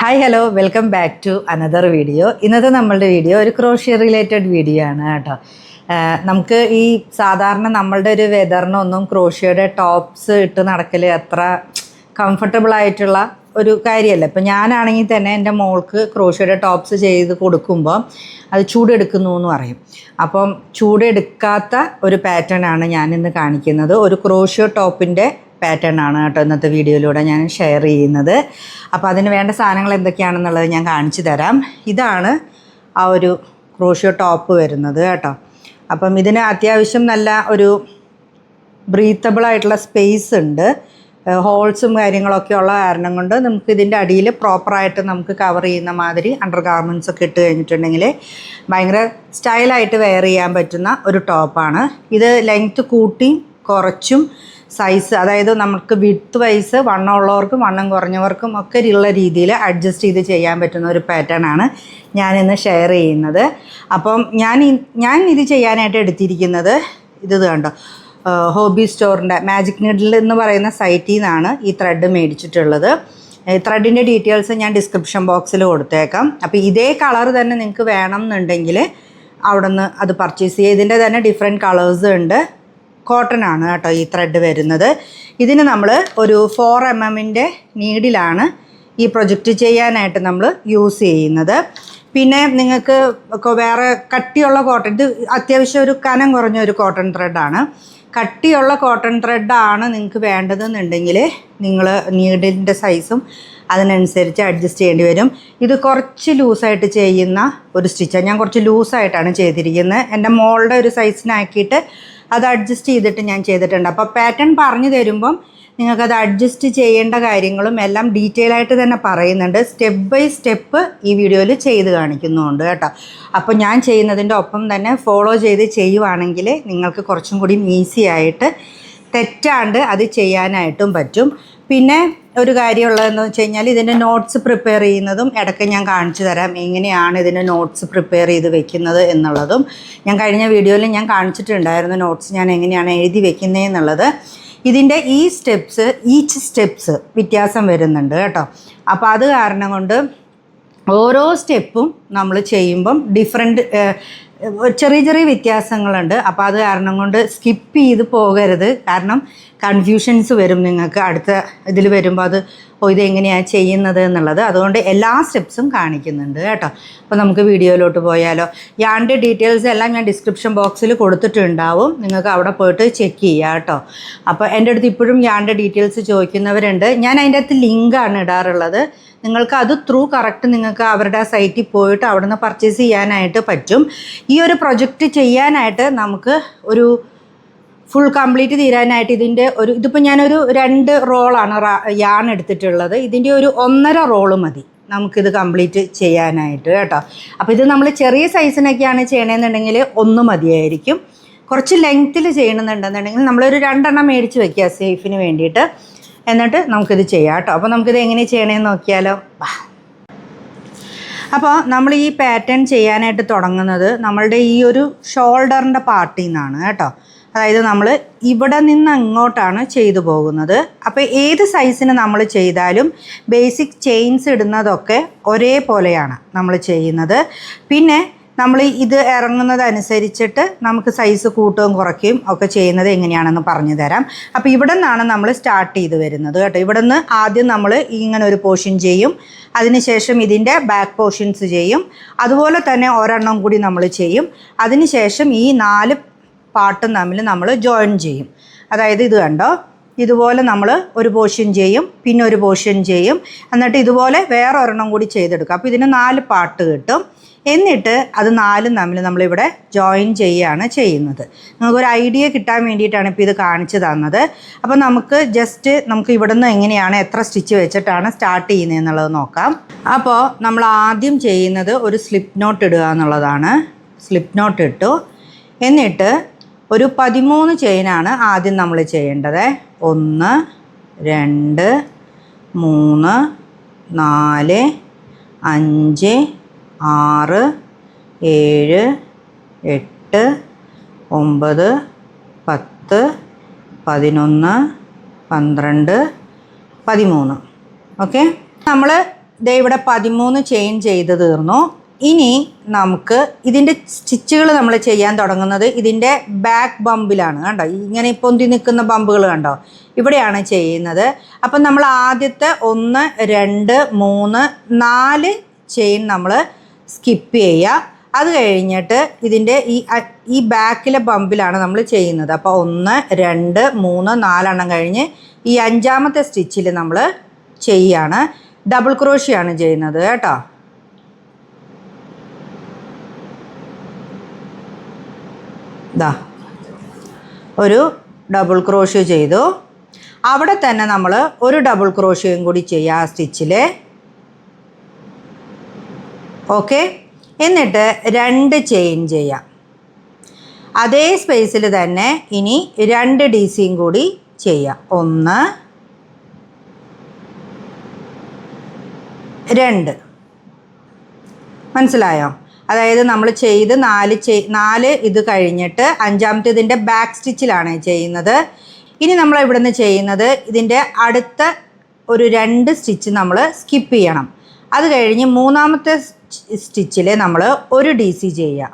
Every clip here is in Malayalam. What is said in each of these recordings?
Hi hello welcome back to another video. ഇന്നത്തെ നമ്മളുടെ വീഡിയോ ഒരു ക്രോഷ്യ റിലേറ്റഡ് വീഡിയോ ആണ് കേട്ടോ. നമുക്ക് ഈ സാധാരണ നമ്മളുടെ ഒരു വെതറിനൊന്നും ക്രോഷ്യയുടെ ടോപ്സ് ഇട്ട് നടക്കൽ അത്ര കംഫർട്ടബിൾ ആയിട്ടുള്ള ഒരു കാര്യമല്ല. ഇപ്പം ഞാനാണെങ്കിൽ തന്നെ എൻ്റെ മോൾക്ക് ക്രോഷ്യയുടെ ടോപ്സ് ചെയ്ത് കൊടുക്കുമ്പോൾ അത് ചൂടെടുക്കുന്നു എന്ന് പറയും. അപ്പം ചൂടെടുക്കാത്ത ഒരു പാറ്റേൺ ആണ് ഞാനിന്ന് കാണിക്കുന്നത്. ഒരു ക്രോഷ്യ ടോപ്പിൻ്റെ പാറ്റേൺ ആണ് കേട്ടോ ഇന്നത്തെ വീഡിയോയിലൂടെ ഞാൻ ഷെയർ ചെയ്യുന്നത്. അപ്പോൾ അതിന് വേണ്ട സാധനങ്ങൾ എന്തൊക്കെയാണെന്നുള്ളത് ഞാൻ കാണിച്ചു തരാം. ഇതാണ് ആ ഒരു ക്രോഷ്യ ടോപ്പ് വരുന്നത് കേട്ടോ. അപ്പം ഇതിന് അത്യാവശ്യം നല്ല ഒരു ബ്രീത്തബിൾ ആയിട്ടുള്ള സ്പേസ് ഉണ്ട്. ഹോൾസും കാര്യങ്ങളൊക്കെ ഉള്ള കാരണം കൊണ്ട് നമുക്ക് ഇതിൻ്റെ അടിയിൽ പ്രോപ്പറായിട്ട് നമുക്ക് കവർ ചെയ്യുന്ന മാതിരി അണ്ടർ ഗാർമെൻറ്റ്സ് ഒക്കെ ഇട്ട് കഴിഞ്ഞിട്ടുണ്ടെങ്കിൽ ഭയങ്കര സ്റ്റൈലായിട്ട് വെയർ ചെയ്യാൻ പറ്റുന്ന ഒരു ടോപ്പാണ്. ഇത് ലെങ്ത്ത് കൂട്ടിയും കുറച്ചും സൈസ്, അതായത് നമുക്ക് വിഡ്ത്ത് വൈസ് വണ്ണം ഉള്ളവർക്കും വണ്ണം കുറഞ്ഞവർക്കും ഒക്കെ ഉള്ള രീതിയിൽ അഡ്ജസ്റ്റ് ചെയ്ത് ചെയ്യാൻ പറ്റുന്ന ഒരു പാറ്റേൺ ആണ് ഞാനിന്ന് ഷെയർ ചെയ്യുന്നത്. അപ്പം ഞാൻ ഇത് ചെയ്യാനായിട്ട് എടുത്തിരിക്കുന്നത് ഇത് കണ്ടോ, ഹോബി സ്റ്റോറിൻ്റെ മാജിക് നീഡിൽ എന്ന് പറയുന്ന സൈറ്റിൽ നിന്നാണ് ഈ ത്രെഡ് മേടിച്ചിട്ടുള്ളത്. ത്രെഡിൻ്റെ ഡീറ്റെയിൽസ് ഞാൻ ഡിസ്ക്രിപ്ഷൻ ബോക്സിൽ കൊടുത്തേക്കാം. അപ്പോൾ ഇതേ കളർ തന്നെ നിങ്ങൾക്ക് വേണം എന്നുണ്ടെങ്കിൽ അവിടെ നിന്ന് അത് പർച്ചേസ് ചെയ്യുക. ഇതിൻ്റെ തന്നെ ഡിഫറെൻറ്റ് കളേഴ്സ് ഉണ്ട്. കോട്ടൺ ആണ് കേട്ടോ ഈ ത്രെഡ് വരുന്നത്. ഇതിന് നമ്മൾ ഒരു 4 mm നീഡിലാണ് ഈ പ്രൊജക്റ്റ് ചെയ്യാനായിട്ട് നമ്മൾ യൂസ് ചെയ്യുന്നത്. പിന്നെ നിങ്ങൾക്ക് വേറെ കട്ടിയുള്ള കോട്ടൺ, ഇത് അത്യാവശ്യം ഒരു കനം കുറഞ്ഞ ഒരു കോട്ടൺ ത്രെഡാണ്. കട്ടിയുള്ള കോട്ടൺ ത്രെഡാണ് നിങ്ങൾക്ക് വേണ്ടതെന്നുണ്ടെങ്കിൽ നിങ്ങൾ നീഡിൻ്റെ സൈസും അതിനനുസരിച്ച് അഡ്ജസ്റ്റ് ചെയ്യേണ്ടി വരും. ഇത് കുറച്ച് ലൂസായിട്ട് ചെയ്യുന്ന ഒരു സ്റ്റിച്ചാണ്. ഞാൻ കുറച്ച് ലൂസായിട്ടാണ് ചെയ്തിരിക്കുന്നത്. എൻ്റെ മോളുടെ ഒരു സൈസിനാക്കിയിട്ട് അത് അഡ്ജസ്റ്റ് ചെയ്തിട്ട് ഞാൻ ചെയ്തിട്ടുണ്ട്. അപ്പോൾ പാറ്റേൺ പറഞ്ഞു തരുമ്പം നിങ്ങൾക്കത് അഡ്ജസ്റ്റ് ചെയ്യേണ്ട കാര്യങ്ങളും എല്ലാം ഡീറ്റെയിൽ ആയിട്ട് തന്നെ പറയുന്നുണ്ട്. സ്റ്റെപ്പ് ബൈ സ്റ്റെപ്പ് ഈ വീഡിയോയിൽ ചെയ്ത് കാണിക്കുന്നുണ്ട് കേട്ടോ. അപ്പോൾ ഞാൻ ചെയ്യുന്നതിൻ്റെ ഒപ്പം തന്നെ ഫോളോ ചെയ്ത് ചെയ്യുവാണെങ്കിൽ നിങ്ങൾക്ക് കുറച്ചും കൂടി ഈസി ആയിട്ട് തെറ്റാണ്ട് അത് ചെയ്യാനായിട്ടും പറ്റും. പിന്നെ ഒരു കാര്യമുള്ളതെന്ന് വെച്ച് കഴിഞ്ഞാൽ ഇതിൻ്റെ നോട്ട്സ് പ്രിപ്പയർ ചെയ്യുന്നതും ഇടയ്ക്ക് ഞാൻ കാണിച്ചു തരാം. എങ്ങനെയാണ് ഇതിൻ്റെ നോട്ട്സ് പ്രിപ്പയർ ചെയ്ത് വെക്കുന്നത് എന്നുള്ളതും ഞാൻ കഴിഞ്ഞ വീഡിയോയിൽ ഞാൻ കാണിച്ചിട്ടുണ്ടായിരുന്നു. നോട്ട്സ് ഞാൻ എങ്ങനെയാണ് എഴുതി വെക്കുന്നത് എന്നുള്ളത്. ഇതിൻ്റെ ഈച്ച് സ്റ്റെപ്സ് വ്യത്യാസം വരുന്നുണ്ട് കേട്ടോ. അപ്പോൾ അത് കാരണം കൊണ്ട് ഓരോ സ്റ്റെപ്പും നമ്മൾ ചെയ്യുമ്പം ചെറിയ ചെറിയ വ്യത്യാസങ്ങളുണ്ട്. അപ്പോൾ അത് കാരണം കൊണ്ട് സ്കിപ്പ് ചെയ്ത് പോകരുത്. കാരണം കൺഫ്യൂഷൻസ് വരും നിങ്ങൾക്ക് അടുത്ത ഇതിൽ വരുമ്പോൾ. ഇതെങ്ങനെയാണ് ചെയ്യുന്നത് എന്നുള്ളത്. അതുകൊണ്ട് എല്ലാ സ്റ്റെപ്സും കാണിക്കുന്നുണ്ട് കേട്ടോ. അപ്പോൾ നമുക്ക് വീഡിയോയിലോട്ട് പോയാലോ. യാൻ്റെ ഡീറ്റെയിൽസ് എല്ലാം ഞാൻ ഡിസ്ക്രിപ്ഷൻ ബോക്സിൽ കൊടുത്തിട്ടുണ്ടാവും. നിങ്ങൾക്ക് അവിടെ പോയിട്ട് ചെക്ക് ചെയ്യാം കേട്ടോ. അപ്പോൾ എൻ്റെ അടുത്ത് ഇപ്പോഴും യാൻ്റെ ഡീറ്റെയിൽസ് ചോദിക്കുന്നവരുണ്ട്. ഞാൻ അതിൻ്റെ അകത്ത് ലിങ്കാണ് ഇടാറുള്ളത്. നിങ്ങൾക്ക് അത് കറക്റ്റ് നിങ്ങൾക്ക് അവരുടെ സൈറ്റിൽ പോയിട്ട് അവിടെ നിന്ന് പർച്ചേസ് ചെയ്യാനായിട്ട് പറ്റും. ഈ ഒരു പ്രൊജക്റ്റ് ചെയ്യാനായിട്ട് നമുക്ക് ഒരു ഫുൾ കംപ്ലീറ്റ് തീരാനായിട്ട് ഇതിപ്പോൾ ഞാനൊരു 2 റോളാണ് യാൺ എടുത്തിട്ടുള്ളത്. ഇതിൻ്റെ ഒരു 1.5 റോള് മതി നമുക്കിത് കംപ്ലീറ്റ് ചെയ്യാനായിട്ട് കേട്ടോ. അപ്പോൾ ഇത് നമ്മൾ ചെറിയ സൈസിനൊക്കെയാണ് ചെയ്യണമെന്നുണ്ടെങ്കിൽ 1 മതിയായിരിക്കും. കുറച്ച് ലെങ്ത്തിൽ ചെയ്യണമെന്നുണ്ടെന്നുണ്ടെങ്കിൽ നമ്മളൊരു 2 എണ്ണം മേടിച്ച് വെക്കുക സേഫിന് വേണ്ടിയിട്ട്. എന്നിട്ട് നമുക്കിത് ചെയ്യാം കേട്ടോ. അപ്പോൾ നമുക്കിത് എങ്ങനെ ചെയ്യണമെന്ന് നോക്കിയാലോ. അപ്പോൾ നമ്മൾ ഈ പാറ്റേൺ ചെയ്യാനായിട്ട് തുടങ്ങുന്നത് നമ്മളുടെ ഈ ഒരു ഷോൾഡറിൻ്റെ പാർട്ടിൽ നിന്നാണ് കേട്ടോ. അതായത് നമ്മൾ ഇവിടെ നിന്ന് അങ്ങോട്ടാണ് ചെയ്തു പോകുന്നത്. അപ്പോൾ ഏത് സൈസിന് നമ്മൾ ചെയ്താലും ബേസിക് ചെയിൻസ് ഇടുന്നതൊക്കെ ഒരേപോലെയാണ് നമ്മൾ ചെയ്യുന്നത്. പിന്നെ നമ്മൾ ഇത് ഇറങ്ങുന്നതനുസരിച്ചിട്ട് നമുക്ക് സൈസ് കൂട്ടുകയും കുറയ്ക്കുകയും ഒക്കെ ചെയ്യുന്നത് എങ്ങനെയാണെന്ന് പറഞ്ഞു തരാം. അപ്പോൾ ഇവിടെ നിന്നാണ് നമ്മൾ സ്റ്റാർട്ട് ചെയ്ത് വരുന്നത് കേട്ടോ. ഇവിടെ നിന്ന് ആദ്യം നമ്മൾ ഇങ്ങനെ ഒരു പോർഷൻ ചെയ്യും. അതിനുശേഷം ഇതിൻ്റെ ബാക്ക് പോർഷൻസ് ചെയ്യും. അതുപോലെ തന്നെ ഒരെണ്ണം കൂടി നമ്മൾ ചെയ്യും. അതിനുശേഷം ഈ 4 പാർട്ടും തമ്മിൽ നമ്മൾ ജോയിൻ ചെയ്യും. അതായത് ഇത് കണ്ടോ, ഇതുപോലെ നമ്മൾ ഒരു പോർഷൻ ചെയ്യും, പിന്നെ ഒരു പോർഷൻ ചെയ്യും, എന്നിട്ട് ഇതുപോലെ വേറെ ഒരെണ്ണം കൂടി ചെയ്തെടുക്കും. അപ്പോൾ ഇതിന് 4 പാർട്ട് കിട്ടും. എന്നിട്ട് അത് 4 തമ്മിൽ നമ്മളിവിടെ ജോയിൻ ചെയ്യുകയാണ് ചെയ്യുന്നത്. നമുക്കൊരു ഐഡിയ കിട്ടാൻ വേണ്ടിയിട്ടാണ് ഇപ്പോൾ ഇത് കാണിച്ചു തന്നത്. അപ്പോൾ നമുക്ക് ഇവിടെ നിന്ന് എങ്ങനെയാണ് എത്ര സ്റ്റിച്ച് വെച്ചിട്ടാണ് സ്റ്റാർട്ട് ചെയ്യുന്നത് എന്നുള്ളത് നോക്കാം. അപ്പോൾ നമ്മൾ ആദ്യം ചെയ്യുന്നത് ഒരു സ്ലിപ്പ് നോട്ട് ഇടുക എന്നുള്ളതാണ്. സ്ലിപ്പ് നോട്ട് ഇട്ടു. എന്നിട്ട് ഒരു 13 ചെയിനാണ് ആദ്യം നമ്മൾ ചെയ്യേണ്ടത്. 1 2 3 4 5 6 7 8 9 10 11 12 13. ഓക്കെ, നമ്മൾ ദേ ഇവിടെ 13 ചെയിൻ ചെയ്ത് തീർന്നു. ഇനി നമുക്ക് ഇതിൻ്റെ സ്റ്റിച്ചുകൾ നമ്മൾ ചെയ്യാൻ തുടങ്ങുന്നത് ഇതിൻ്റെ ബാക്ക് ബമ്പിലാണ്. കണ്ടോ, ഇങ്ങനെ പൊന്തി നിൽക്കുന്ന ബമ്പുകൾ കണ്ടോ, ഇവിടെയാണ് ചെയ്യുന്നത്. അപ്പം നമ്മൾ ആദ്യത്തെ 1 2 3 4 ചെയിൻ നമ്മൾ സ്കിപ്പ് ചെയ്യുക. അത് കഴിഞ്ഞിട്ട് ഇതിൻ്റെ ഈ ബാക്കിലെ ബമ്പിലാണ് നമ്മൾ ചെയ്യുന്നത്. അപ്പോൾ 1 2 3 4 കഴിഞ്ഞ് ഈ 5ാമത്തെ സ്റ്റിച്ചിൽ നമ്മൾ ചെയ്യാണ്. ഡബിൾ ക്രോഷിയാണ് ചെയ്യുന്നത് കേട്ടോ. ദാ ഒരു ഡബിൾ ക്രോഷ്യ ചെയ്തു. അവിടെ തന്നെ നമ്മൾ ഒരു ഡബിൾ ക്രോഷ്യയും കൂടി ചെയ്യുക ആ സ്റ്റിച്ചിൽ. ഓക്കെ, എന്നിട്ട് 2 ചെയിൻ ചെയ്യാം. അതേ സ്പേസിൽ തന്നെ ഇനി 2 DC കൂടി ചെയ്യാം. 1 2. മനസ്സിലായോ? അതായത് നമ്മൾ ചെയ്ത് 4 ഇത് കഴിഞ്ഞിട്ട് 5ാമത്തെ ഇതിൻ്റെ ബാക്ക് സ്റ്റിച്ചിലാണ് ചെയ്യുന്നത്. ഇനി നമ്മൾ ഇവിടെ നിന്ന് ചെയ്യുന്നത് ഇതിൻ്റെ അടുത്ത ഒരു 2 സ്റ്റിച്ച് നമ്മൾ സ്കിപ്പ് ചെയ്യണം. അത് കഴിഞ്ഞ് 3ാമത്തെ സ്റ്റിച്ചിൽ നമ്മൾ ഒരു DC ചെയ്യുക.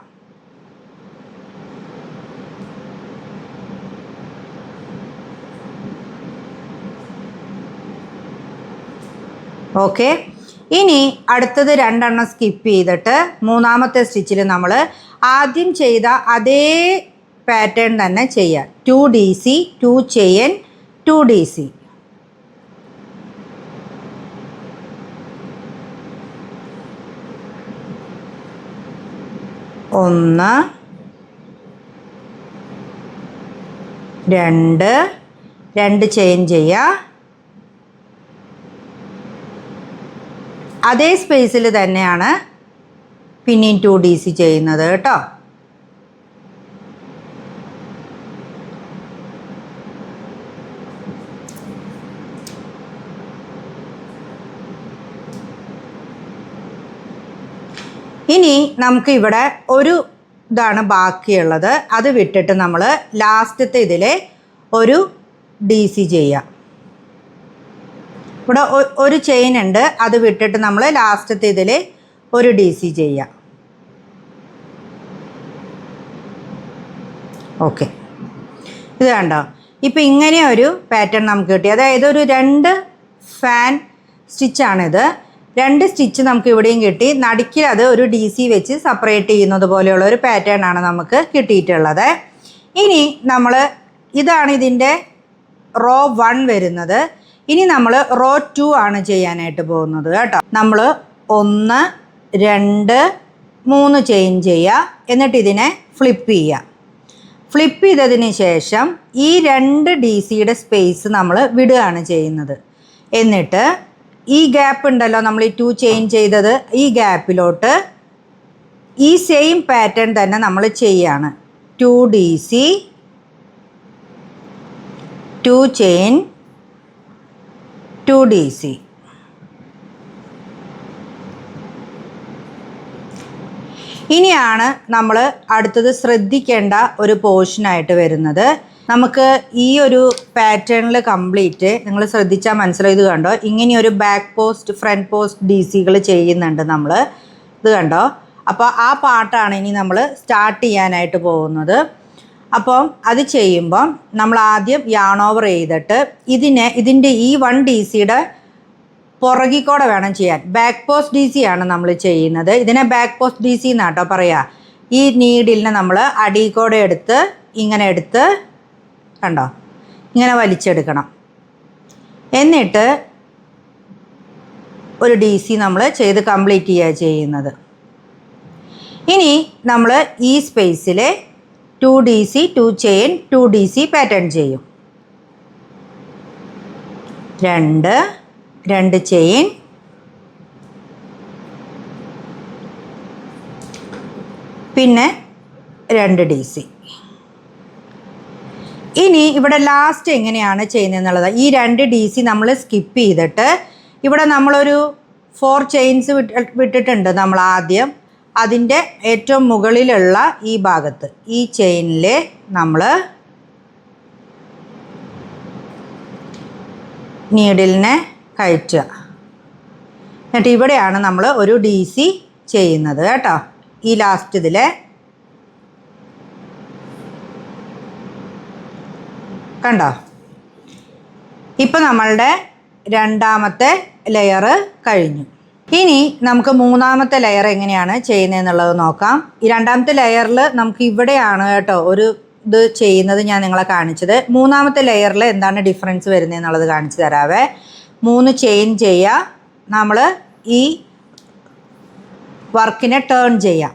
ഓക്കെ, ഇനി അടുത്തത് 2 എണ്ണം സ്കിപ്പ് ചെയ്തിട്ട് 3ാമത്തെ സ്റ്റിച്ചിൽ നമ്മൾ ആദ്യം ചെയ്ത അതേ പാറ്റേൺ തന്നെ ചെയ്യുക. 2 DC 2 ചെയിൻ 2 DC. 1 2 ചെയിൻ ചെയ്യുക. അതേ സ്പേസിൽ തന്നെയാണ് പിന്നെയും 2 DC ചെയ്യുന്നത് കേട്ടോ. ഇനി നമുക്ക് ഇവിടെ ഒരു ഇതാണ് ബാക്കിയുള്ളത്. അത് വിട്ടിട്ട് നമ്മൾ ലാസ്റ്റത്തെ ഇതിലെ ഒരു DC ചെയ്യാം. ഇവിടെ ഒരു ചെയിൻ ഉണ്ട്, അത് വിട്ടിട്ട് നമ്മൾ ലാസ്റ്റത്തെ ഇതിൽ ഒരു DC ചെയ്യാം. ഓക്കെ, ഇത് കണ്ടോ, ഇപ്പം ഇങ്ങനെ ഒരു പാറ്റേൺ നമുക്ക് കിട്ടി. അതായത് ഒരു 2 ഫാൻ സ്റ്റിച്ചാണിത്. 2 സ്റ്റിച്ച് നമുക്ക് ഇവിടെയും കിട്ടി. നടുക്കിൽ അത് ഒരു DC വെച്ച് സെപ്പറേറ്റ് ചെയ്യുന്നത് പോലെയുള്ള ഒരു പാറ്റേൺ ആണ് നമുക്ക് കിട്ടിയിട്ടുള്ളത്. ഇനി നമ്മൾ ഇതാണ് ഇതിൻ്റെ റോ 1 വരുന്നത്. ഇനി നമ്മൾ റോ 2 ആണ് ചെയ്യാനായിട്ട് പോകുന്നത് കേട്ടോ. നമ്മൾ 1 2 3 ചെയിൻ ചെയ്യുക. എന്നിട്ട് ഇതിനെ ഫ്ലിപ്പ് ചെയ്യുക. ഫ്ലിപ്പ് ചെയ്തതിന് ശേഷം ഈ 2 DCയുടെ സ്പേസ് നമ്മൾ വിടുകയാണ് ചെയ്യുന്നത്. എന്നിട്ട് ഈ ഗ്യാപ്പ് ഉണ്ടല്ലോ, നമ്മൾ ഈ 2 ചെയിൻ ചെയ്തത്, ഈ ഗ്യാപ്പിലോട്ട് ഈ സെയിം പാറ്റേൺ തന്നെ നമ്മൾ ചെയ്യാണ്. 2 DC 2 ചെയിൻ 2 DC. ഇനിയാണ് നമ്മൾ അടുത്തത് ശ്രദ്ധിക്കേണ്ട ഒരു പോർഷനായിട്ട് വരുന്നത്. നമുക്ക് ഈ ഒരു പാറ്റേണിൽ കംപ്ലീറ്റ് നിങ്ങൾ ശ്രദ്ധിച്ചാൽ മനസ്സിലായി. ഇത് കണ്ടോ, ഇങ്ങനെയൊരു ബാക്ക് പോസ്റ്റ് ഫ്രണ്ട് പോസ്റ്റ് DCകൾ ചെയ്യുന്നുണ്ട് നമ്മൾ. ഇത് കണ്ടോ. അപ്പോൾ ആ പാർട്ടാണ് ഇനി നമ്മൾ സ്റ്റാർട്ട് ചെയ്യാനായിട്ട് പോകുന്നത്. അപ്പം അത് ചെയ്യുമ്പം നമ്മൾ ആദ്യം യാൺ ഓവർ ചെയ്തിട്ട് ഇതിൻ്റെ ഈ 1 DCയുടെ പുറകിക്കൂടെ വേണം ചെയ്യാൻ. ബാക്ക് പോസ്റ്റ് DC ആണ് നമ്മൾ ചെയ്യുന്നത്. ഇതിനെ ബാക്ക് പോസ്റ്റ് DC എന്നാട്ടോ പറയുക. ഈ നീഡിലിനെ നമ്മൾ അടിയിൽക്കൂടെ എടുത്ത് ഇങ്ങനെ എടുത്ത് കണ്ടോ ഇങ്ങനെ വലിച്ചെടുക്കണം. എന്നിട്ട് ഒരു DC നമ്മൾ ചെയ്ത് കംപ്ലീറ്റ് ചെയ്യുക ചെയ്യുന്നത്. ഇനി നമ്മൾ ഈ സ്പേസിൽ 2 DC 2 ചെയിൻ 2 DC പാറ്റേൺ ചെയ്യും. 2 ചെയിൻ പിന്നെ 2 DC. ഇനി ഇവിടെ ലാസ്റ്റ് എങ്ങനെയാണ് ചെയ്യുന്നതെന്നുള്ളത്, ഈ 2 DC നമ്മൾ സ്കിപ്പ് ചെയ്തിട്ട് ഇവിടെ നമ്മളൊരു 4 ചെയിൻസ് വിട്ടിട്ടുണ്ട് നമ്മൾ ആദ്യം. അതിൻ്റെ ഏറ്റവും മുകളിലുള്ള ഈ ഭാഗത്ത് ഈ ചെയിനിൽ നമ്മൾ നീഡിലിനെ കയറ്റുക. എന്നിട്ട് ഇവിടെയാണ് നമ്മൾ ഒരു DC ചെയ്യുന്നത് കേട്ടോ. ഈ ലാസ്റ്റ് ഇതിൽ കണ്ടോ. ഇപ്പം നമ്മളുടെ രണ്ടാമത്തെ ലെയർ കഴിഞ്ഞു. ഇനി നമുക്ക് മൂന്നാമത്തെ ലെയർ എങ്ങനെയാണ് ചെയ്യുന്നതെന്നുള്ളത് നോക്കാം. ഈ രണ്ടാമത്തെ ലെയറിൽ നമുക്ക് ഇവിടെയാണ് കേട്ടോ ഒരു ഇത് ചെയ്യുന്നത് ഞാൻ നിങ്ങളെ കാണിച്ചത്. മൂന്നാമത്തെ ലെയറിൽ എന്താണ് ഡിഫറൻസ് വരുന്നതെന്നുള്ളത് കാണിച്ചു തരാവേ. 3 ചെയിൻ ചെയ്യുക. നമ്മൾ ഈ വർക്കിനെ ടേൺ ചെയ്യാം.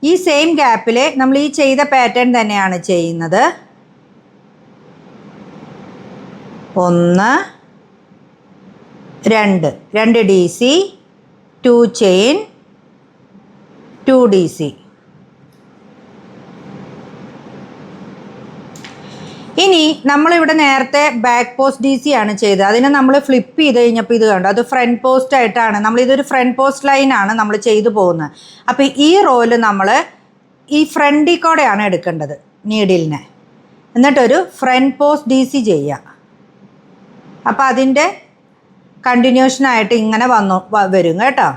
ഈ സെയിം ഗ്യാപ്പിൽ നമ്മൾ ഈ ചെയ്ത പാറ്റേൺ തന്നെയാണ് ചെയ്യുന്നത്. 1 2 DC, 2 ചെയിൻ, 2 DC. ഇനി നമ്മളിവിടെ നേരത്തെ ബാക്ക് പോസ്റ്റ് DC ആണ് ചെയ്തത്. അതിനെ നമ്മൾ ഫ്ലിപ്പ് ചെയ്ത് കഴിഞ്ഞപ്പോൾ ഇത് കണ്ടു, അത് ഫ്രണ്ട് പോസ്റ്റ് ആയിട്ടാണ്. നമ്മളിതൊരു ഫ്രണ്ട് പോസ്റ്റ് ലൈനാണ് നമ്മൾ ചെയ്തു പോകുന്നത്. അപ്പോൾ ഈ റോല് നമ്മൾ ഈ ഫ്രണ്ടിൽ കൂടെയാണ് എടുക്കേണ്ടത് നീഡിലിനെ. എന്നിട്ടൊരു ഫ്രണ്ട് പോസ്റ്റ് DC ചെയ്യുക. അപ്പോൾ അതിൻ്റെ കണ്ടിന്യൂഷനായിട്ട് ഇങ്ങനെ വരും കേട്ടോ.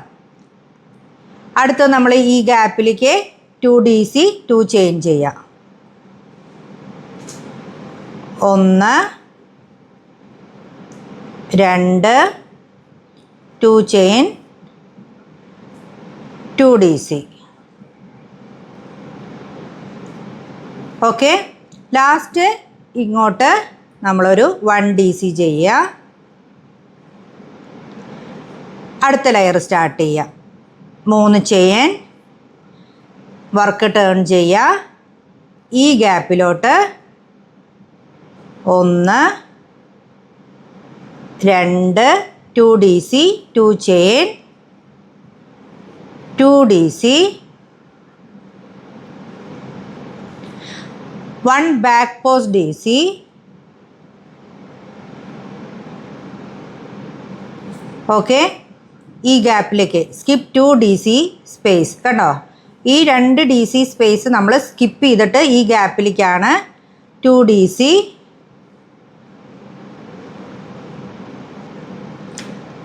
അടുത്ത് നമ്മൾ ഈ ഗ്യാപ്പിലേക്ക് 2 DC, 2 ചെയിൻ ചെയ്യാം. 1 2 2 ചെയിൻ, 2 DC. ഓക്കെ. ലാസ്റ്റ് ഇങ്ങോട്ട് നമ്മളൊരു 1 DC ചെയ്യുക. അടുത്ത ലെയർ സ്റ്റാർട്ട് ചെയ്യുക. 3 ചെയിൻ, വർക്ക് ടേൺ ചെയ്യുക. ഈ ഗ്യാപ്പിലോട്ട് 1 2 2 DC, 2 chain, 2 DC, 1 back post DC, okay. ഈ ഗ്യാപ്പിലേക്ക് സ്കിപ്പ് 2 DC സ്പേസ് കണ്ടോ. ഈ 2 DC സ്പേസ് നമ്മൾ സ്കിപ്പ് ചെയ്തിട്ട് ഈ ഗ്യാപ്പിലേക്കാണ് 2 DC,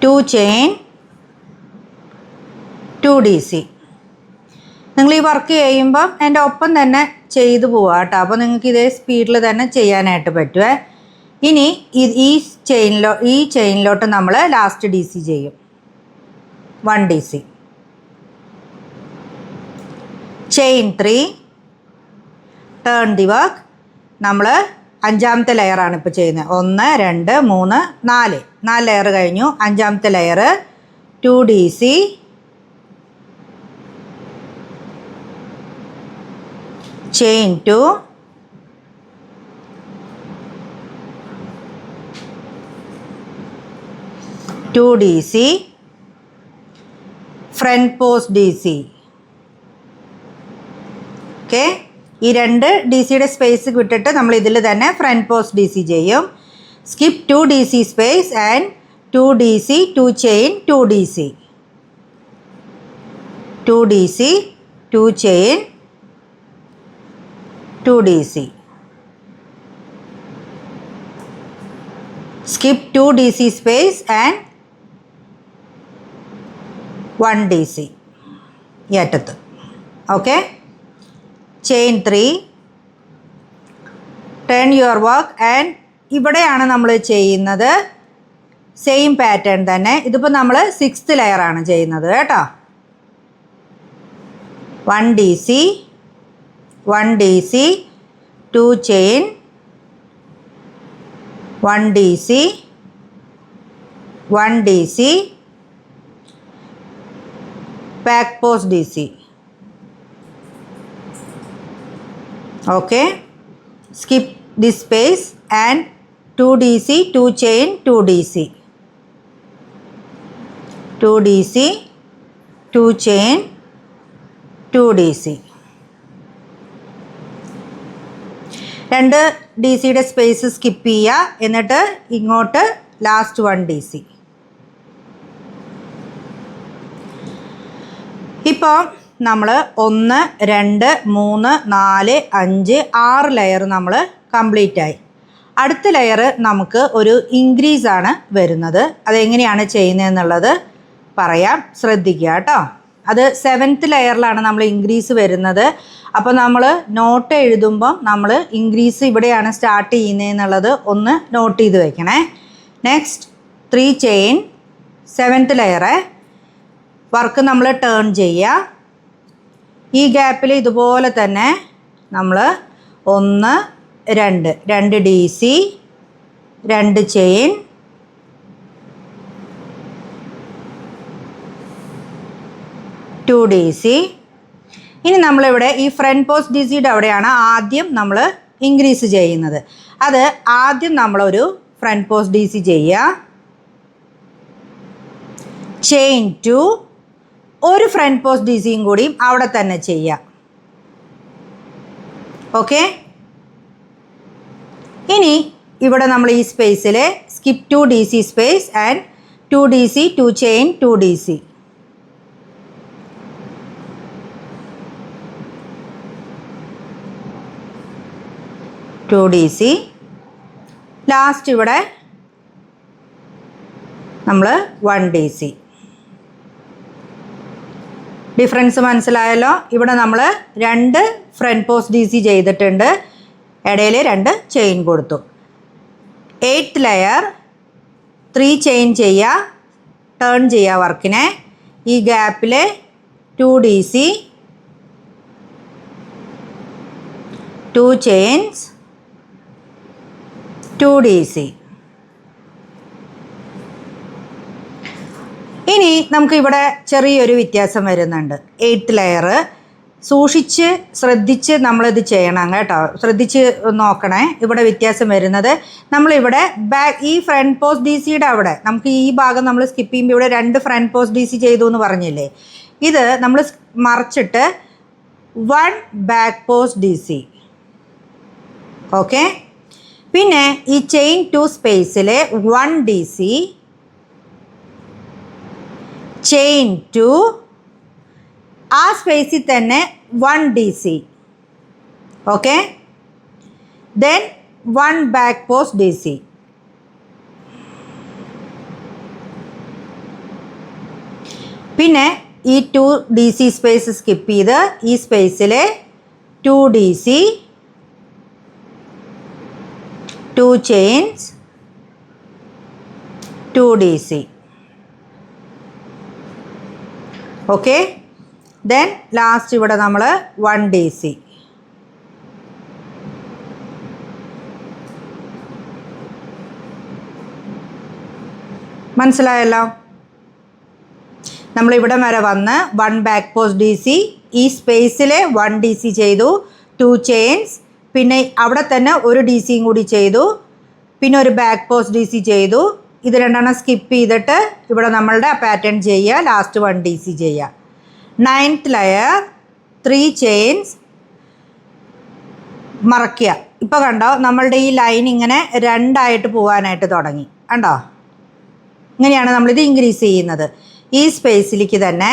2 ചെയിൻ, 2 DC. നിങ്ങൾ ഈ വർക്ക് ചെയ്യുമ്പോൾ എൻ്റെ ഒപ്പം തന്നെ ചെയ്തു പോവുക കേട്ടോ. അപ്പോൾ നിങ്ങൾക്ക് ഇതേ സ്പീഡിൽ തന്നെ ചെയ്യാനായിട്ട് പറ്റുമേ. ഇനി ഈ ചെയിനിലോട്ട് നമ്മൾ ലാസ്റ്റ് DC ചെയ്യും. 1 DC, chain 3, turn the work. നമ്മൾ 5ാമത്തെ ലെയറാണ് ഇപ്പോൾ ചെയ്യുന്നത്. 1 2 3 4 ലെയർ കഴിഞ്ഞു. 5ാമത്തെ layer 2 DC, chain 2, 2 DC, front post DC. Okay. ഈ 2 DCയുടെ സ്പേസ് വിട്ടിട്ട് നമ്മൾ ഇതിൽ തന്നെ ഫ്രണ്ട് പോസ്റ്റ് DC ചെയ്യും. Skip 2 DC space and 2 DC, 2 chain, 2 DC, 2 DC, 2 chain, 2 DC. Skip 2 DC space and 1 DC. Yet. Okay. Chain 3. Turn your work and ഇവിടെയാണ് നമ്മൾ ചെയ്യുന്നത് സെയിം പാറ്റേൺ തന്നെ. ഇതിപ്പോൾ നമ്മൾ 6th ലെയർ ആണ് ചെയ്യുന്നത് കേട്ടോ. 1 DC, 1 DC, 2 chain, 1 DC, 1 DC, back post DC. Okay. Skip this space and 2 DC, 2 chain, 2 DC, 2 DC, 2 chain, 2 DC. 2 DCയുടെ സ്പേസ് സ്കിപ്പ് ചെയ്യുക. എന്നിട്ട് ഇങ്ങോട്ട് ലാസ്റ്റ് 1 DC. ഇപ്പോൾ നമ്മൾ 1 2 3 4 5 6 ലെയർ നമ്മൾ കംപ്ലീറ്റ് ആയി. അടുത്ത ലെയർ നമുക്ക് ഒരു ഇൻക്രീസ് ആണ് വരുന്നത്. അതെങ്ങനെയാണ് ചെയ്യുന്നതെന്നുള്ളത് പറയാം, ശ്രദ്ധിക്കുക കേട്ടോ. അത് 7th ലെയറിലാണ് നമ്മൾ ഇൻക്രീസ് വരുന്നത്. അപ്പോൾ നമ്മൾ നോട്ട് എഴുതുമ്പം നമ്മൾ ഇൻക്രീസ് ഇവിടെയാണ് സ്റ്റാർട്ട് ചെയ്യുന്നതെന്നുള്ളത് ഒന്ന് നോട്ട് ചെയ്ത് വെക്കണേ. Next 3 chain 7th layer work നമ്മൾ ടേൺ ചെയ്യുക. ഈ ഗ്യാപ്പിൽ ഇതുപോലെ തന്നെ നമ്മൾ 1 2 DC 2 ചെയിൻ 2 DC. ഇനി നമ്മളിവിടെ ഈ ഫ്രണ്ട് പോസ്റ്റ് DCയുടെ അവിടെയാണ് ആദ്യം നമ്മൾ ഇൻക്രീസ് ചെയ്യുന്നത്. അത് ആദ്യം നമ്മളൊരു ഫ്രണ്ട് പോസ്റ്റ് DC ചെയ്യുക. ചെയിൻ 2 ഒരു ഫ്രണ്ട് പോസ്റ്റ് DCയും കൂടി അവിടെ തന്നെ ചെയ്യുക. ഓക്കെ. ഇനി ഇവിടെ നമ്മൾ ഈ സ്പേസിൽ skip 2 DC space and 2 DC 2 chain 2 DC. Last ഇവിടെ നമ്മൾ 1 DC. ഡിഫറൻസ് മനസ്സിലായല്ലോ. ഇവിടെ നമ്മൾ 2 ഫ്രണ്ട് പോസ്റ്റ് DC ചെയ്തിട്ടുണ്ട്, ഇടയിൽ 2 ചെയിൻ കൊടുത്തു. 8th ലെയർ 3 ചെയിൻ ചെയ്യുക, ടേൺ ചെയ്യുക വർക്കിനെ. ഈ ഗ്യാപ്പിൽ 2 DC 2 ചെയിൻസ് 2 DC. ഇനി നമുക്ക് ഇവിടെ ചെറിയൊരു വ്യത്യാസം വരുന്നുണ്ട്. 8th ലെയർ സൂക്ഷിച്ച് ശ്രദ്ധിച്ച് നമ്മളിത് ചെയ്യണം കേട്ടോ, ശ്രദ്ധിച്ച് നോക്കണേ. ഇവിടെ വ്യത്യാസം വരുന്നത് നമ്മളിവിടെ ഈ ഫ്രണ്ട് പോസ്റ്റ് DCയുടെ അവിടെ നമുക്ക് ഈ ഭാഗം നമ്മൾ സ്കിപ്പ് ചെയ്യുമ്പോൾ ഇവിടെ 2 ഫ്രണ്ട് പോസ്റ്റ് DC ചെയ്തു എന്ന് പറഞ്ഞില്ലേ, ഇത് നമ്മൾ മറിച്ചിട്ട് 1 ബാക്ക് പോസ്റ്റ് DC. ഓക്കെ. പിന്നെ ഈ ചെയിൻ 2 സ്പേസിൽ 1 DC ചെയിൻ 2 ആ സ്പേസിൽ തന്നെ 1 DC. Okay. Then 1 back post DC. പിന്നെ ഈ 2 DC സ്പേസ് സ്കിപ്പ് ചെയ്ത് ഈ സ്പേസിൽ 2 DC 2 chains 2 DC. Okay. Then last ഇവിടെ നമ്മൾ 1 DC. മനസ്സിലായല്ലോ. നമ്മളിവിടെ വരെ വന്ന് 1 ബാക്ക് പോസ്റ്റ് DC, ഈ സ്പേസിൽ 1 DC ചെയ്തു, 2 ചെയിൻസ്, പിന്നെ അവിടെ തന്നെ ഒരു DCയും കൂടി ചെയ്തു, പിന്നെ ഒരു ബാക്ക് പോസ്റ്റ് DC ചെയ്തു. ഇത് രണ്ടെണ്ണം സ്കിപ്പ് ചെയ്തിട്ട് ഇവിടെ നമ്മളുടെ പാറ്റേൺ ചെയ്യുക, ലാസ്റ്റ് 1 DC ചെയ്യുക. 9th layer 3 chains മറയ്ക്കുക. ഇപ്പോൾ കണ്ടോ നമ്മളുടെ ഈ ലൈൻ ഇങ്ങനെ 2ആയിട്ട് പോകാനായിട്ട് തുടങ്ങി. കണ്ടോ, ഇങ്ങനെയാണ് നമ്മളിത് ഇൻക്രീസ് ചെയ്യുന്നത്. ഈ സ്പേസിലേക്ക് തന്നെ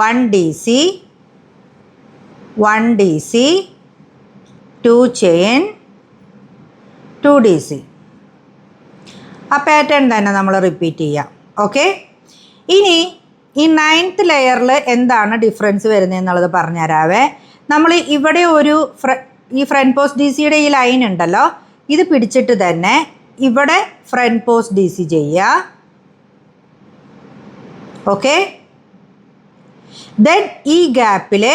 1 DC 1 DC 2 ചെയിൻ 2 DC. ആ പാറ്റേൺ തന്നെ നമ്മൾ റിപ്പീറ്റ് ചെയ്യാം. ഓക്കെ. ഇനി ഈ 9th ലെയറിൽ എന്താണ് ഡിഫറൻസ് വരുന്നതെന്നുള്ളത് പറഞ്ഞുതരാവേ. നമ്മൾ ഇവിടെ ഈ ഫ്രണ്ട് പോസ്റ്റ് DCയുടെ ഈ ലൈൻ ഉണ്ടല്ലോ, ഇത് പിടിച്ചിട്ട് തന്നെ ഇവിടെ ഫ്രണ്ട് പോസ്റ്റ് DC ചെയ്യുക. ഓക്കെ. ദെൻ ഈ ഗ്യാപ്പിൽ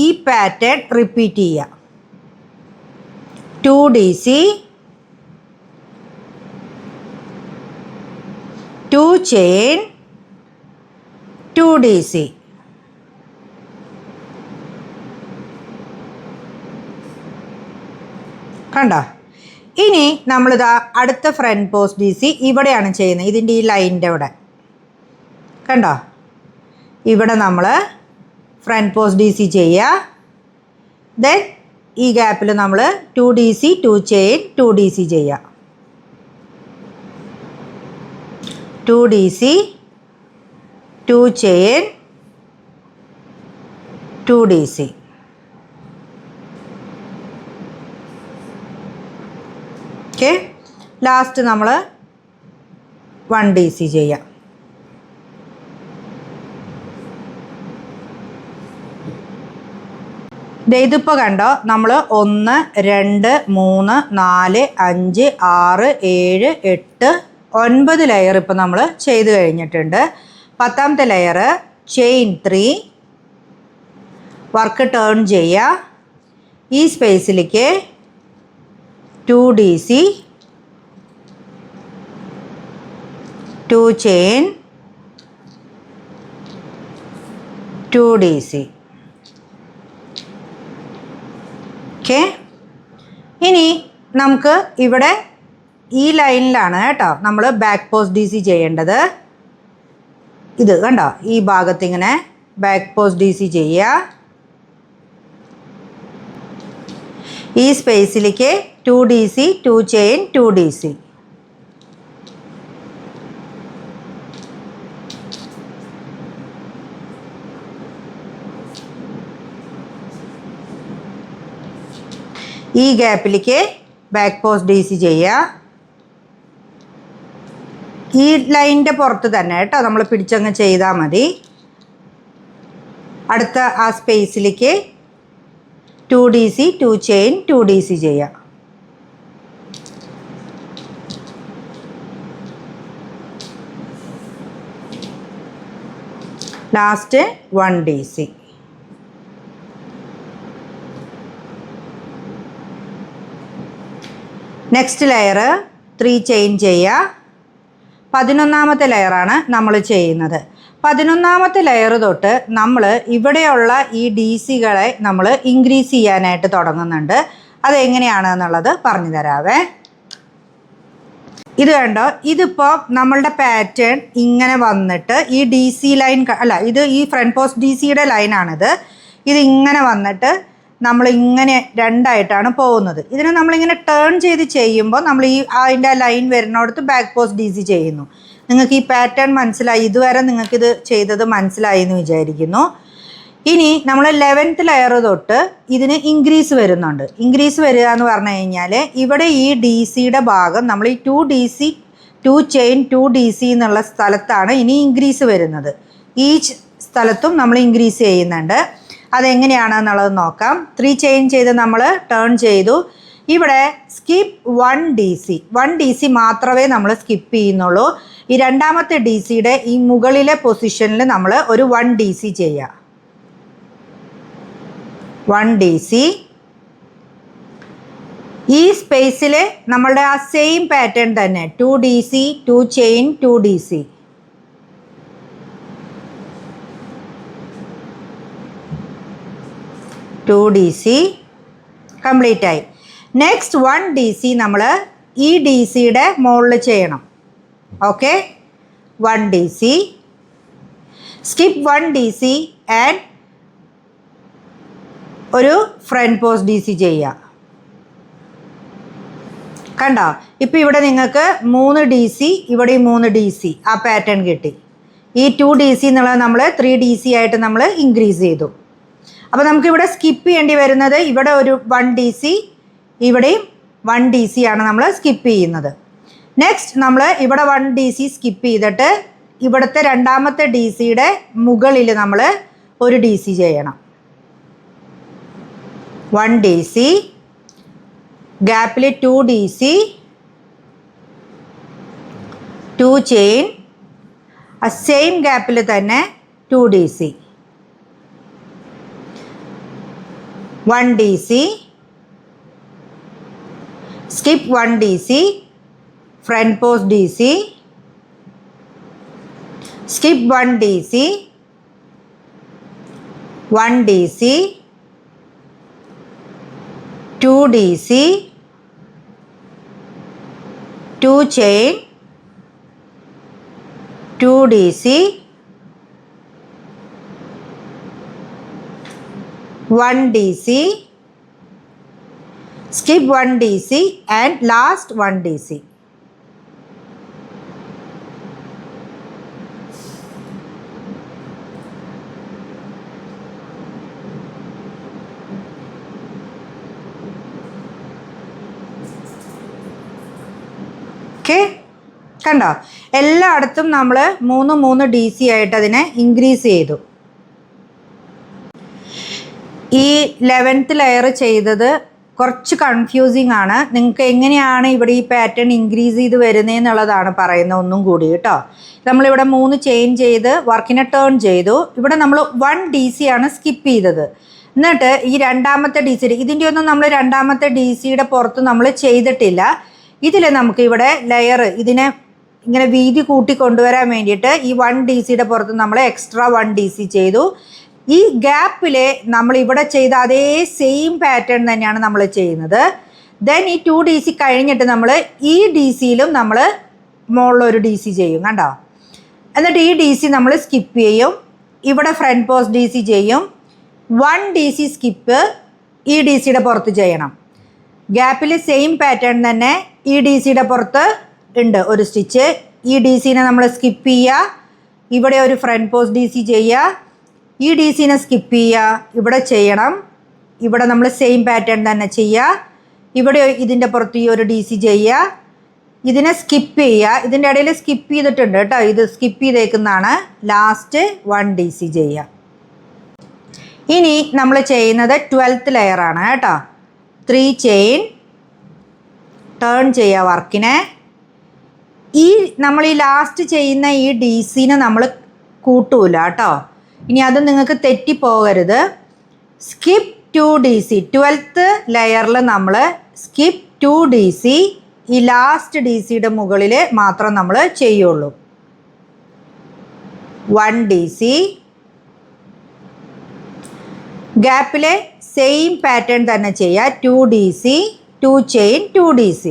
ഈ പാറ്റേൺ റിപ്പീറ്റ് ചെയ്യുക. 2 DC 2 ചെയിൻ 2 DC. കണ്ടോ. ഇനി നമ്മളിതാ അടുത്ത ഫ്രണ്ട് പോസ്റ്റ് DC ഇവിടെയാണ് ചെയ്യുന്നത്, ഇതിൻ്റെ ഈ ലൈനിൻ്റെ ഇവിടെ. കണ്ടോ, ഇവിടെ നമ്മൾ ഫ്രണ്ട് പോസ്റ്റ് DC ചെയ്യുക. ദെൻ ഈ ഗ്യാപ്പിൽ നമ്മൾ 2 DC 2 ചെയിൻ 2 DC ചെയ്യുക. 2 DC 2 chain 2 DC. Okay. Last നമ്മൾ 1 DC ചെയ്യാം. ഇതിപ്പോൾ കണ്ടോ, നമ്മൾ 1 2 3 4 5 6 7 8 9 ലെയർ ഇപ്പോൾ നമ്മൾ ചെയ്ത് കഴിഞ്ഞിട്ടുണ്ട്. 10ാമത്തെ ലെയർ ചെയിൻ 3, വർക്ക് ടേൺ ചെയ്യുക. ഈ സ്പേസിലേക്ക് 2DC 2 ചെയിൻ 2DC. ഓക്കെ, ഇനി നമുക്ക് ഇവിടെ ഈ ലൈനിലാണ് കേട്ടോ നമ്മൾ ബാക്ക് പോസ്റ്റ് DC ചെയ്യേണ്ടത്. ഇത് കണ്ടോ, ഈ ഭാഗത്ത് ഇങ്ങനെ ബാക്ക് പോസ്റ്റ് DC ചെയ്യുക. ഈ സ്പേസിലേക്ക് 2DC 2 ചെയിൻ 2DC. ഈ ഗ്യാപ്പിലേക്ക് ബാക്ക് പോസ്റ്റ് DC ചെയ്യുക. ഈ ലൈനിൻ്റെ പുറത്ത് തന്നെ കേട്ടോ നമ്മൾ പിടിച്ചങ്ങ് ചെയ്താൽ മതി. അടുത്ത ആ സ്പേസിലേക്ക് 2DC 2 ചെയിൻ 2DC ചെയ്യുക. Last 1DC. Next layer 3 chain ചെയ്യുക. 11ാമത്തെ ലെയറാണ് നമ്മൾ ചെയ്യുന്നത്. 11ാമത്തെ ലെയർ തൊട്ട് നമ്മൾ ഇവിടെയുള്ള ഈ DCകളെ നമ്മൾ ഇൻക്രീസ് ചെയ്യാനായിട്ട് തുടങ്ങുന്നുണ്ട്. അതെങ്ങനെയാണ് എന്നുള്ളത് പറഞ്ഞു തരാവേ. ഇത് കണ്ടോ, ഇതിപ്പോൾ നമ്മളുടെ പാറ്റേൺ ഇങ്ങനെ വന്നിട്ട് ഈ DC ലൈൻ അല്ല, ഇത് ഈ ഫ്രണ്ട് പോസ്റ്റ് DCയുടെ ലൈനാണിത്. ഇതിങ്ങനെ വന്നിട്ട് നമ്മളിങ്ങനെ രണ്ടായിട്ടാണ് പോകുന്നത്. ഇതിനെ നമ്മളിങ്ങനെ ടേൺ ചെയ്ത് ചെയ്യുമ്പോൾ നമ്മൾ ഈ അതിൻ്റെ ലൈൻ വരുന്നിടത്ത് ബാക്ക് പോസ്റ്റ് DC ചെയ്യുന്നു. നിങ്ങൾക്ക് ഈ പാറ്റേൺ മനസ്സിലായി? ഇതുവരെ നിങ്ങൾക്കിത് ചെയ്തത് മനസ്സിലായി എന്ന് വിചാരിക്കുന്നു. ഇനി നമ്മൾ 11th ലെയർ തൊട്ട് ഇതിന് ഇൻക്രീസ് വരുന്നുണ്ട്. ഇൻക്രീസ് വരിക എന്ന് പറഞ്ഞു കഴിഞ്ഞാൽ ഇവിടെ ഈ DCയുടെ ഭാഗം നമ്മൾ ഈ 2DC 2 ചെയിൻ 2DC എന്നുള്ള സ്ഥലത്താണ് ഇനി ഇൻക്രീസ് വരുന്നത്. ഈ സ്ഥലത്തും നമ്മൾ ഇൻക്രീസ് ചെയ്യുന്നുണ്ട്. അതെങ്ങനെയാണെന്നുള്ളത് നോക്കാം. 3 ചെയിൻ ചെയ്ത് നമ്മൾ ടേൺ ചെയ്തു. ഇവിടെ സ്കിപ്പ് 1 DC മാത്രമേ നമ്മൾ സ്കിപ്പ് ചെയ്യുന്നുള്ളൂ. ഈ രണ്ടാമത്തെ DCയുടെ ഈ മുകളിലെ പൊസിഷനിൽ നമ്മൾ ഒരു 1 DC ചെയ്യുക. 1 DC. ഈ സ്പേസിൽ നമ്മളുടെ ആ സെയിം പാറ്റേൺ തന്നെ 2DC 2 chain 2DC. DC complete ആയി. നെക്സ്റ്റ് 1 DC നമ്മൾ ഈ DCയുടെ മുകളിൽ ചെയ്യണം. Okay, 1 DC. Skip 1 DC and ഒരു ഫ്രണ്ട് പോസ്റ്റ് DC ചെയ്യുക. കണ്ടോ, ഇപ്പോൾ ഇവിടെ നിങ്ങൾക്ക് 3 DC, ഇവിടെ 3 DC ആ പാറ്റേൺ കിട്ടി. ഈ 2 DC എന്നുള്ളത് നമ്മൾ 3 DC ആയിട്ട് നമ്മൾ ഇൻക്രീസ് ചെയ്തു. അപ്പോൾ നമുക്കിവിടെ സ്കിപ്പ് ചെയ്യേണ്ടി വരുന്നത് ഇവിടെ ഒരു 1 DC, ഇവിടെയും 1 DC ആണ് നമ്മൾ സ്കിപ്പ് ചെയ്യുന്നത്. നെക്സ്റ്റ് നമ്മൾ ഇവിടെ 1 DC സ്കിപ്പ് ചെയ്തിട്ട് ഇവിടുത്തെ രണ്ടാമത്തെ DCയുടെ മുകളിൽ നമ്മൾ ഒരു DC ചെയ്യണം. 1 DC, ഗ്യാപ്പിൽ 2 DC 2 ചെയിൻ, ആ സെയിം ഗ്യാപ്പിൽ തന്നെ 2 DC. 1 DC, skip 1 DC, front post DC, skip 1 DC, 1 DC, 2 DC, 2 chain, 2 DC, 1 DC, skip 1 DC and last 1 DC. Okay, കണ്ടോ, എല്ലായിടത്തും നമ്മൾ 3 DC ആയിട്ട് അതിനെ ഇൻക്രീസ് ചെയ്തു. ഈ 11th ലെയർ ചെയ്തത് കുറച്ച് കൺഫ്യൂസിങ് ആണ്. നിങ്ങൾക്ക് എങ്ങനെയാണ് ഇവിടെ ഈ പാറ്റേൺ ഇൻക്രീസ് ചെയ്ത് വരുന്നതെന്നുള്ളതാണ് പറയുന്നത് ഒന്നും കൂടി കേട്ടോ. നമ്മളിവിടെ 3 ചെയിൻ ചെയ്ത് വർക്കിനെ ടേൺ ചെയ്തു. ഇവിടെ നമ്മൾ 1 DC ആണ് സ്കിപ്പ് ചെയ്തത്. എന്നിട്ട് ഈ രണ്ടാമത്തെ DC ഇതിൻ്റെ ഒന്നും നമ്മൾ രണ്ടാമത്തെ DCയുടെ പുറത്ത് നമ്മൾ ചെയ്തിട്ടില്ല. ഇതിൽ നമുക്ക് ഇവിടെ ലെയർ ഇതിനെ ഇങ്ങനെ വീതി കൂട്ടി കൊണ്ടുവരാൻ വേണ്ടിയിട്ട് ഈ 1 DCയുടെ പുറത്ത് നമ്മൾ എക്സ്ട്രാ 1 DC ചെയ്തു. ഈ ഗ്യാപ്പിൽ നമ്മൾ ഇവിടെ ചെയ്ത അതേ സെയിം പാറ്റേൺ തന്നെയാണ് നമ്മൾ ചെയ്യുന്നത്. ദെൻ ഈ 2 DC കഴിഞ്ഞിട്ട് നമ്മൾ ഈ DCയിലും നമ്മൾ മുകളിലൊരു DC ചെയ്യും കണ്ടോ. എന്നിട്ട് ഈ DC നമ്മൾ സ്കിപ്പ് ചെയ്യും. ഇവിടെ ഫ്രണ്ട് പോസ്റ്റ് DC ചെയ്യും. 1 DC സ്കിപ്പ് ഈ DCയുടെ പുറത്ത് ചെയ്യണം. ഗ്യാപ്പിൽ സെയിം പാറ്റേൺ തന്നെ ഈ DCയുടെ പുറത്ത് ഉണ്ട് ഒരു സ്റ്റിച്ച്. ഈ DCനെ നമ്മൾ സ്കിപ്പ് ചെയ്യുക. ഇവിടെ ഒരു ഫ്രണ്ട് പോസ്റ്റ് DC ചെയ്യുക. ഈ DCനെ സ്കിപ്പ് ചെയ്യുക. ഇവിടെ ചെയ്യണം. ഇവിടെ നമ്മൾ സെയിം പാറ്റേൺ തന്നെ ചെയ്യുക. ഇവിടെ ഇതിൻ്റെ പുറത്ത് ഈ ഒരു DC ചെയ്യുക. ഇതിനെ സ്കിപ്പ് ചെയ്യുക. ഇതിൻ്റെ ഇടയിൽ സ്കിപ്പ് ചെയ്തിട്ടുണ്ട് കേട്ടോ. ഇത് സ്കിപ്പ് ചെയ്തേക്കുന്നതാണ്. ലാസ്റ്റ് 1 DC ചെയ്യുക. ഇനി നമ്മൾ ചെയ്യുന്നത് 12th ലെയറാണ് കേട്ടോ. 3 ചെയിൻ ടേൺ ചെയ്യുക വർക്കിനെ. ഈ നമ്മൾ ഈ ലാസ്റ്റ് ചെയ്യുന്ന ഈ DCനെ നമ്മൾ കൂട്ടൂല കേട്ടോ. ഇനി അത് നിങ്ങൾക്ക് തെറ്റിപ്പോകരുത്. സ്കിപ്പ് 2 DC 12th ലെയറിൽ നമ്മൾ സ്കിപ്പ് 2 DC ഈ ലാസ്റ്റ് DCയുടെ മുകളിൽ മാത്രം നമ്മൾ ചെയ്യുള്ളൂ. 1 DC ഗ്യാപ്പിലെ സെയിം പാറ്റേൺ തന്നെ ചെയ്യുക. 2 DC 2 ചെയിൻ 2 DC.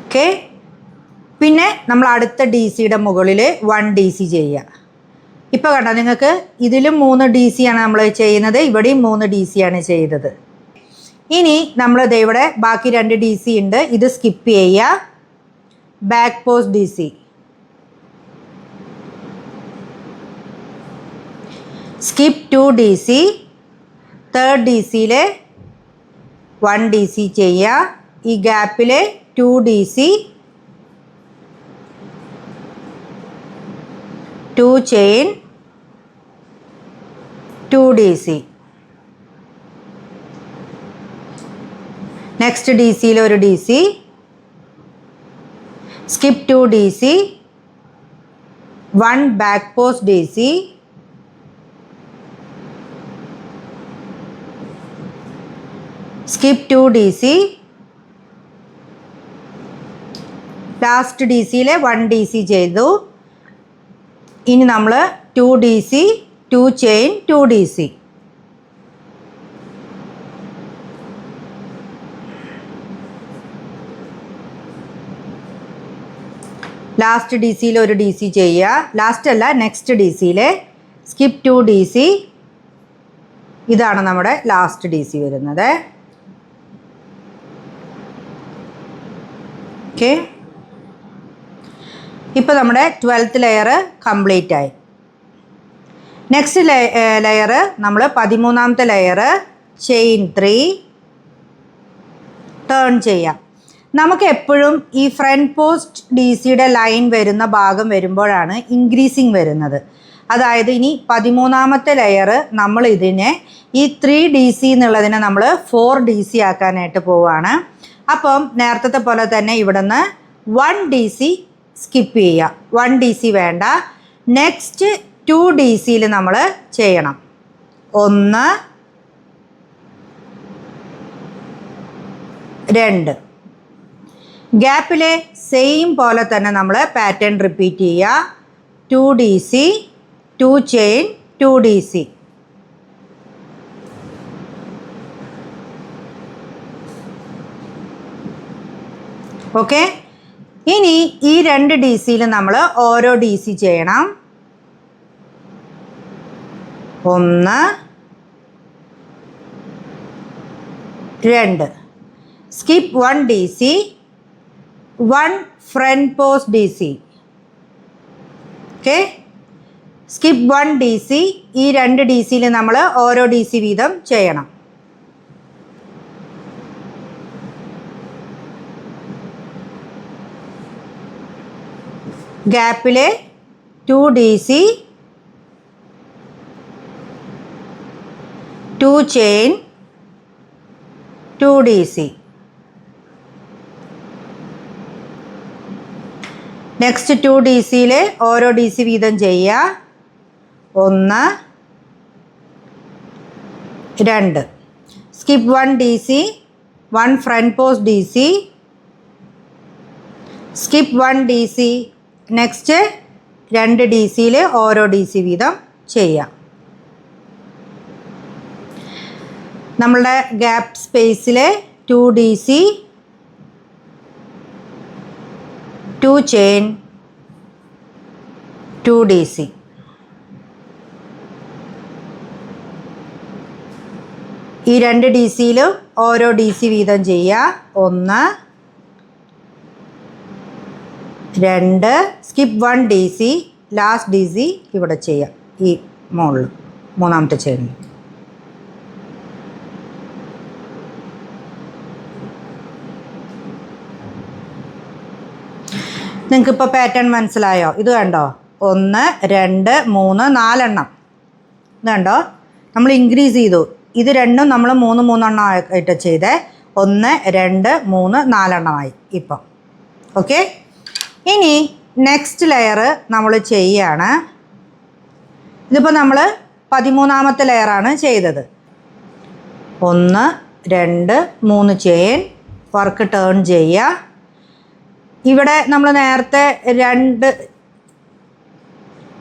ഓക്കെ. പിന്നെ നമ്മൾ അടുത്ത DCയുടെ മുകളിൽ 1 DC ചെയ്യുക. ഇപ്പോൾ കണ്ടോ നിങ്ങൾക്ക് ഇതിലും 3 DC ആണ് നമ്മൾ ചെയ്യുന്നത്. ഇവിടെയും 3 DC ആണ് ചെയ്തത്. ഇനി നമ്മൾ ഇവിടെ ബാക്കി 2 DC ഉണ്ട്. ഇത് സ്കിപ്പ് ചെയ്യുക. Back post DC. Skip 2 DC. 3rd DCയിൽ 1 DC ചെയ്യുക. ഈ ഗ്യാപ്പിൽ 2 DC 2 ചെയിൻ 2 DC. നെക്സ്റ്റ് DCയിൽ ഒരു DC. Skip 2 DC 1 back post DC. Skip 2 DC. Last DCയിൽ 1 DC ചെയ്തു. ഇനി നമ്മൾ 2 DC 2 ചെയിൻ 2 DC. ലാസ്റ്റ് DCയിൽ ഒരു DC ചെയ്യുക. ലാസ്റ്റ് അല്ല നെക്സ്റ്റ് DCയിൽ സ്കിപ്പ് 2 DC. ഇതാണ് നമ്മുടെ ലാസ്റ്റ് DC വരുന്നത്. ഓക്കെ. ഇപ്പോൾ നമ്മുടെ 12th ലെയർ കംപ്ലീറ്റ് ആയി. നെക്സ്റ്റ് ലെയർ നമ്മൾ 13ാമത്തെ ലെയർ ചെയിൻ 3 ടേൺ ചെയ്യാം. നമുക്ക് എപ്പോഴും ഈ ഫ്രണ്ട് പോസ്റ്റ് DCയുടെ ലൈൻ വരുന്ന ഭാഗം വരുമ്പോഴാണ് ഇൻക്രീസിങ് വരുന്നത്. അതായത് ഇനി 13ാമത്തെ ലെയർ നമ്മൾ ഇതിനെ ഈ 3 DC എന്നുള്ളതിനെ നമ്മൾ 4 DC ആക്കാനായിട്ട് പോവുകയാണ്. അപ്പം നേരത്തെ പോലെ തന്നെ ഇവിടുന്ന് 1 DC സ്കിപ്പ് ചെയ്യുക. 1 DC വേണ്ട. നെക്സ്റ്റ് 2 DCയിൽ നമ്മൾ ചെയ്യണം. 1 2 ഗ്യാപ്പിലെ സെയിം പോലെ തന്നെ നമ്മൾ പാറ്റേൺ റിപ്പീറ്റ് ചെയ്യുക. 2 DC 2 ചെയിൻ 2 DC. ഓക്കെ. ഇനി ഈ 2 DCയിൽ നമ്മൾ ഓരോ DC ചെയ്യണം. 1 2 skip 1 DC 1 front post DC. Okay. Skip 1 DC. ഈ 2 DCയിൽ നമ്മൾ ഓരോ DC വീതം ചെയ്യണം. ഗ്യാപ്പിലെ 2 DC 2 ചെയിൻ 2 DC. നെക്സ്റ്റ് 2 DCയിൽ ഓരോ DC വീതം ചെയ്യുക. 1 2. Skip 1 DC 1 front post DC. Skip 1 DC. Next 2 DCയിൽ ഓരോ DC വീതം ചെയ്യാം. നമ്മളുടെ ഗ്യാപ്പ് സ്പേസിലെ 2 DC 2 ചെയിൻ 2 DC. ഈ 2 DCയിലും ഓരോ DC വീതം ചെയ്യുക. 1 2. Skip 1 DC. ലാസ്റ്റ് DC ഇവിടെ ചെയ്യാം, ഈ മുകളിൽ മൂന്നാമത്തെ ചെയിനിൽ. നിങ്ങൾക്കിപ്പോൾ പാറ്റേൺ മനസ്സിലായോ? ഇത് കണ്ടോ, 1 2 3 4 എണ്ണം. ഇത് കണ്ടോ, നമ്മൾ ഇൻക്രീസ് ചെയ്തു. ഇത് രണ്ടും നമ്മൾ 3 എണ്ണം ആയിട്ട് ചെയ്തേ. 1 2 3 4 എണ്ണമായി ഇപ്പം. ഓക്കെ, ഇനി നെക്സ്റ്റ് ലെയർ നമ്മൾ ചെയ്യുകയാണ്. ഇതിപ്പോൾ നമ്മൾ 13ാമത്തെ ലെയറാണ് ചെയ്തത്. 1 2 3 ചെയിൻ വർക്ക് ടേൺ ചെയ്യുക. ഇവിടെ നമ്മൾ നേരത്തെ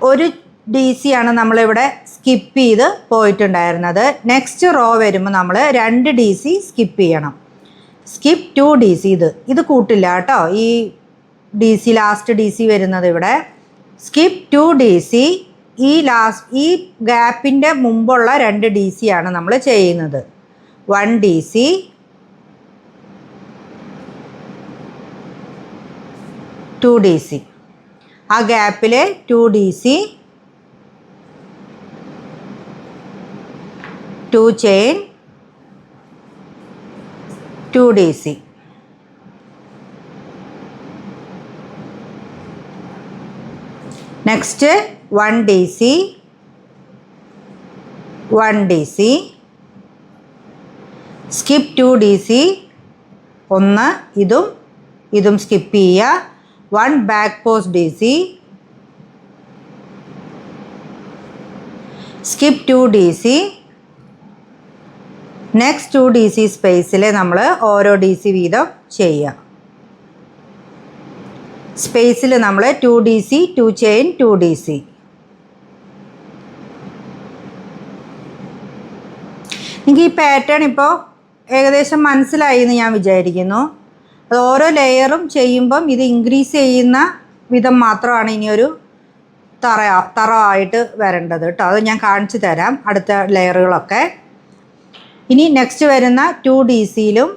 1 DC ആണ് നമ്മളിവിടെ സ്കിപ്പ് ചെയ്ത് പോയിട്ടുണ്ടായിരുന്നത്. നെക്സ്റ്റ് റോ വരുമ്പോൾ നമ്മൾ 2 DC സ്കിപ്പ് ചെയ്യണം. Skip 2 DC. ഇത് കൂട്ടില്ല കേട്ടോ, ഈ DC ലാസ്റ്റ് DC വരുന്നത് ഇവിടെ. Skip 2 DC. ഈ ഗ്യാപ്പിൻ്റെ മുമ്പുള്ള 2 DC ആണ് നമ്മൾ ചെയ്യുന്നത്. 1 DC 2 DC. ആ ഗ്യാപ്പിൽ 2 DC 2 chain 2 DC. Next 1 DC 1 DC. Skip 2 DC. ഒന്ന് ഇതും സ്കിപ്പ് ചെയ്യുക. 1 back post DC. Skip 2 DC. Next 2 DC സ്പേസിൽ നമ്മൾ ഓരോ DC വീതം ചെയ്യുക. സ്പേസിൽ നമ്മൾ 2 DC 2 ചെയിൻ 2 DC. എനിക്ക് ഈ പാറ്റേൺ ഇപ്പോൾ ഏകദേശം മനസ്സിലായി എന്ന് ഞാൻ വിചാരിക്കുന്നു. അത് ഓരോ ലെയറും ചെയ്യുമ്പം ഇത് ഇൻക്രീസ് ചെയ്യുന്ന വിധം മാത്രമാണ് ഇനിയൊരു തറ ആയിട്ട് വരേണ്ടത് കേട്ടോ. അത് ഞാൻ കാണിച്ചു തരാം അടുത്ത ലെയറുകളൊക്കെ. ഇനി നെക്സ്റ്റ് വരുന്ന 2 DCയിലും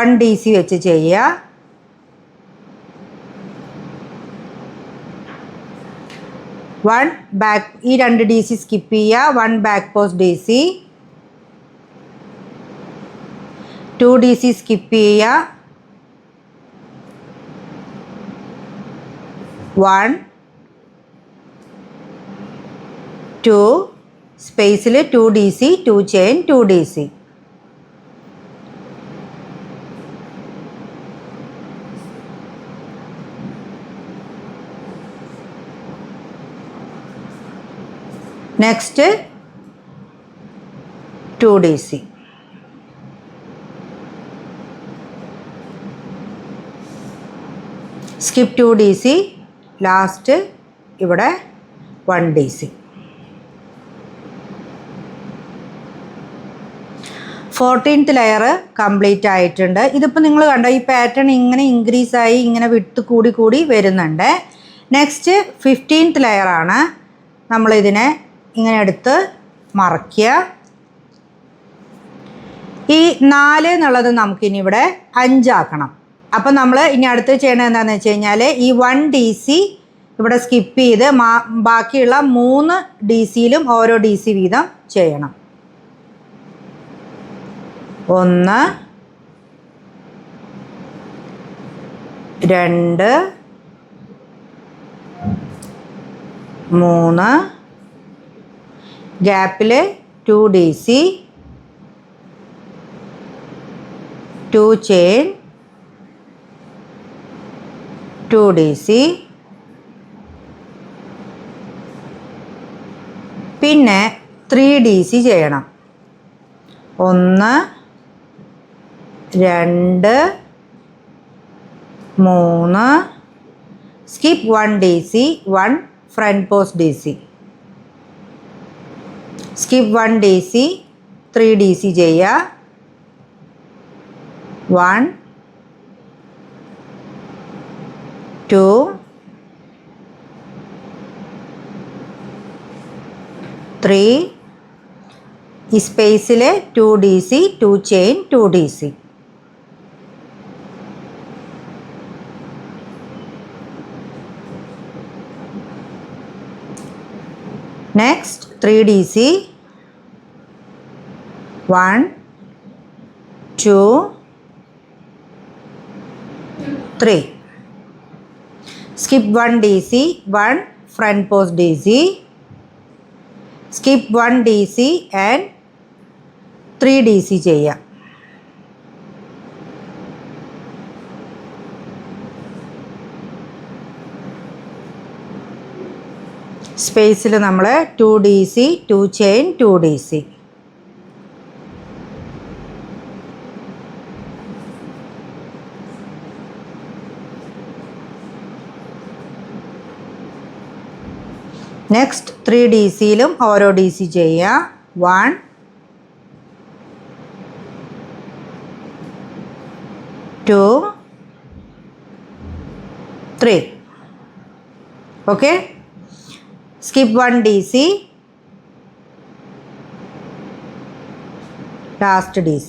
1 DC വെച്ച് ചെയ്യുക. 1 ബാക്ക്, ഈ 2 DC സ്കിപ്പ് ചെയ്യുക. 1 back post DC. 2 DC skip ചെയ്യുക. 1 2 സ്പേസിൽ 2 DC 2 chain 2 DC. Next 2 DC. Skip 2 DC. Last ഇവിടെ 1 DC. 14th ലെയർ കംപ്ലീറ്റ് ആയിട്ടുണ്ട്. ഇതിപ്പോൾ നിങ്ങൾ കണ്ടോ, ഈ പാറ്റേൺ ഇങ്ങനെ ഇൻക്രീസ് ആയി ഇങ്ങനെ വിട്ട് കൂടി വരുന്നുണ്ട്. Next 15th ലെയറാണ്. നമ്മളിതിനെ ഇങ്ങനെ എടുത്ത് മറയ്ക്കുക. ഈ 4 എന്നുള്ളത് നമുക്കിനി ഇവിടെ 5 ആക്കണം. അപ്പം നമ്മൾ ഇനി അടുത്ത് ചെയ്യണത് എന്താണെന്ന് വെച്ച് കഴിഞ്ഞാൽ ഈ 1 DC ഇവിടെ സ്കിപ്പ് ചെയ്ത് ബാക്കിയുള്ള 3 DCയിലും ഓരോ DC വീതം ചെയ്യണം. 1 2 3 ഗ്യാപ്പിൽ 2 DC 2 ചെയിൻ 2 DC പിന്നെ 3 DC ചെയ്യണം. 1 2 3 skip 1 DC 1 front post DC skip 1 DC 3 DC ചെയ്യുക. 1 2 3 ഈ സ്പേസിൽ 2 DC 2 chain 2 DC next 3 DC 1 2 3 skip 1 DC 1 front post DC skip 1 DC and 3 DC ചെയ്യാം. സ്പേസിൽ നമ്മൾ 2 DC 2 ചെയിൻ 2 DC നെക്സ്റ്റ് 3 DCയിലും ഓരോ DC ചെയ്യുക. 1 2 3 okay. skip 1 DC last DC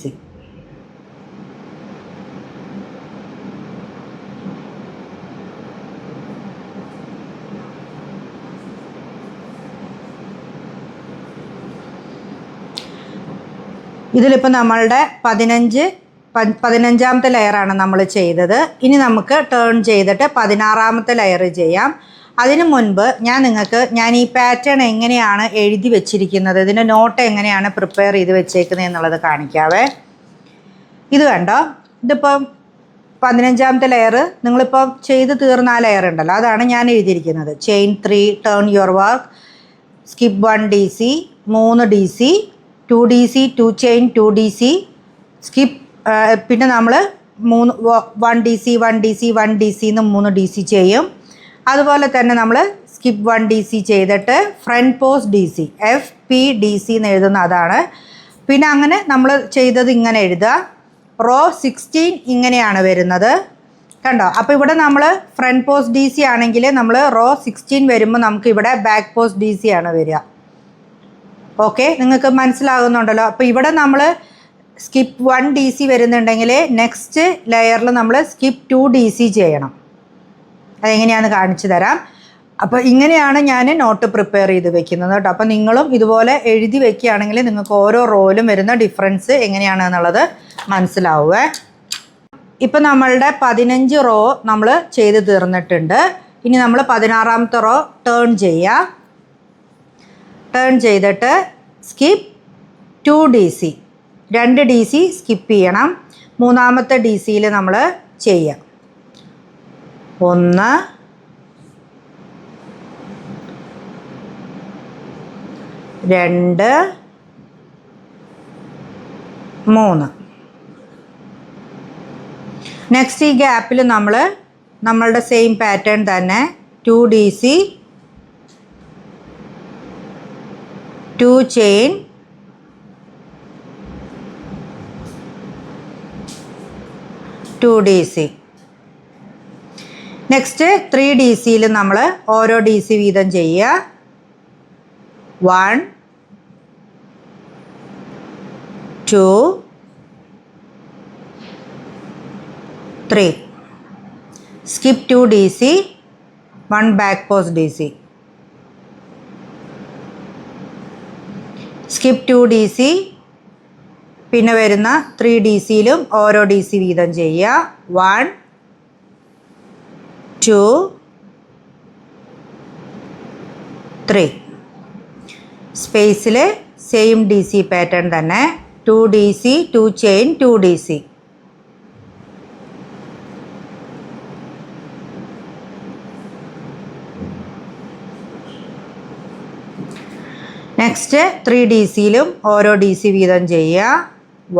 ഇതിലിപ്പോൾ നമ്മളുടെ 15ാമത്തെ ലെയറാണ് നമ്മൾ ചെയ്തത്. ഇനി നമുക്ക് ടേൺ ചെയ്തിട്ട് 16ാമത്തെ ലെയർ ചെയ്യാം. അതിനു മുൻപ് ഞാൻ ഈ പാറ്റേൺ എങ്ങനെയാണ് എഴുതി വെച്ചിരിക്കുന്നത്, ഇതിൻ്റെ നോട്ട് എങ്ങനെയാണ് പ്രിപ്പയർ ചെയ്ത് വെച്ചേക്കുന്നത് എന്നുള്ളത് കാണിക്കാവേ. ഇത് കണ്ടോ, ഇതിപ്പം 15ാമത്തെ ലെയർ നിങ്ങളിപ്പോൾ ചെയ്ത് തീർന്ന ആ ലെയർ ഉണ്ടല്ലോ, അതാണ് ഞാൻ എഴുതിയിരിക്കുന്നത്. Chain 3 turn your work skip 1 DC 3 DC 2 DC 2 chain 2 DC skip പിന്നെ നമ്മൾ 1 DC 1 DC 1 DC എന്ന് 3 DC ചെയ്യും. അതുപോലെ തന്നെ നമ്മൾ സ്കിപ്പ് 1 DC ചെയ്തിട്ട് ഫ്രണ്ട് പോസ്റ്റ് DC FPDC എന്ന് എഴുതുന്ന അതാണ്. പിന്നെ അങ്ങനെ നമ്മൾ ചെയ്തത് ഇങ്ങനെ എഴുതുക. റോ 16 ഇങ്ങനെയാണ് വരുന്നത് കണ്ടോ. അപ്പോൾ ഇവിടെ നമ്മൾ ഫ്രണ്ട് പോസ്റ്റ് DC ആണെങ്കിൽ നമ്മൾ റോ 16 വരുമ്പോൾ നമുക്ക് ഇവിടെ ബാക്ക് പോസ്റ്റ് DC ആണ് വരിക. ഓക്കെ, നിങ്ങൾക്ക് മനസ്സിലാകുന്നുണ്ടല്ലോ. അപ്പോൾ ഇവിടെ നമ്മൾ സ്കിപ്പ് 1 DC വരുന്നുണ്ടെങ്കിൽ നെക്സ്റ്റ് ലെയറിൽ നമ്മൾ സ്കിപ്പ് 2 DC ചെയ്യണം. അതെങ്ങനെയാണെന്ന് കാണിച്ചു തരാം. അപ്പോൾ ഇങ്ങനെയാണ് ഞാൻ നോട്ട് പ്രിപ്പയർ ചെയ്ത് വെക്കുന്നത് കേട്ടോ. അപ്പോൾ നിങ്ങളും ഇതുപോലെ എഴുതി വെക്കുകയാണെങ്കിൽ നിങ്ങൾക്ക് ഓരോ റോയിലും വരുന്ന ഡിഫറൻസ് എങ്ങനെയാണെന്നുള്ളത് മനസ്സിലാവുക. ഇപ്പം നമ്മളുടെ 15 റോ നമ്മൾ ചെയ്ത് തീർന്നിട്ടുണ്ട്. ഇനി നമ്മൾ 16ാമത്തെ റോ ടേൺ ചെയ്യുക. ടേൺ ചെയ്തിട്ട് സ്കിപ്പ് 2 DC 2 DC സ്കിപ്പ് ചെയ്യണം. 3ാമത്തെ DCയിൽ നമ്മൾ ചെയ്യാം. 1 2 3 നെക്സ്റ്റ് ഈ ഗ്യാപ്പിൽ നമ്മളുടെ സെയിം പാറ്റേൺ തന്നെ 2 DC 2 ചെയിൻ 2 DC നെക്സ്റ്റ് 3 DCയിൽ നമ്മൾ ഓരോ DC വീതം ചെയ്യുക. 1 2 3 skip 2 DC 1 back post DC skip 2 DC പിന്നെ വരുന്ന 3 DCയിലും ഓരോ DC വീതം ചെയ്യുക. 1 2 3. സ്പേസിൽ സെയിം ഡി സി പാറ്റേൺ തന്നെ 2 DC 2 ചെയിൻ 2 DC. നെക്സ്റ്റ് 3 DCയിലും ഓരോ DC വീതം ചെയ്യുക.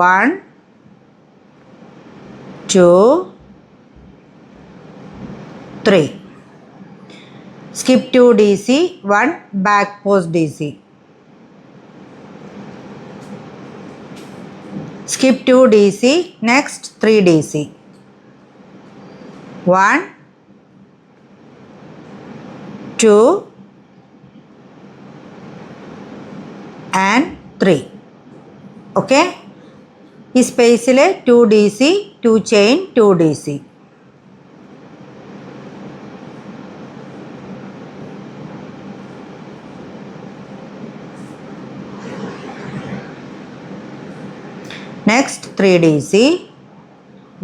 1 2 3. Skip 2 DC 1 back post DC. skip 2 DC, next 3 DC. 1 2 and 3. Okay, ഈ സ്പേസിൽ 2 DC 2 chain 2 DC. Next 3 DC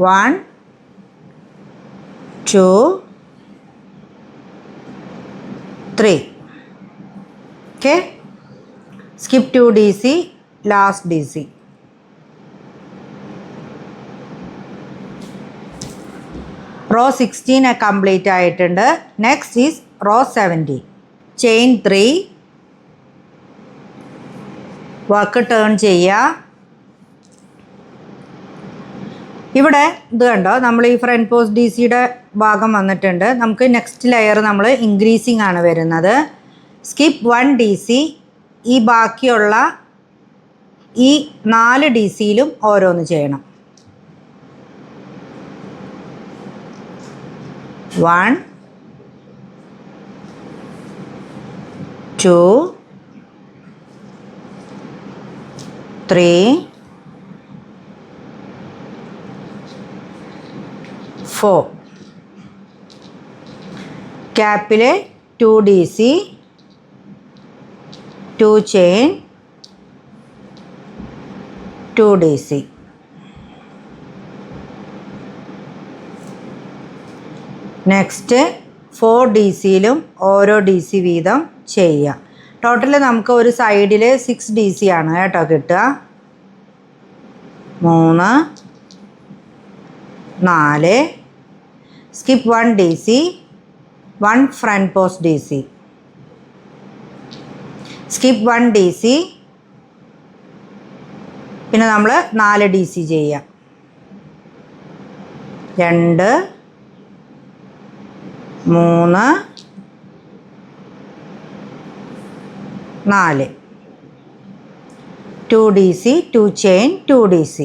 1 2 3. Okay, skip 2 DC, last DC. Row 16 complete ആയിട്ടുണ്ട്. Next is row 17. Chain 3, work turn ചെയ്യുക. ഇവിടെ ഇത് കണ്ടോ, നമ്മൾ ഈ ഫ്രണ്ട് പോസ്റ്റ് ഡി സിയുടെ ഭാഗം വന്നിട്ടുണ്ട്. നമുക്ക് നെക്സ്റ്റ് ലെയർ നമ്മൾ ഇൻക്രീസിങ് ആണ് വരുന്നത്. സ്കിപ്പ് 1 DC, ഈ ബാക്കിയുള്ള ഈ 4 DCയിലും ഓരോന്ന് ചെയ്യണം. 1 2 3 4. ക്യാപ്പിലെ 2 DC 2 ചെയിൻ 2 DC. നെക്സ്റ്റ് 4 DCയിലും ഓരോ DC വീതം ചെയ്യുക. ടോട്ടൽ നമുക്ക് ഒരു സൈഡിൽ 6 DC ആണ് കേട്ടോ കിട്ടുക. 3 4. skip 1 DC 1 front post DC. skip 1 DC, പിന്നെ നമ്മൾ 4 DC ചെയ്യുക. 2 3 4. 2 DC 2 chain 2 DC.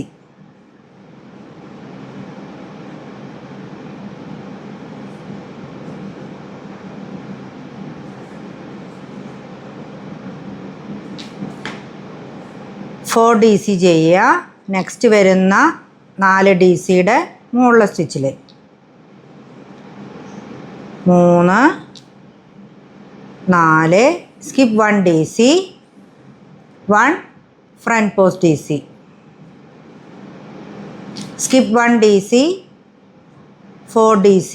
Four DC ചെയ്യുക. നെക്സ്റ്റ് വരുന്ന 4 DCയുടെ മുകളിലെ സ്റ്റിച്ചിൽ 3 4. Skip 1 DC 1 front post DC. skip 1 DC 4 DC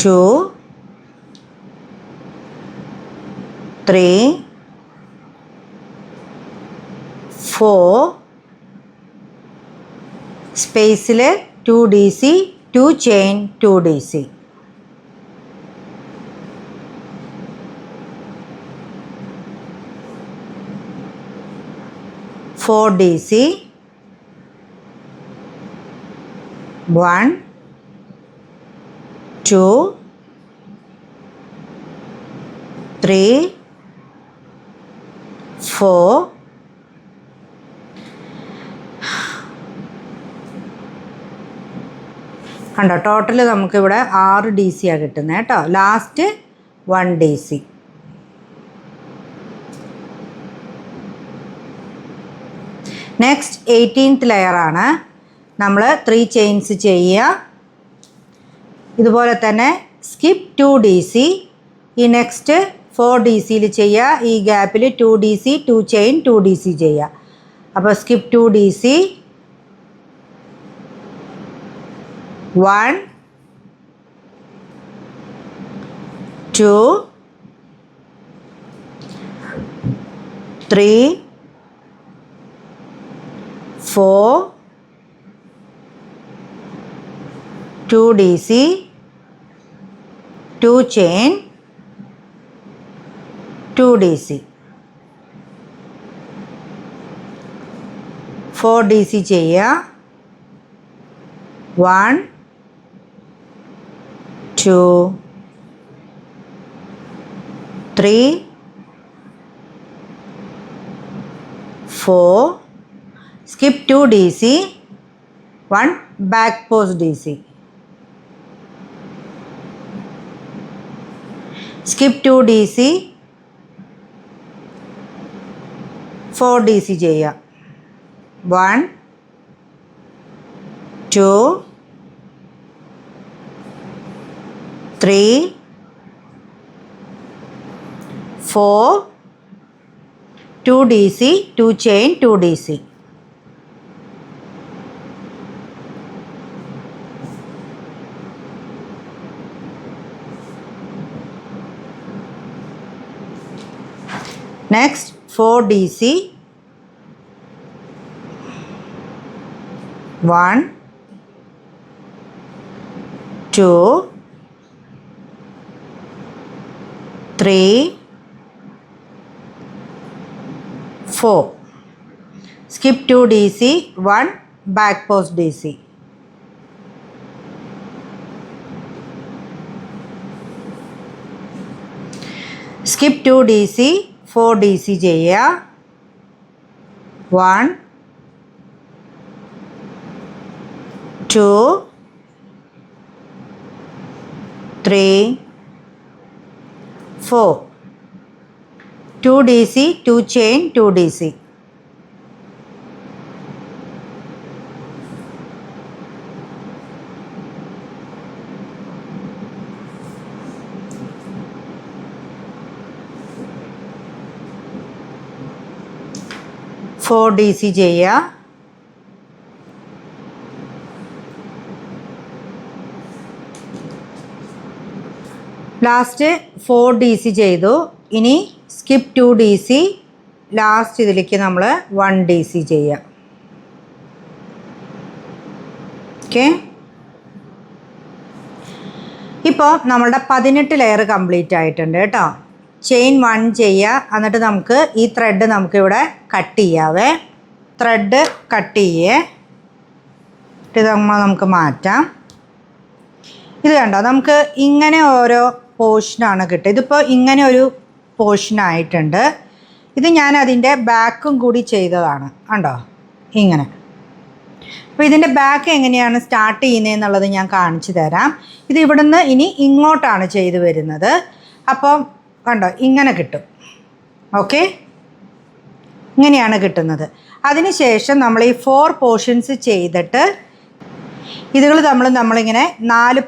2 3 4. സ്പേസിൽ 2 DC 2 chain 2 DC. Four DC 1 2 3 4. കണ്ടോ, ടോട്ടൽ നമുക്കിവിടെ 6 DC ആണ് കിട്ടുന്നത് കേട്ടോ. Last 1 DC. Next 18th ലെയറാണ്. നമ്മൾ 3 ചെയിൻസ് ചെയ്യുക. ഇതുപോലെ തന്നെ സ്കിപ്പ് 2 DC, ഈ നെക്സ്റ്റ് 4 DCയിൽ ചെയ്യുക. ഈ ഗ്യാപ്പിൽ 2 DC 2 ചെയിൻ 2 DC ചെയ്യുക. അപ്പോൾ skip 2 DC 1 2 3 4 2 DC 2 chain 2 DC 4 DC ചെയ്യുക 1 2 3 4 skip 2 DC 1 back post DC skip 2 DC 4 DC ചെയ്യുക 1 2 3 4 2 DC 2 chain 2 DC next 4 DC 1 2 3 4 skip 2 DC 1 back post DC skip 2 DC 4 DC ചെയ്യുക 1 2 3 4 2 DC 2 chain 2 DC four DC ചെയ്യുക ലാസ്റ്റ് 4 DC ചെയ്തു ഇനി സ്കിപ്പ് 2 DC ലാസ്റ്റ് ഇതിലേക്ക് നമ്മൾ 1 DC ചെയ്യാം ഓക്കെ ഇപ്പോൾ നമ്മളുടെ 18 ലെയർ കംപ്ലീറ്റ് ആയിട്ടുണ്ട് കേട്ടോ ചെയിൻ 1 ചെയ്യുക എന്നിട്ട് നമുക്ക് ഈ ത്രെഡ് നമുക്കിവിടെ കട്ട് ചെയ്യാവേ ത്രെഡ് കട്ട് ചെയ്യേ ഇത് നമുക്ക് മാറ്റാം ഇത് കണ്ടോ നമുക്ക് ഇങ്ങനെ ഓരോ പോർഷനാണ് കിട്ടുക ഇതിപ്പോൾ ഇങ്ങനെ ഒരു പോർഷനായിട്ടുണ്ട് ഇത് ഞാൻ അതിൻ്റെ ബാക്കും കൂടി ചെയ്തതാണ് കണ്ടോ ഇങ്ങനെ അപ്പോൾ ഇതിൻ്റെ ബാക്ക് എങ്ങനെയാണ് സ്റ്റാർട്ട് ചെയ്യുന്നതെന്നുള്ളത് ഞാൻ കാണിച്ചു തരാം ഇത് ഇവിടുന്ന് ഇനി ഇങ്ങോട്ടാണ് ചെയ്തു വരുന്നത് അപ്പം കണ്ടോ ഇങ്ങനെ കിട്ടും ഓക്കെ ഇങ്ങനെയാണ് കിട്ടുന്നത് അതിനുശേഷം നമ്മൾ ഈ 4 പോർഷൻസ് ചെയ്തിട്ട് ഇതുകൾ നമ്മളിങ്ങനെ 4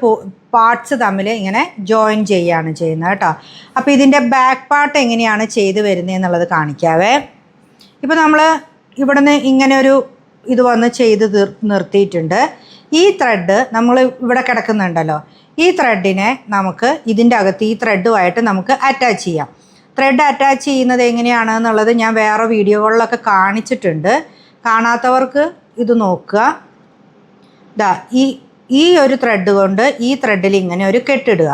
പാർട്സ് തമ്മിൽ ഇങ്ങനെ ജോയിൻ ചെയ്യുകയാണ് ചെയ്യുന്നത് കേട്ടോ അപ്പോൾ ഇതിൻ്റെ ബാക്ക് പാർട്ട് എങ്ങനെയാണ് ചെയ്ത് വരുന്നത് എന്നുള്ളത് കാണിക്കാവേ ഇപ്പോൾ നമ്മൾ ഇവിടുന്ന് ഇങ്ങനെ ഒരു ഇത് വന്ന് ചെയ്ത് നിർത്തിയിട്ടുണ്ട് ഈ ത്രെഡ് നമ്മൾ ഇവിടെ കിടക്കുന്നുണ്ടല്ലോ ഈ ത്രെഡിനെ നമുക്ക് ഇതിൻ്റെ അകത്ത് ഈ ത്രെഡുമായിട്ട് നമുക്ക് അറ്റാച്ച് ചെയ്യാം ത്രെഡ് അറ്റാച്ച് ചെയ്യുന്നത് എങ്ങനെയാണെന്നുള്ളത് ഞാൻ വേറെ വീഡിയോകളിലൊക്കെ കാണിച്ചിട്ടുണ്ട് കാണാത്തവർക്ക് ഇത് നോക്കുക ദാ ഈ ഒരു ത്രെഡ് കൊണ്ട് ഈ ത്രെഡിൽ ഇങ്ങനെ ഒരു കെട്ടിടുക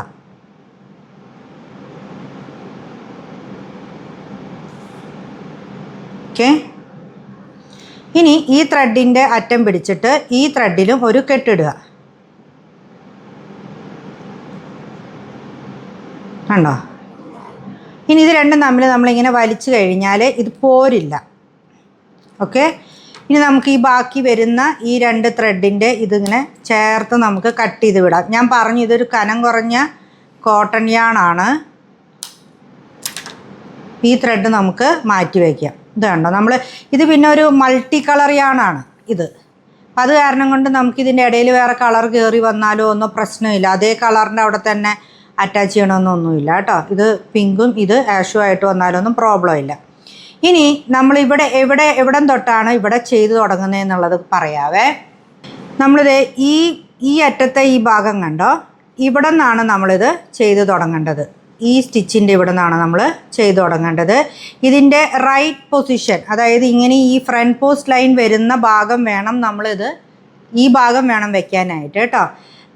ഓക്കെ ഇനി ഈ ത്രെഡിൻ്റെ അറ്റം പിടിച്ചിട്ട് ഈ ത്രെഡിലും ഒരു കെട്ടിടുക കണ്ടോ ഇനി ഇത് രണ്ടും തമ്മിൽ നമ്മളിങ്ങനെ വലിച്ചു കഴിഞ്ഞാൽ ഇത് പോരില്ല ഓക്കെ ഇനി നമുക്ക് ഈ ബാക്കി വരുന്ന ഈ 2 ത്രെഡിൻ്റെ ഇതിങ്ങനെ ചേർത്ത് നമുക്ക് കട്ട് ചെയ്ത് വിടാം ഞാൻ പറഞ്ഞു ഇതൊരു കനം കുറഞ്ഞ കോട്ടൺ യാണാണ് ഈ ത്രെഡ് നമുക്ക് മാറ്റി വയ്ക്കാം ഇത് കണ്ടോ നമ്മൾ ഇത് പിന്നെ ഒരു മൾട്ടി കളർ യാണാണ് ഇത് അപ്പം അത് കാരണം കൊണ്ട് നമുക്കിതിൻ്റെ ഇടയിൽ വേറെ കളർ കയറി വന്നാലോ ഒന്നും പ്രശ്നമില്ല അതേ കളറിൻ്റെ അവിടെ തന്നെ അറ്റാച്ച് ചെയ്യണമെന്നൊന്നുമില്ല കേട്ടോ ഇത് പിങ്കും ഇത് ആഷും ആയിട്ട് വന്നാലൊന്നും പ്രോബ്ലം ഇല്ല ഇനി നമ്മളിവിടെ എവിടം തൊട്ടാണ് ഇവിടെ ചെയ്ത് തുടങ്ങുന്നതെന്നുള്ളത് പറയാവേ നമ്മളിത് ഈ അറ്റത്തെ ഈ ഭാഗം കണ്ടോ ഇവിടെ നിന്നാണ് നമ്മളിത് ചെയ്ത് തുടങ്ങേണ്ടത് ഈ സ്റ്റിച്ചിൻ്റെ ഇവിടെ നിന്നാണ് നമ്മൾ ചെയ്തു തുടങ്ങേണ്ടത്. ഇതിൻ്റെ റൈറ്റ് പൊസിഷൻ, അതായത് ഇങ്ങനെ ഈ ഫ്രണ്ട് പോസ്റ്റ് ലൈൻ വരുന്ന ഭാഗം വേണം നമ്മളിത്, ഈ ഭാഗം വേണം വെക്കാനായിട്ട് കേട്ടോ.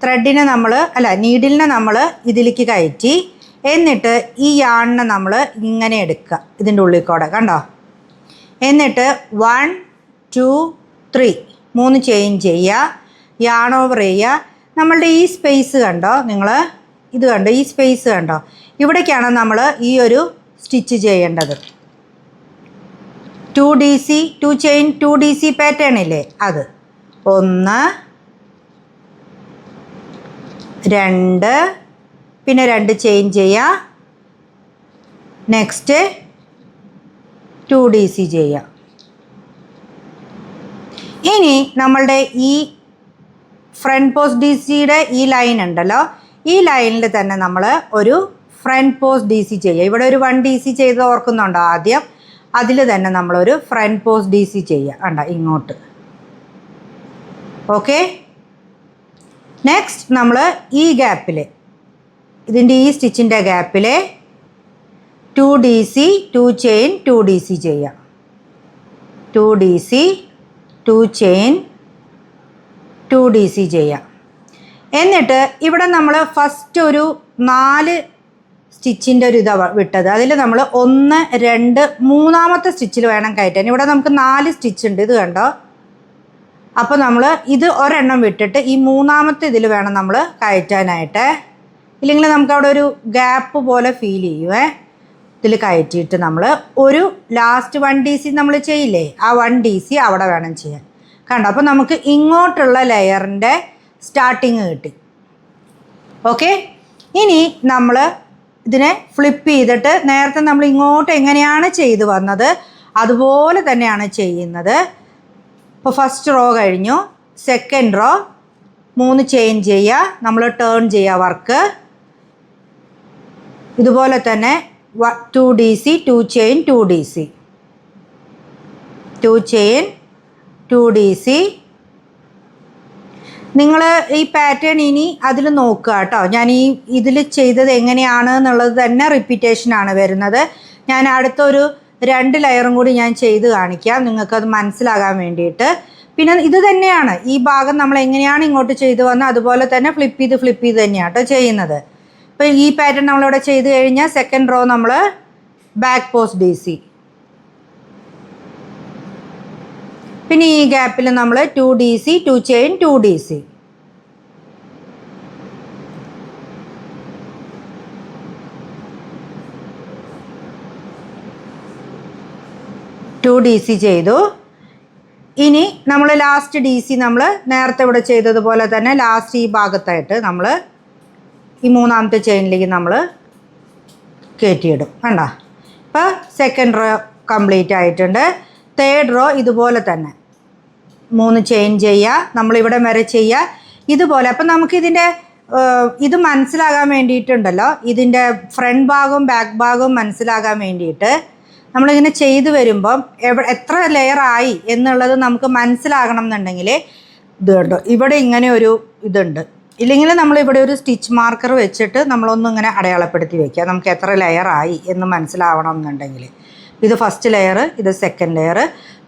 ത്രെഡിനെ നീഡിലിനെ നമ്മൾ ഇതിലേക്ക് കയറ്റി, എന്നിട്ട് ഈ യാണിനെ നമ്മൾ ഇങ്ങനെ എടുക്കുക ഇതിൻ്റെ ഉള്ളിൽ കൂടെ കണ്ടോ. എന്നിട്ട് 1 2 3 3 ചെയിൻ ചെയ്യുക, യാൺ ഓവർ ചെയ്യുക. നമ്മളുടെ ഈ സ്പേസ് കണ്ടോ, നിങ്ങൾ ഇത് കണ്ടോ, ഈ സ്പേസ് കണ്ടോ, ഇവിടേക്കാണ് നമ്മൾ ഈ ഒരു സ്റ്റിച്ച് ചെയ്യേണ്ടത്. 2DC 2 ചെയിൻ 2DC പാറ്റേൺ ഇല്ലേ, അത് 1 2 പിന്നെ 2 ചെയിൻ ചെയ്യുക, നെക്സ്റ്റ് 2DC ചെയ്യുക. ഇനി നമ്മളുടെ ഈ ഫ്രണ്ട് പോസ്റ്റ് DCയുടെ ഈ ലൈൻ ഉണ്ടല്ലോ, ഈ ലൈനിൽ തന്നെ നമ്മൾ ഒരു ഫ്രണ്ട് പോസ്റ്റ് DC ചെയ്യുക. ഇവിടെ ഒരു 1 DC ചെയ്ത് ഓർക്കുന്നുണ്ടോ ആദ്യം, അതിൽ തന്നെ നമ്മളൊരു ഫ്രണ്ട് പോസ്റ്റ് DC ചെയ്യുക കണ്ടോ ഇങ്ങോട്ട്. ഓക്കെ, നെക്സ്റ്റ് നമ്മൾ ഈ ഗ്യാപ്പിൽ, ഇതിൻ്റെ ഈ സ്റ്റിച്ചിൻ്റെ ഗ്യാപ്പിൽ 2DC 2 ചെയിൻ 2DC ചെയ്യുക. 2DC 2 ചെയിൻ 2DC ചെയ്യുക. എന്നിട്ട് ഇവിടെ നമ്മൾ ഫസ്റ്റ് ഒരു 4 സ്റ്റിച്ചിൻ്റെ ഒരു ഇതാണ് വിട്ടത്, അതിൽ നമ്മൾ 1 2 മൂന്നാമത്തെ സ്റ്റിച്ചിൽ വേണം കയറ്റാൻ. ഇവിടെ നമുക്ക് 4 സ്റ്റിച്ച് ഉണ്ട്, ഇത് കണ്ടോ. അപ്പോൾ നമ്മൾ ഇത് ഒരെണ്ണം വിട്ടിട്ട് ഈ മൂന്നാമത്തെ ഇതിൽ വേണം നമ്മൾ കയറ്റാനായിട്ട്, ഇല്ലെങ്കിൽ നമുക്ക് അവിടെ ഒരു ഗ്യാപ്പ് പോലെ ഫീൽ ചെയ്യുമേ. ഇതിൽ കയറ്റിയിട്ട് നമ്മൾ ഒരു ലാസ്റ്റ് 1 DC നമ്മൾ ചെയ്യില്ലേ, ആ 1 DC അവിടെ വേണം ചെയ്യാൻ കണ്ടോ. അപ്പോൾ നമുക്ക് ഇങ്ങോട്ടുള്ള ലെയറിൻ്റെ സ്റ്റാർട്ടിങ് കിട്ടി. ഓക്കെ, ഇനി നമ്മൾ ഇതിനെ ഫ്ലിപ്പ് ചെയ്തിട്ട് നേരത്തെ നമ്മൾ ഇങ്ങോട്ട് എങ്ങനെയാണ് ചെയ്തു വന്നത് അതുപോലെ തന്നെയാണ് ചെയ്യുന്നത്. ഇപ്പോൾ ഫസ്റ്റ് റോ കഴിഞ്ഞു, സെക്കൻഡ് റോ 3 ചെയിൻ ചെയ്യുക, നമ്മൾ ടേൺ ചെയ്യുക വർക്ക്. ഇതുപോലെ തന്നെ 2 DC 2 chain 2DC 2 chain 2DC. നിങ്ങൾ ഈ പാറ്റേൺ ഇനി അതിൽ നോക്കുക കേട്ടോ. ഞാൻ ഈ ഇതിൽ ചെയ്തത് എങ്ങനെയാണ് എന്നുള്ളത് തന്നെ റിപ്പീറ്റേഷനാണ് വരുന്നത്. ഞാൻ അടുത്തൊരു 2 ലെയറും കൂടി ഞാൻ ചെയ്ത് കാണിക്കാം നിങ്ങൾക്കത് മനസ്സിലാകാൻ വേണ്ടിയിട്ട്. പിന്നെ ഇത് തന്നെയാണ് ഈ ഭാഗം നമ്മൾ എങ്ങനെയാണ് ഇങ്ങോട്ട് ചെയ്ത് വന്നത് അതുപോലെ തന്നെ ഫ്ലിപ്പ് ചെയ്ത് തന്നെയാണ് കേട്ടോ ചെയ്യുന്നത്. അപ്പോൾ ഈ പാറ്റേൺ നമ്മളിവിടെ ചെയ്ത് കഴിഞ്ഞാൽ സെക്കൻഡ് റോ നമ്മൾ ബാക്ക് പോസ്റ്റ് DC, പിന്നെ ഈ ഗ്യാപ്പിൽ നമ്മൾ 2DC 2 ചെയിൻ 2DC. ചെയ്തു. ഇനി നമ്മൾ ലാസ്റ്റ് DC നമ്മൾ നേരത്തെ ഇവിടെ ചെയ്തതുപോലെ തന്നെ ലാസ്റ്റ് ഈ ഭാഗത്തായിട്ട് നമ്മൾ ഈ മൂന്നാമത്തെ ചെയിനിലേക്ക് നമ്മൾ കയറ്റിയിടും കണ്ടോ. ഇപ്പോൾ സെക്കൻഡ് റോ കംപ്ലീറ്റ് ആയിട്ടുണ്ട്. തേർഡ് റോ ഇതുപോലെ തന്നെ 3 ചെയിൻ ചെയ്യുക, നമ്മളിവിടെ വരെ ചെയ്യുക ഇതുപോലെ. അപ്പം നമുക്കിതിൻ്റെ ഇത് മനസ്സിലാകാൻ വേണ്ടിയിട്ടുണ്ടല്ലോ, ഇതിൻ്റെ ഫ്രണ്ട് ഭാഗവും ബാക്ക് ഭാഗവും മനസ്സിലാകാൻ വേണ്ടിയിട്ട് നമ്മളിങ്ങനെ ചെയ്ത് വരുമ്പം എത്ര ലെയറായി എന്നുള്ളത് നമുക്ക് മനസ്സിലാകണം എന്നുണ്ടെങ്കിൽ ഇത് കണ്ടോ, ഇവിടെ ഇങ്ങനെ ഒരു ഇതുണ്ട്. ഇല്ലെങ്കിൽ നമ്മളിവിടെ ഒരു സ്റ്റിച്ച് മാർക്കർ വെച്ചിട്ട് നമ്മളൊന്നും ഇങ്ങനെ അടയാളപ്പെടുത്തി വയ്ക്കുക, നമുക്ക് എത്ര ലെയറായി എന്ന് മനസ്സിലാവണം എന്നുണ്ടെങ്കിൽ. ഇത് ഫസ്റ്റ് ലെയർ, ഇത് സെക്കൻഡ് ലെയർ,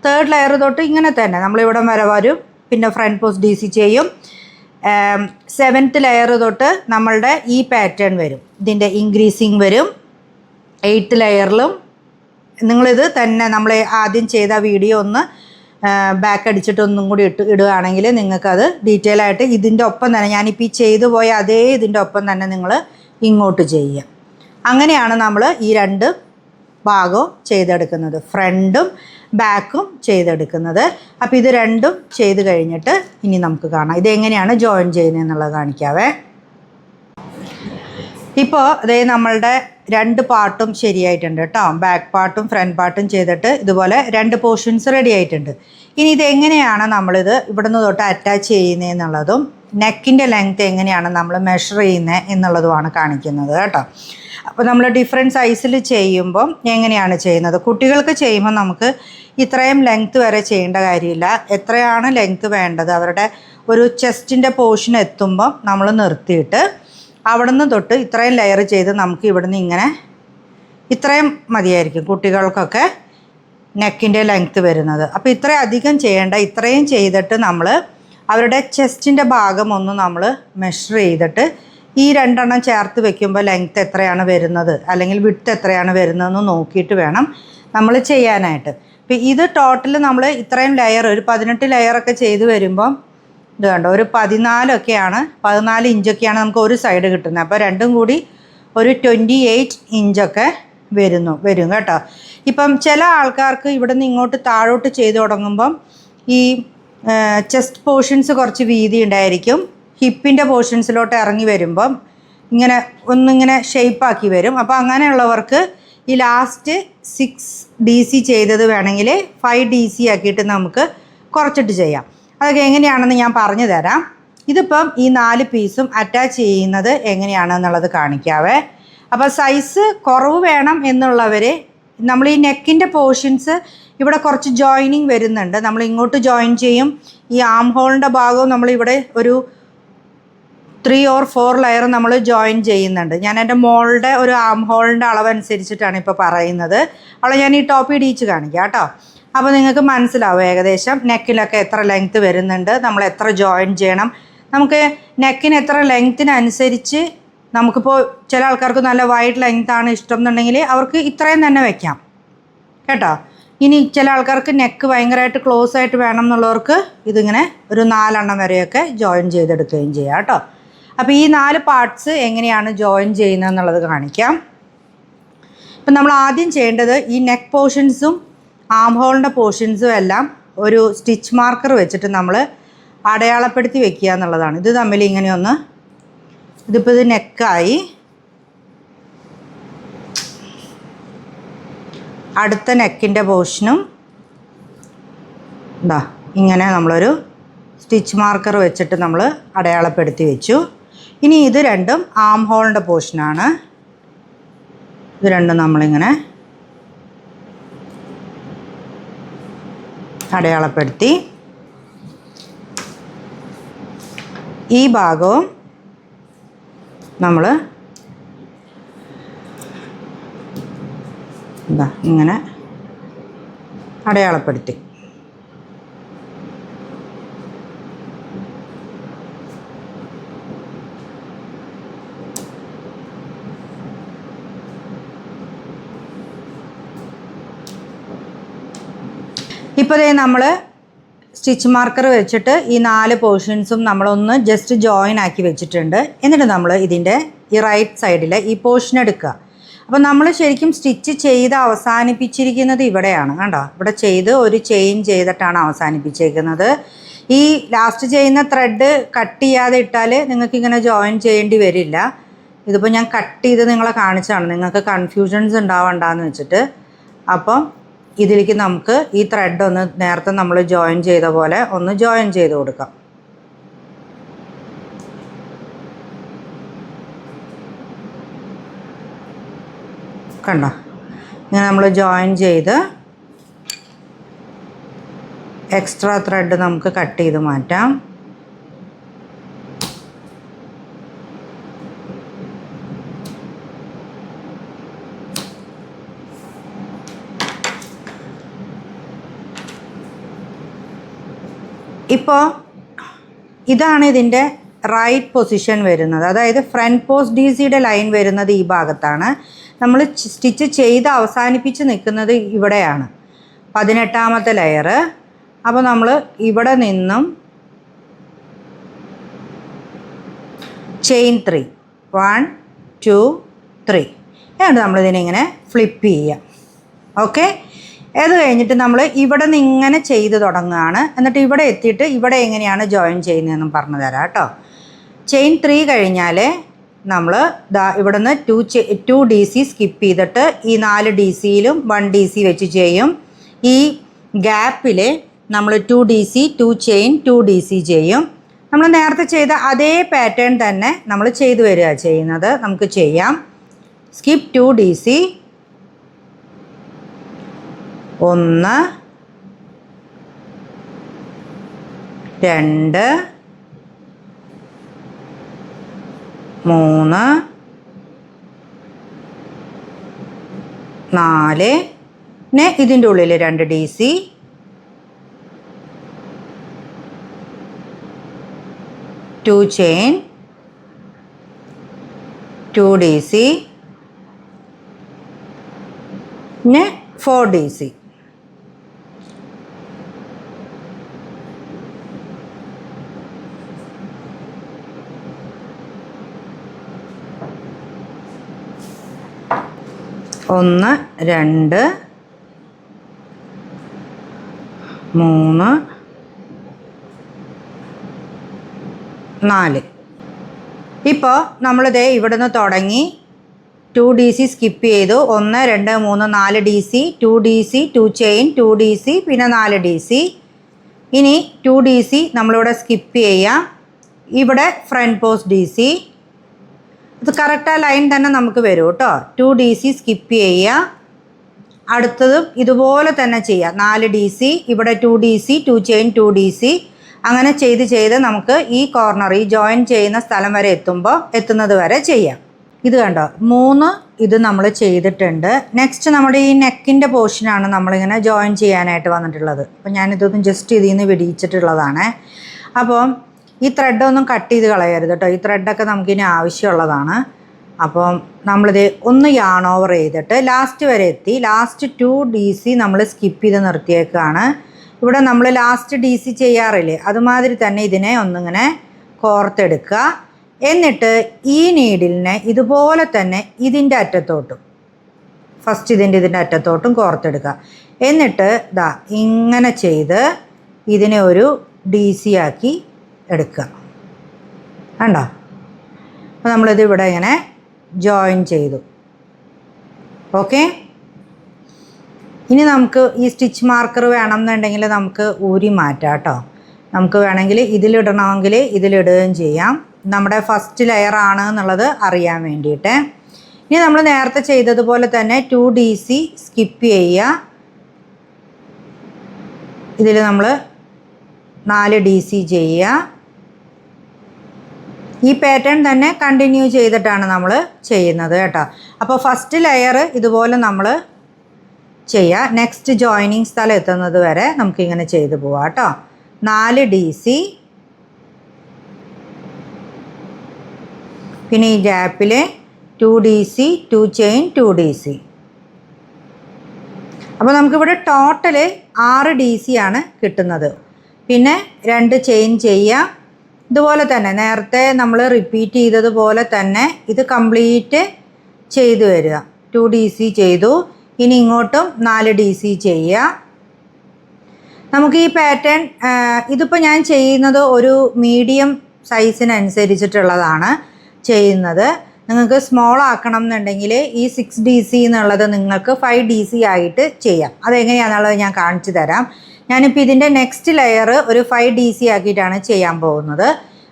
തേർഡ് ലെയർ തൊട്ട് ഇങ്ങനെ തന്നെ നമ്മളിവിടെ വരെ വരും. പിന്നെ ഫ്രണ്ട് പോസ്റ്റ് DC ചെയ്യും. 7th ലെയർ തൊട്ട് നമ്മളുടെ ഈ പാറ്റേൺ വരും, ഇതിൻ്റെ ഇൻക്രീസിങ് വരും. 8th ലെയറിലും നിങ്ങളിത് തന്നെ നമ്മൾ ആദ്യം ചെയ്ത വീഡിയോ ഒന്ന് ബാക്ക് അടിച്ചിട്ട് ഒന്നും കൂടി ഇടുകയാണെങ്കിൽ നിങ്ങൾക്കത് ഡീറ്റെയിൽ ആയിട്ട് ഇതിൻ്റെ ഒപ്പം തന്നെ ഞാനിപ്പോൾ ഈ ചെയ്തു പോയ അതേ ഇതിൻ്റെ ഒപ്പം തന്നെ നിങ്ങൾ ഇങ്ങോട്ട് ചെയ്യുക. അങ്ങനെയാണ് നമ്മൾ ഈ 2 ഭാഗവും ചെയ്തെടുക്കുന്നത്, ഫ്രണ്ടും ബാക്കും ചെയ്തെടുക്കുന്നത്. അപ്പോൾ ഇത് രണ്ടും ചെയ്ത് കഴിഞ്ഞിട്ട് ഇനി നമുക്ക് കാണാം ഇതെങ്ങനെയാണ് ജോയിൻ ചെയ്യുന്നതെന്നുള്ളത് കാണിക്കാവേ. ഇപ്പോൾ അതേ നമ്മളുടെ 2 പാർട്ടും ശരിയായിട്ടുണ്ട് കേട്ടോ. ബാക്ക് പാർട്ടും ഫ്രണ്ട് പാർട്ടും ചെയ്തിട്ട് ഇതുപോലെ 2 പോർഷൻസ് റെഡി ആയിട്ടുണ്ട്. ഇനി ഇതെങ്ങനെയാണ് നമ്മളിത് ഇവിടുന്ന് തൊട്ട് അറ്റാച്ച് ചെയ്യുന്നതെന്നുള്ളതും നെക്കിൻ്റെ ലെങ്ത്ത് എങ്ങനെയാണ് നമ്മൾ മെഷർ ചെയ്യുന്നത് എന്നുള്ളതുമാണ് കാണിക്കുന്നത് കേട്ടോ. അപ്പോൾ നമ്മൾ ഡിഫറെൻറ്റ് സൈസിൽ ചെയ്യുമ്പം എങ്ങനെയാണ് ചെയ്യുന്നത്, കുട്ടികൾക്ക് ചെയ്യുമ്പോൾ നമുക്ക് ഇത്രയും ലെങ്ത്ത് വരെ ചെയ്യേണ്ട കാര്യമില്ല. എത്രയാണ് ലെങ്ത്ത് വേണ്ടത് അവരുടെ ഒരു ചെസ്റ്റിൻ്റെ പോർഷൻ എത്തുമ്പം നമ്മൾ നിർത്തിയിട്ട് അവിടെ നിന്ന് തൊട്ട് ഇത്രയും ലെയർ ചെയ്ത് നമുക്ക് ഇവിടുന്ന് ഇങ്ങനെ ഇത്രയും മതിയായിരിക്കും കുട്ടികൾക്കൊക്കെ നെക്കിൻ്റെ ലെങ്ത്ത് വരുന്നത്. അപ്പോൾ ഇത്രയും അധികം ചെയ്യേണ്ട, ഇത്രയും ചെയ്തിട്ട് നമ്മൾ അവരുടെ ചെസ്റ്റിൻ്റെ ഭാഗം ഒന്ന് നമ്മൾ മെഷർ ചെയ്തിട്ട് ഈ രണ്ടെണ്ണം ചേർത്ത് വെക്കുമ്പോൾ ലെങ്ത്ത് എത്രയാണ് വരുന്നത് അല്ലെങ്കിൽ വിഡ്ത്ത് എത്രയാണ് വരുന്നതെന്ന് നോക്കിയിട്ട് വേണം നമ്മൾ ചെയ്യാനായിട്ട്. അപ്പോൾ ഇത് ടോട്ടൽ നമ്മൾ ഇത്രയും ലെയർ ഒരു 18 ലെയറൊക്കെ ചെയ്ത് വരുമ്പം ഇത് കണ്ടോ ഒരു 14 ഇഞ്ചൊക്കെയാണ് നമുക്ക് ഒരു സൈഡ് കിട്ടുന്നത്. അപ്പോൾ രണ്ടും കൂടി ഒരു 28 ഇഞ്ചൊക്കെ വരും കേട്ടോ. ഇപ്പം ചില ആൾക്കാർക്ക് ഇവിടെ നിന്ന് ഇങ്ങോട്ട് താഴോട്ട് ചെയ്ത് തുടങ്ങുമ്പം ഈ ചെസ്റ്റ് പോർഷൻസ് കുറച്ച് വീതി ഉണ്ടായിരിക്കും. ഹിപ്പിൻ്റെ പോർഷൻസിലോട്ട് ഇറങ്ങി വരുമ്പം ഇങ്ങനെ ഒന്നിങ്ങനെ ഷേപ്പാക്കി വരും. അപ്പോൾ അങ്ങനെയുള്ളവർക്ക് ഈ ലാസ്റ്റ് 6 DC ചെയ്തത് വേണമെങ്കിൽ 5 DC ആക്കിയിട്ട് നമുക്ക് കുറച്ചിട്ട് ചെയ്യാം. അതൊക്കെ എങ്ങനെയാണെന്ന് ഞാൻ പറഞ്ഞു തരാം. ഇതിപ്പം ഈ 4 പീസും അറ്റാച്ച് ചെയ്യുന്നത് എങ്ങനെയാണെന്നുള്ളത് കാണിക്കാവേ. അപ്പോൾ സൈസ് കുറവ് വേണം എന്നുള്ളവർ നമ്മൾ ഈ നെക്കിൻ്റെ പോർഷൻസ് ഇവിടെ കുറച്ച് ജോയിനിങ് വരുന്നുണ്ട്. നമ്മൾ ഇങ്ങോട്ട് ജോയിൻ ചെയ്യും. ഈ ആം ഹോളിൻ്റെ ഭാഗവും നമ്മളിവിടെ ഒരു 3 or 4 ലെയർ നമ്മൾ ജോയിൻ ചെയ്യുന്നുണ്ട്. ഞാൻ എൻ്റെ മോളുടെ ഒരു ആം ഹോളിൻ്റെ അളവനുസരിച്ചിട്ടാണ് ഇപ്പോൾ പറയുന്നത്. അവളെ ഞാൻ ഈ ടോപ്പ് ഇടിച്ച് കാണിക്കാം കേട്ടോ. അപ്പോൾ നിങ്ങൾക്ക് മനസ്സിലാവും ഏകദേശം നെക്കിലൊക്കെ എത്ര ലെങ്ത്ത് വരുന്നുണ്ട്, നമ്മൾ എത്ര ജോയിൻ ചെയ്യണം. നമുക്ക് നെക്കിന് എത്ര ലെങ്ത്തിനനുസരിച്ച് നമുക്കിപ്പോൾ ചില ആൾക്കാർക്ക് നല്ല വൈഡ് ലെങ്ത്താണ് ഇഷ്ടം എന്നുണ്ടെങ്കിൽ അവർക്ക് ഇത്രയും തന്നെ വെക്കാം കേട്ടോ. ഇനി ചില ആൾക്കാർക്ക് നെക്ക് ഭയങ്കരമായിട്ട് ക്ലോസ് ആയിട്ട് വേണം എന്നുള്ളവർക്ക് ഇതിങ്ങനെ ഒരു 4 എണ്ണം വരെയൊക്കെ ജോയിൻ ചെയ്തെടുക്കുകയും ചെയ്യാം കേട്ടോ. അപ്പോൾ ഈ 4 പാർട്സ് എങ്ങനെയാണ് ജോയിൻ ചെയ്യുന്നതെന്നുള്ളത് കാണിക്കാം. ഇപ്പം നമ്മൾ ആദ്യം ചെയ്യേണ്ടത് ഈ നെക്ക് പോർഷൻസും ആം ഹോളിൻ്റെ പോർഷൻസും എല്ലാം ഒരു സ്റ്റിച്ച് മാർക്കർ വെച്ചിട്ട് നമ്മൾ അടയാളപ്പെടുത്തി വെക്കുക എന്നുള്ളതാണ്. ഇത് തമ്മിൽ ഇങ്ങനെയൊന്ന് ഇതിപ്പോൾ ഇത് നെക്കായി, അടുത്ത നെക്കിൻ്റെ പോർഷനും എന്താ ഇങ്ങനെ നമ്മളൊരു സ്റ്റിച്ച് മാർക്കർ വെച്ചിട്ട് നമ്മൾ അടയാളപ്പെടുത്തി വെച്ചു. ഇനി ഇത് രണ്ടും ആം ഹോളിൻ്റെ പോർഷനാണ്. ഇത് രണ്ടും നമ്മളിങ്ങനെ അടയാളപ്പെടുത്തി. ഈ ഭാഗവും നമ്മൾ എന്താ ഇങ്ങനെ അടയാളപ്പെടുത്തി. ഇപ്പോൾ നമ്മൾ സ്റ്റിച്ച് മാർക്കർ വെച്ചിട്ട് ഈ 4 പോർഷൻസും നമ്മളൊന്ന് ജസ്റ്റ് ജോയിൻ ആക്കി വെച്ചിട്ടുണ്ട്. എന്നിട്ട് നമ്മൾ ഇതിൻ്റെ ഈ റൈറ്റ് സൈഡിൽ ഈ പോർഷൻ എടുക്കുക. അപ്പോൾ നമ്മൾ ശരിക്കും സ്റ്റിച്ച് ചെയ്ത് അവസാനിപ്പിച്ചിരിക്കുന്നത് ഇവിടെയാണ് കണ്ടോ. ഇവിടെ ചെയ്ത് ഒരു ചെയിൻ ചെയ്തിട്ടാണ് അവസാനിപ്പിച്ചേക്കുന്നത്. ഈ ലാസ്റ്റ് ചെയ്യുന്ന ത്രെഡ് കട്ട് ചെയ്യാതെ ഇട്ടാൽ നിങ്ങൾക്കിങ്ങനെ ജോയിൻ ചെയ്യേണ്ടി വരില്ല. ഇതിപ്പോൾ ഞാൻ കട്ട് ചെയ്ത് നിങ്ങളെ കാണിച്ചാണ്, നിങ്ങൾക്ക് കൺഫ്യൂഷൻസ് ഉണ്ടാവണ്ടെന്ന് വെച്ചിട്ട്. അപ്പം ഇതിലേക്ക് നമുക്ക് ഈ ത്രെഡ് ഒന്ന് നേരത്തെ നമ്മൾ ജോയിൻ ചെയ്ത പോലെ ഒന്ന് ജോയിൻ ചെയ്ത് കൊടുക്കാം. കണ്ടോ, ഇങ്ങനെ നമ്മൾ ജോയിൻ ചെയ്ത് എക്സ്ട്രാ ത്രെഡ് നമുക്ക് കട്ട് ചെയ്ത് മാറ്റാം. ഇപ്പോൾ ഇതാണ് ഇതിൻ്റെ റൈറ്റ് പൊസിഷൻ വരുന്നത്. അതായത് ഫ്രണ്ട് പോസ്റ്റ് DCയുടെ ലൈൻ വരുന്നത് ഈ ഭാഗത്താണ്. നമ്മൾ സ്റ്റിച്ച് ചെയ്ത് അവസാനിപ്പിച്ച് നിൽക്കുന്നത് ഇവിടെയാണ്, 18ാമത്തെ ലെയർ. അപ്പോൾ നമ്മൾ ഇവിടെ നിന്നും ചെയിൻ 3 1 2 3 എന്നിട്ട് നമ്മളിതിനിങ്ങനെ ഫ്ലിപ്പ് ചെയ്യാം. ഓക്കെ, അത് കഴിഞ്ഞിട്ട് നമ്മൾ ഇവിടെ നിന്ന് ഇങ്ങനെ ചെയ്ത് തുടങ്ങുകയാണ്. എന്നിട്ട് ഇവിടെ എത്തിയിട്ട് ഇവിടെ എങ്ങനെയാണ് ജോയിൻ ചെയ്യുന്നതെന്നും പറഞ്ഞു തരാം കേട്ടോ. ചെയിൻ 3 കഴിഞ്ഞാൽ നമ്മൾ ഇവിടെ നിന്ന് 2 DC സ്കിപ്പ് ചെയ്തിട്ട് ഈ 4 DCയിലും 1 DC വെച്ച് ചെയ്യും. ഈ ഗ്യാപ്പിൽ നമ്മൾ 2 DC 2 ചെയിൻ 2 DC ചെയ്യും. നമ്മൾ നേരത്തെ ചെയ്ത അതേ പാറ്റേൺ തന്നെ നമ്മൾ ചെയ്തു വരിക ചെയ്യുന്നത്. നമുക്ക് ചെയ്യാം. സ്കിപ്പ് 2 DC 1 2 3 4 പിന്നെ ഇതിൻ്റെ ഉള്ളിൽ 2 DC, 2 ചെയിൻ, 2 DC, പിന്നെ 4 DC. ഒന്ന് 2 3 4. ഇപ്പോൾ നമ്മളിതേ ഇവിടുന്ന് തുടങ്ങി 2 DC സ്കിപ്പ് ചെയ്തു. 1 2 3 4 DC, 2 DC, 2 ചെയിൻ, 2 DC, പിന്നെ 4 DC. ഇനി 2 DC നമ്മളിവിടെ സ്കിപ്പ് ചെയ്യാം. ഇവിടെ ഫ്രണ്ട് പോസ്റ്റ് DC. ഇത് കറക്റ്റ് ആ ലൈൻ തന്നെ നമുക്ക് വരും കേട്ടോ. 2 DC സ്കിപ്പ് ചെയ്യുക. അടുത്തതും ഇതുപോലെ തന്നെ ചെയ്യാം. 4 DC, ഇവിടെ 2 DC, 2 ചെയിൻ, 2 DC. അങ്ങനെ ചെയ്ത് നമുക്ക് ഈ കോർണർ, ഈ ജോയിൻ ചെയ്യുന്ന സ്ഥലം വരെ എത്തുന്നത് വരെ ചെയ്യാം. ഇത് കണ്ടോ, 3 ഇത് നമ്മൾ ചെയ്തിട്ടുണ്ട്. നെക്സ്റ്റ് നമ്മുടെ ഈ നെക്കിൻ്റെ പോർഷനാണ് നമ്മളിങ്ങനെ ജോയിൻ ചെയ്യാനായിട്ട് വന്നിട്ടുള്ളത്. അപ്പോൾ ഞാനിതൊന്നും ജസ്റ്റ് ഇതിൽ നിന്ന് വിടിയിച്ചിട്ടുള്ളതാണ്. അപ്പം ഈ ത്രെഡൊന്നും കട്ട് ചെയ്ത് കളയരുത് കേട്ടോ. ഈ ത്രെഡൊക്കെ നമുക്കിനി ആവശ്യമുള്ളതാണ്. അപ്പം നമ്മളിത് ഒന്ന് യാൺ ഓവർ ചെയ്തിട്ട് ലാസ്റ്റ് വരെ എത്തി. ലാസ്റ്റ് 2 DC നമ്മൾ സ്കിപ്പ് ചെയ്ത് നിർത്തിയേക്കാണ്. ഇവിടെ നമ്മൾ ലാസ്റ്റ് DC ചെയ്യാറില്ലേ, അതുമാതിരി തന്നെ ഇതിനെ ഒന്നിങ്ങനെ കോർത്തെടുക്കുക. എന്നിട്ട് ഈ നീഡിലിനെ ഇതുപോലെ തന്നെ ഇതിൻ്റെ അറ്റത്തോട്ടും, ഫസ്റ്റ് ഇതിൻ്റെ അറ്റത്തോട്ടും കോർത്തെടുക്കുക. എന്നിട്ട് ഇതാ ഇങ്ങനെ ചെയ്ത് ഇതിനെ ഒരു DC ആക്കി എടുക്കുക. കണ്ടോ? അപ്പോൾ നമ്മളിത് ഇവിടെ ഇങ്ങനെ ജോയിൻ ചെയ്തു. ഓക്കെ. ഇനി നമുക്ക് ഈ സ്റ്റിച്ച് മാർക്കർ വേണമെന്നുണ്ടെങ്കിൽ നമുക്ക് ഊരി മാറ്റാം കേട്ടോ. നമുക്ക് വേണമെങ്കിൽ ഇതിലിടണമെങ്കിൽ ഇതിലിടുകയും ചെയ്യാം. നമ്മുടെ ഫസ്റ്റ് ലെയർ ആണ് എന്നുള്ളത് അറിയാൻ വേണ്ടിയിട്ട്. ഇനി നമ്മൾ നേരത്തെ ചെയ്തതുപോലെ തന്നെ 2 DC സ്കിപ്പ് ചെയ്യുക. ഇതിൽ നമ്മൾ 4 DC ചെയ്യുക. ഈ പാറ്റേൺ തന്നെ കണ്ടിന്യൂ ചെയ്തിട്ടാണ് നമ്മൾ ചെയ്യുന്നത് കേട്ടോ. അപ്പോൾ ഫസ്റ്റ് ലെയർ ഇതുപോലെ നമ്മൾ ചെയ്യുക. നെക്സ്റ്റ് ജോയിനിങ് സ്ഥലം എത്തുന്നത് വരെ നമുക്കിങ്ങനെ ചെയ്തു പോവാം കേട്ടോ. 4 DC, പിന്നെ ഈ ഗ്യാപ്പിൽ 2 DC, 2 ചെയിൻ, 2 DC. അപ്പോൾ നമുക്കിവിടെ ടോട്ടൽ 6 DC ആണ് കിട്ടുന്നത്. പിന്നെ 2 ചെയിൻ ചെയ്യുക. ഇതുപോലെ തന്നെ നേരത്തെ നമ്മൾ റിപ്പീറ്റ് ചെയ്തതുപോലെ തന്നെ ഇത് കംപ്ലീറ്റ് ചെയ്തു വരിക. 2 DC ചെയ്തു. ഇനി ഇങ്ങോട്ടും 4 DC ചെയ്യുക. നമുക്ക് ഈ പാറ്റേൺ ഇതിപ്പോൾ ഞാൻ ചെയ്യുന്നത് ഒരു മീഡിയം സൈസിനനുസരിച്ചിട്ടുള്ളതാണ് ചെയ്യുന്നത്. നിങ്ങൾക്ക് സ്മോൾ ആക്കണം എന്നുണ്ടെങ്കിൽ ഈ 6 DC എന്നുള്ളത് നിങ്ങൾക്ക് 5 DC ആയിട്ട് ചെയ്യാം. അതെങ്ങനെയാണെന്നുള്ളത് ഞാൻ കാണിച്ചു തരാം. ഞാനിപ്പോൾ ഇതിൻ്റെ നെക്സ്റ്റ് ലെയർ ഒരു 5 DC ആക്കിയിട്ടാണ് ചെയ്യാൻ പോകുന്നത്.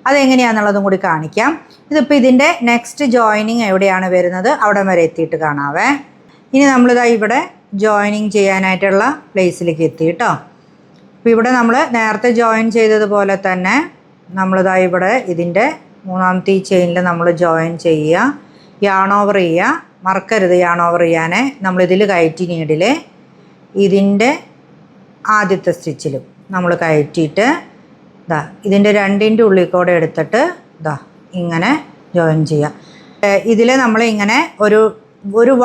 അതെങ്ങനെയാണെന്നുള്ളതും കൂടി കാണിക്കാം. ഇതിപ്പോൾ ഇതിൻ്റെ നെക്സ്റ്റ് ജോയിനിങ് എവിടെയാണ് വരുന്നത് അവിടെ വരെ എത്തിയിട്ട് കാണാവേ. ഇനി നമ്മളിതാ ഇവിടെ ജോയിനിങ് ചെയ്യാനായിട്ടുള്ള പ്ലേസിലേക്ക് എത്തി കേട്ടോ. അപ്പോൾ ഇവിടെ നമ്മൾ നേരത്തെ ജോയിൻ ചെയ്തതുപോലെ തന്നെ നമ്മളിതാ ഇവിടെ ഇതിൻ്റെ 3ാമത്തെ ചെയിനിൽ നമ്മൾ ജോയിൻ ചെയ്യുക. യാൺ ഓവർ ചെയ്യുക. മറക്കരുത് യാൺ ഓവർ ചെയ്യാനേ. നമ്മളിതിൽ കയറ്റി നീഡിൽ ഇതിൻ്റെ ആദ്യത്തെ സ്റ്റിച്ചിലും നമ്മൾ കയറ്റിയിട്ട് ഇതാ ഇതിൻ്റെ 2ൻ്റെ ഉള്ളിൽ കൂടെ എടുത്തിട്ട് ഇതാ ഇങ്ങനെ ജോയിൻ ചെയ്യുക. ഇതിൽ നമ്മളിങ്ങനെ ഒരു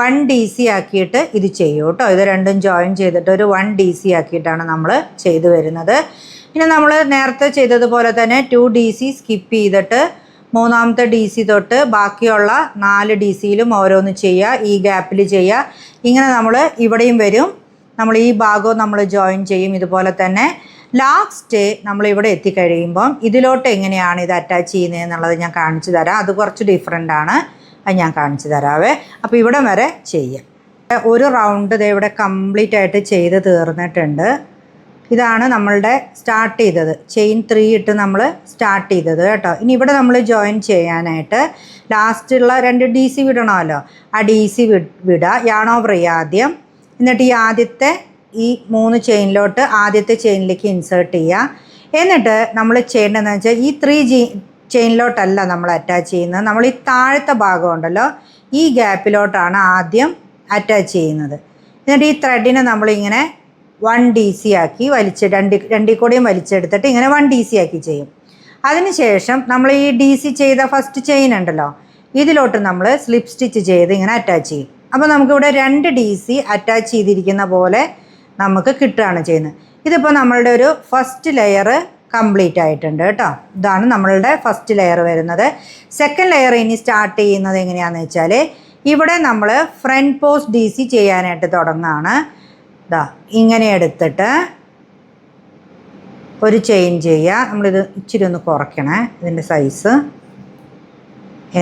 1 DC ആക്കിയിട്ട് ഇത് ചെയ്യും കേട്ടോ. ഇത് രണ്ടും ജോയിൻ ചെയ്തിട്ട് ഒരു 1 DC ആക്കിയിട്ടാണ് നമ്മൾ ചെയ്തു വരുന്നത്. പിന്നെ നമ്മൾ നേരത്തെ ചെയ്തതുപോലെ തന്നെ 2 DC സ്കിപ്പ് ചെയ്തിട്ട് 3ാമത്തെ DC തൊട്ട് ബാക്കിയുള്ള 4 DCയിലും ഓരോന്ന് ചെയ്യുക. ഈ ഗ്യാപ്പിൽ ചെയ്യുക. ഇങ്ങനെ നമ്മൾ ഇവിടെയും വരും. നമ്മൾ ഈ ഭാഗവും നമ്മൾ ജോയിൻ ചെയ്യും. ഇതുപോലെ തന്നെ ലാസ്റ്റ് നമ്മളിവിടെ എത്തിക്കഴിയുമ്പം ഇതിലോട്ട് എങ്ങനെയാണ് ഇത് അറ്റാച്ച് ചെയ്യുന്നത് എന്നുള്ളത് ഞാൻ കാണിച്ചു തരാം. അത് കുറച്ച് ഡിഫറെൻ്റ് ആണ്. അത് ഞാൻ കാണിച്ചു തരാവേ. അപ്പോൾ ഇവിടെ വരെ ചെയ്യാം. ഒരു റൗണ്ട് ഇത് ഇവിടെ കംപ്ലീറ്റ് ആയിട്ട് ചെയ്ത് തീർന്നിട്ടുണ്ട്. ഇതാണ് നമ്മളുടെ സ്റ്റാർട്ട് ചെയ്തത്. ചെയിൻ 3 ഇട്ട് നമ്മൾ സ്റ്റാർട്ട് ചെയ്തത് കേട്ടോ. ഇനി ഇവിടെ നമ്മൾ ജോയിൻ ചെയ്യാനായിട്ട് ലാസ്റ്റുള്ള 2 DC വിടണമല്ലോ. ആ DC വിടുക. യാൺ ഓവർ ചെയ്യുക ആദ്യം. എന്നിട്ട് ഈ ആദ്യത്തെ ഈ 3 ചെയിനിലോട്ട് ആദ്യത്തെ ചെയിനിലേക്ക് ഇൻസേർട്ട് ചെയ്യുക. എന്നിട്ട് നമ്മൾ ചെയ്യേണ്ടതെന്ന് വെച്ചാൽ ഈ ചെയിനിലോട്ടല്ല നമ്മൾ അറ്റാച്ച് ചെയ്യുന്നത്. നമ്മൾ ഈ താഴത്തെ ഭാഗം ഉണ്ടല്ലോ, ഈ ഗ്യാപ്പിലോട്ടാണ് ആദ്യം അറ്റാച്ച് ചെയ്യുന്നത്. എന്നിട്ട് ഈ ത്രെഡിനെ നമ്മളിങ്ങനെ 1 DC ആക്കി രണ്ടിൽ കൂടെയും വലിച്ചെടുത്തിട്ട് ഇങ്ങനെ 1 DC ആക്കി ചെയ്യും. അതിനുശേഷം നമ്മൾ ഈ DC ചെയ്ത ഫസ്റ്റ് ചെയിൻ ഉണ്ടല്ലോ, ഇതിലോട്ട് നമ്മൾ സ്ലിപ്പ് സ്റ്റിച്ച് ചെയ്ത് ഇങ്ങനെ അറ്റാച്ച് ചെയ്യും. അപ്പോൾ നമുക്കിവിടെ 2 DC അറ്റാച്ച് ചെയ്തിരിക്കുന്ന പോലെ നമുക്ക് കിട്ടുകയാണ് ചെയ്യുന്നത്. ഇതിപ്പോൾ നമ്മളുടെ ഒരു ഫസ്റ്റ് ലെയർ കംപ്ലീറ്റ് ആയിട്ടുണ്ട് കേട്ടോ. ഇതാണ് നമ്മളുടെ ഫസ്റ്റ് ലെയർ വരുന്നത്. സെക്കൻഡ് ലെയർ ഇനി സ്റ്റാർട്ട് ചെയ്യുന്നത് എങ്ങനെയാണെന്ന് വെച്ചാൽ, ഇവിടെ നമ്മൾ ഫ്രണ്ട് പോസ്റ്റ് DC ചെയ്യാനായിട്ട് തുടങ്ങുകയാണ്. ഇതാ ഇങ്ങനെ എടുത്തിട്ട് ഒരു ചെയിൻ ചെയ്യുക. നമ്മളിത് ഇച്ചിരി ഒന്ന് കുറയ്ക്കണേ ഇതിൻ്റെ സൈസ്.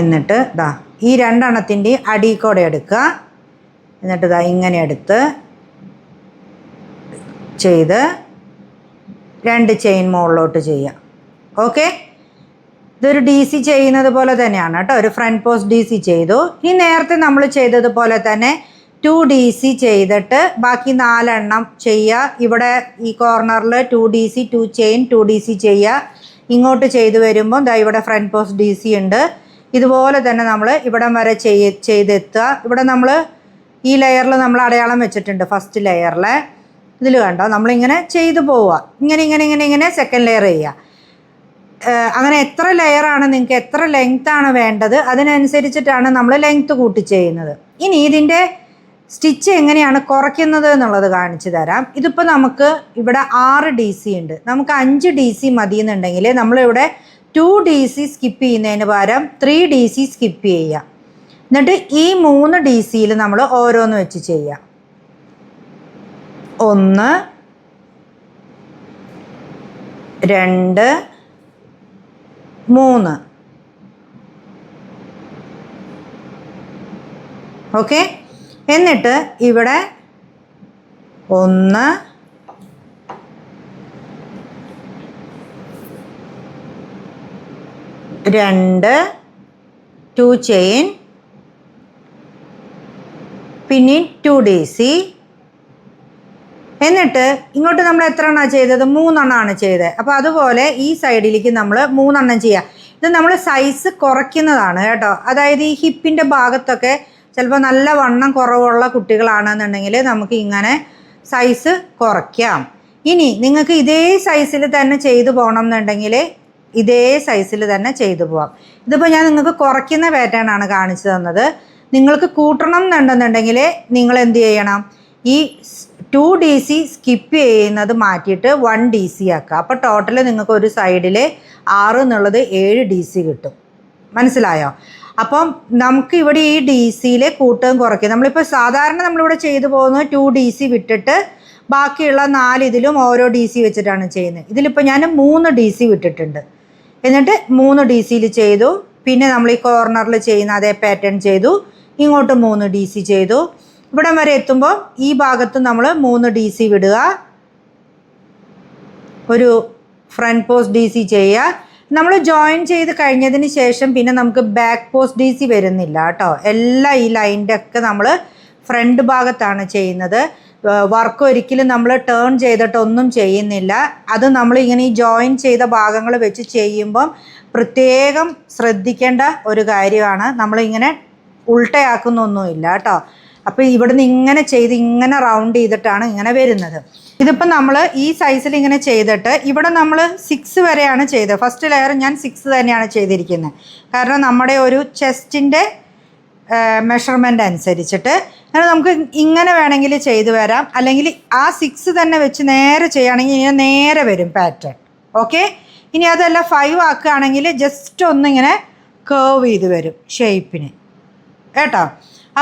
എന്നിട്ട് ഇതാ ഈ 2 എണ്ണത്തിൻ്റെ അടിയിൽ എടുക്കുക. എന്നിട്ട് ഇതാ ഇങ്ങനെ എടുത്ത് ചെയ്ത് 2 ചെയിൻ മുകളിലോട്ട് ചെയ്യുക. ഓക്കെ, ഇതൊരു DC ചെയ്യുന്നത് പോലെ തന്നെയാണ് കേട്ടോ. ഒരു ഫ്രണ്ട് പോസ്റ്റ് DC ചെയ്തു. ഇനി നേരത്തെ നമ്മൾ ചെയ്തതുപോലെ തന്നെ 2 DC ചെയ്തിട്ട് ബാക്കി 4 എണ്ണം ചെയ്യുക. ഇവിടെ ഈ കോർണറിൽ 2 DC 2 ചെയിൻ 2 DC ചെയ്യുക. ഇങ്ങോട്ട് ചെയ്ത് വരുമ്പോൾ ദാ ഇവിടെ ഫ്രണ്ട് പോസ്റ്റ് DC ഉണ്ട്. ഇതുപോലെ തന്നെ നമ്മൾ ഇവിടം വരെ ചെയ്തെത്തുക. ഇവിടെ നമ്മൾ ഈ ലെയറിൽ നമ്മൾ അടയാളം വെച്ചിട്ടുണ്ട് ഫസ്റ്റ് ലെയറിൽ. ഇതിൽ കണ്ടോ, നമ്മളിങ്ങനെ ചെയ്തു പോവുക. ഇങ്ങനെ സെക്കൻഡ് ലെയർ ചെയ്യുക. അങ്ങനെ എത്ര ലെയറാണ്, നിങ്ങൾക്ക് എത്ര ലെങ്ത്താണ് വേണ്ടത് അതിനനുസരിച്ചിട്ടാണ് നമ്മൾ ലെങ്ത്ത് കൂട്ടി ചെയ്യുന്നത്. ഇനി ഇതിൻ്റെ സ്റ്റിച്ച് എങ്ങനെയാണ് കുറയ്ക്കുന്നത് എന്നുള്ളത് കാണിച്ചു തരാം. ഇതിപ്പോൾ നമുക്ക് ഇവിടെ 6 DC ഉണ്ട്. നമുക്ക് 5 DC മതി എന്നുണ്ടെങ്കിൽ നമ്മളിവിടെ 2 DC സ്കിപ്പ് ചെയ്യുന്നതിന് പകരം 3 DC സ്കിപ്പ് ചെയ്യുക. എന്നിട്ട് ഈ 3 DCയിൽ നമ്മൾ ഓരോന്ന് വെച്ച് ചെയ്യുക. 1 2 3. ഓക്കെ, എന്നിട്ട് ഇവിടെ 1 2 2 ചെയിൻ, പിന്നെ 2 DC. എന്നിട്ട് ഇങ്ങോട്ട് നമ്മൾ എത്ര എണ്ണമാണ് ചെയ്തത്? 3 എണ്ണമാണ് ചെയ്തത്. അപ്പോൾ അതുപോലെ ഈ സൈഡിലേക്ക് നമ്മൾ 3 എണ്ണം ചെയ്യുക. ഇത് നമ്മൾ സൈസ് കുറയ്ക്കുന്നതാണ് കേട്ടോ. അതായത് ഈ ഹിപ്പിൻ്റെ ഭാഗത്തൊക്കെ ചിലപ്പോൾ നല്ല വണ്ണം കുറവുള്ള കുട്ടികളാണെന്നുണ്ടെങ്കിൽ നമുക്ക് ഇങ്ങനെ സൈസ് കുറയ്ക്കാം. ഇനി നിങ്ങൾക്ക് ഇതേ സൈസിൽ തന്നെ ചെയ്തു പോകണം എന്നുണ്ടെങ്കിൽ ഇതേ സൈസിൽ തന്നെ ചെയ്തു പോവാം. ഇതിപ്പോൾ ഞാൻ നിങ്ങൾക്ക് കുറയ്ക്കുന്ന പാറ്റേൺ ആണ് കാണിച്ചു തന്നത്. നിങ്ങൾക്ക് കൂട്ടണം എന്നുണ്ടെന്നുണ്ടെങ്കിൽ നിങ്ങൾ എന്ത് ചെയ്യണം? ഈ 2 DC സ്കിപ്പ് ചെയ്യുന്നത് മാറ്റിയിട്ട് 1 DC ആക്കുക. അപ്പോൾ ടോട്ടൽ നിങ്ങൾക്ക് ഒരു സൈഡിൽ 6 എന്നുള്ളത് 7 DC കിട്ടും. മനസ്സിലായോ? അപ്പം നമുക്ക് ഇവിടെ ഈ DCയിൽ കൂട്ടുകയും കുറയ്ക്കും. നമ്മളിപ്പോൾ സാധാരണ നമ്മളിവിടെ ചെയ്തു പോകുന്നത് 2 DC വിട്ടിട്ട് ബാക്കിയുള്ള 4 ഇതിലും ഓരോ DC വെച്ചിട്ടാണ് ചെയ്യുന്നത്. ഇതിലിപ്പോൾ ഞാൻ 3 DC വിട്ടിട്ടുണ്ട്. എന്നിട്ട് 3 DCയിൽ ചെയ്തു. പിന്നെ നമ്മൾ ഈ കോർണറിൽ ചെയ്യുന്ന അതേ പാറ്റേൺ ചെയ്തു. ഇങ്ങോട്ട് 3 DC ചെയ്തു. ഇവിടം വരെ എത്തുമ്പോൾ ഈ ഭാഗത്ത് നമ്മൾ 3 DC വിടുക. ഒരു ഫ്രണ്ട് പോസ്റ്റ് DC ചെയ്യുക. നമ്മൾ ജോയിൻ ചെയ്ത് കഴിഞ്ഞതിന് ശേഷം പിന്നെ നമുക്ക് ബാക്ക് പോസ്റ്റ് DC വരുന്നില്ല കേട്ടോ. എല്ലാം ഈ ലൈൻ്റെ ഒക്കെ നമ്മൾ ഫ്രണ്ട് ഭാഗത്താണ് ചെയ്യുന്നത്. വർക്ക് ഒരിക്കലും നമ്മൾ ടേൺ ചെയ്തിട്ടൊന്നും ചെയ്യുന്നില്ല. അത് നമ്മൾ ഇങ്ങനെ ഈ ജോയിൻ ചെയ്ത ഭാഗങ്ങൾ വെച്ച് ചെയ്യുമ്പം പ്രത്യേകം ശ്രദ്ധിക്കേണ്ട ഒരു കാര്യമാണ്. നമ്മളിങ്ങനെ ഉൾട്ടയാക്കുന്നൊന്നുമില്ല കേട്ടോ. അപ്പോൾ ഇവിടുന്ന് ഇങ്ങനെ ചെയ്ത് ഇങ്ങനെ റൗണ്ട് ചെയ്തിട്ടാണ് ഇങ്ങനെ വരുന്നത്. ഇതിപ്പോൾ നമ്മൾ ഈ സൈസിൽ ഇങ്ങനെ ചെയ്തിട്ട് ഇവിടെ നമ്മൾ 6 വരെയാണ് ചെയ്തത്. ഫസ്റ്റ് ലെയർ ഞാൻ 6 തന്നെയാണ് ചെയ്തിരിക്കുന്നത്. കാരണം നമ്മുടെ ഒരു ചെസ്റ്റിൻ്റെ മെഷർമെൻ്റ് അനുസരിച്ചിട്ട് നമുക്ക് ഇങ്ങനെ വേണമെങ്കിൽ ചെയ്തു വരാം. അല്ലെങ്കിൽ ആ 6 തന്നെ വെച്ച് നേരെ ചെയ്യുകയാണെങ്കിൽ ഇങ്ങനെ നേരെ വരും പാറ്റേൺ. ഓക്കെ, ഇനി അതല്ല 5 ആക്കുകയാണെങ്കിൽ ജസ്റ്റ് ഒന്നിങ്ങനെ കേർവ് ചെയ്ത് വരും ഷേപ്പിന് കേട്ടോ.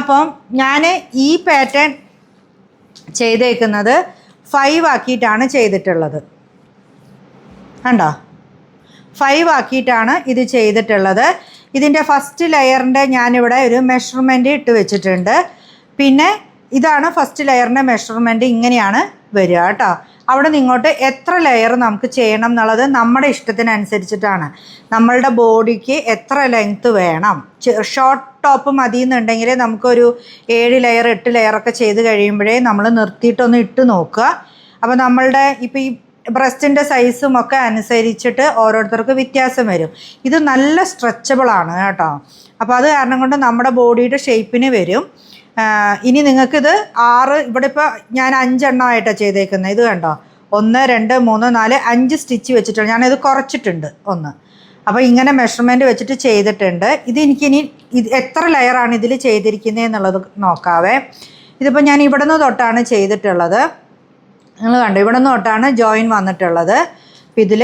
അപ്പം ഞാൻ ഈ പാറ്റേൺ ചെയ്തേക്കുന്നത് 5 ആക്കിയിട്ടാണ് ചെയ്തിട്ടുള്ളത്. കണ്ടോ, 5 ആക്കിയിട്ടാണ് ഇത് ചെയ്തിട്ടുള്ളത്. ഇതിൻ്റെ ഫസ്റ്റ് ലെയറിൻ്റെ ഞാനിവിടെ ഒരു മെഷർമെൻറ്റ് ഇട്ട് വെച്ചിട്ടുണ്ട്. പിന്നെ ഇതാണ് ഫസ്റ്റ് ലെയറിൻ്റെ മെഷർമെൻറ്റ്. ഇങ്ങനെയാണ് വരിക കേട്ടോ. അവിടെ നിന്ന് ഇങ്ങോട്ട് എത്ര ലെയർ നമുക്ക് ചെയ്യണം എന്നുള്ളത് നമ്മുടെ ഇഷ്ടത്തിനനുസരിച്ചിട്ടാണ്. നമ്മളുടെ ബോഡിക്ക് എത്ര ലെങ്ത്ത് വേണം. ഷോർട്ട് ടോപ്പ് മതി എന്നുണ്ടെങ്കിൽ നമുക്കൊരു 7 ലെയർ 8 ലെയറൊക്കെ ചെയ്ത് കഴിയുമ്പോഴേ നമ്മൾ നിർത്തിയിട്ടൊന്ന് ഇട്ട് നോക്കുക. അപ്പോൾ നമ്മളുടെ ഇപ്പോൾ ഈ ബ്രസ്റ്റിൻ്റെ സൈസും ഒക്കെ അനുസരിച്ചിട്ട് ഓരോരുത്തർക്ക് വ്യത്യാസം വരും. ഇത് നല്ല സ്ട്രെച്ചബിളാണ് കേട്ടോ. അപ്പോൾ അത് കാരണം കൊണ്ട് നമ്മുടെ ബോഡിയുടെ ഷേപ്പിന് വരും. ഇനി നിങ്ങൾക്കിത് 6 ഇവിടെ ഇപ്പോൾ ഞാൻ 5 എണ്ണമായിട്ടാണ് ചെയ്തേക്കുന്നത്. ഇത് കണ്ടോ, 1 2 3 4 5 സ്റ്റിച്ച് വെച്ചിട്ടുണ്ട്. ഞാനിത് കുറച്ചിട്ടുണ്ട് 1. അപ്പോൾ ഇങ്ങനെ മെഷർമെൻറ്റ് വെച്ചിട്ട് ചെയ്തിട്ടുണ്ട്. ഇത് എനിക്കിനി ഇത് എത്ര ലെയറാണ് ഇതിൽ ചെയ്തിരിക്കുന്നത് എന്നുള്ളത് നോക്കാവേ. ഇതിപ്പോൾ ഞാൻ ഇവിടെ നിന്ന് തൊട്ടാണ് ചെയ്തിട്ടുള്ളത്. നിങ്ങൾ കണ്ടോ, ഇവിടെ നിന്ന് തൊട്ടാണ് ജോയിൻ വന്നിട്ടുള്ളത്. അപ്പോൾ ഇതിൽ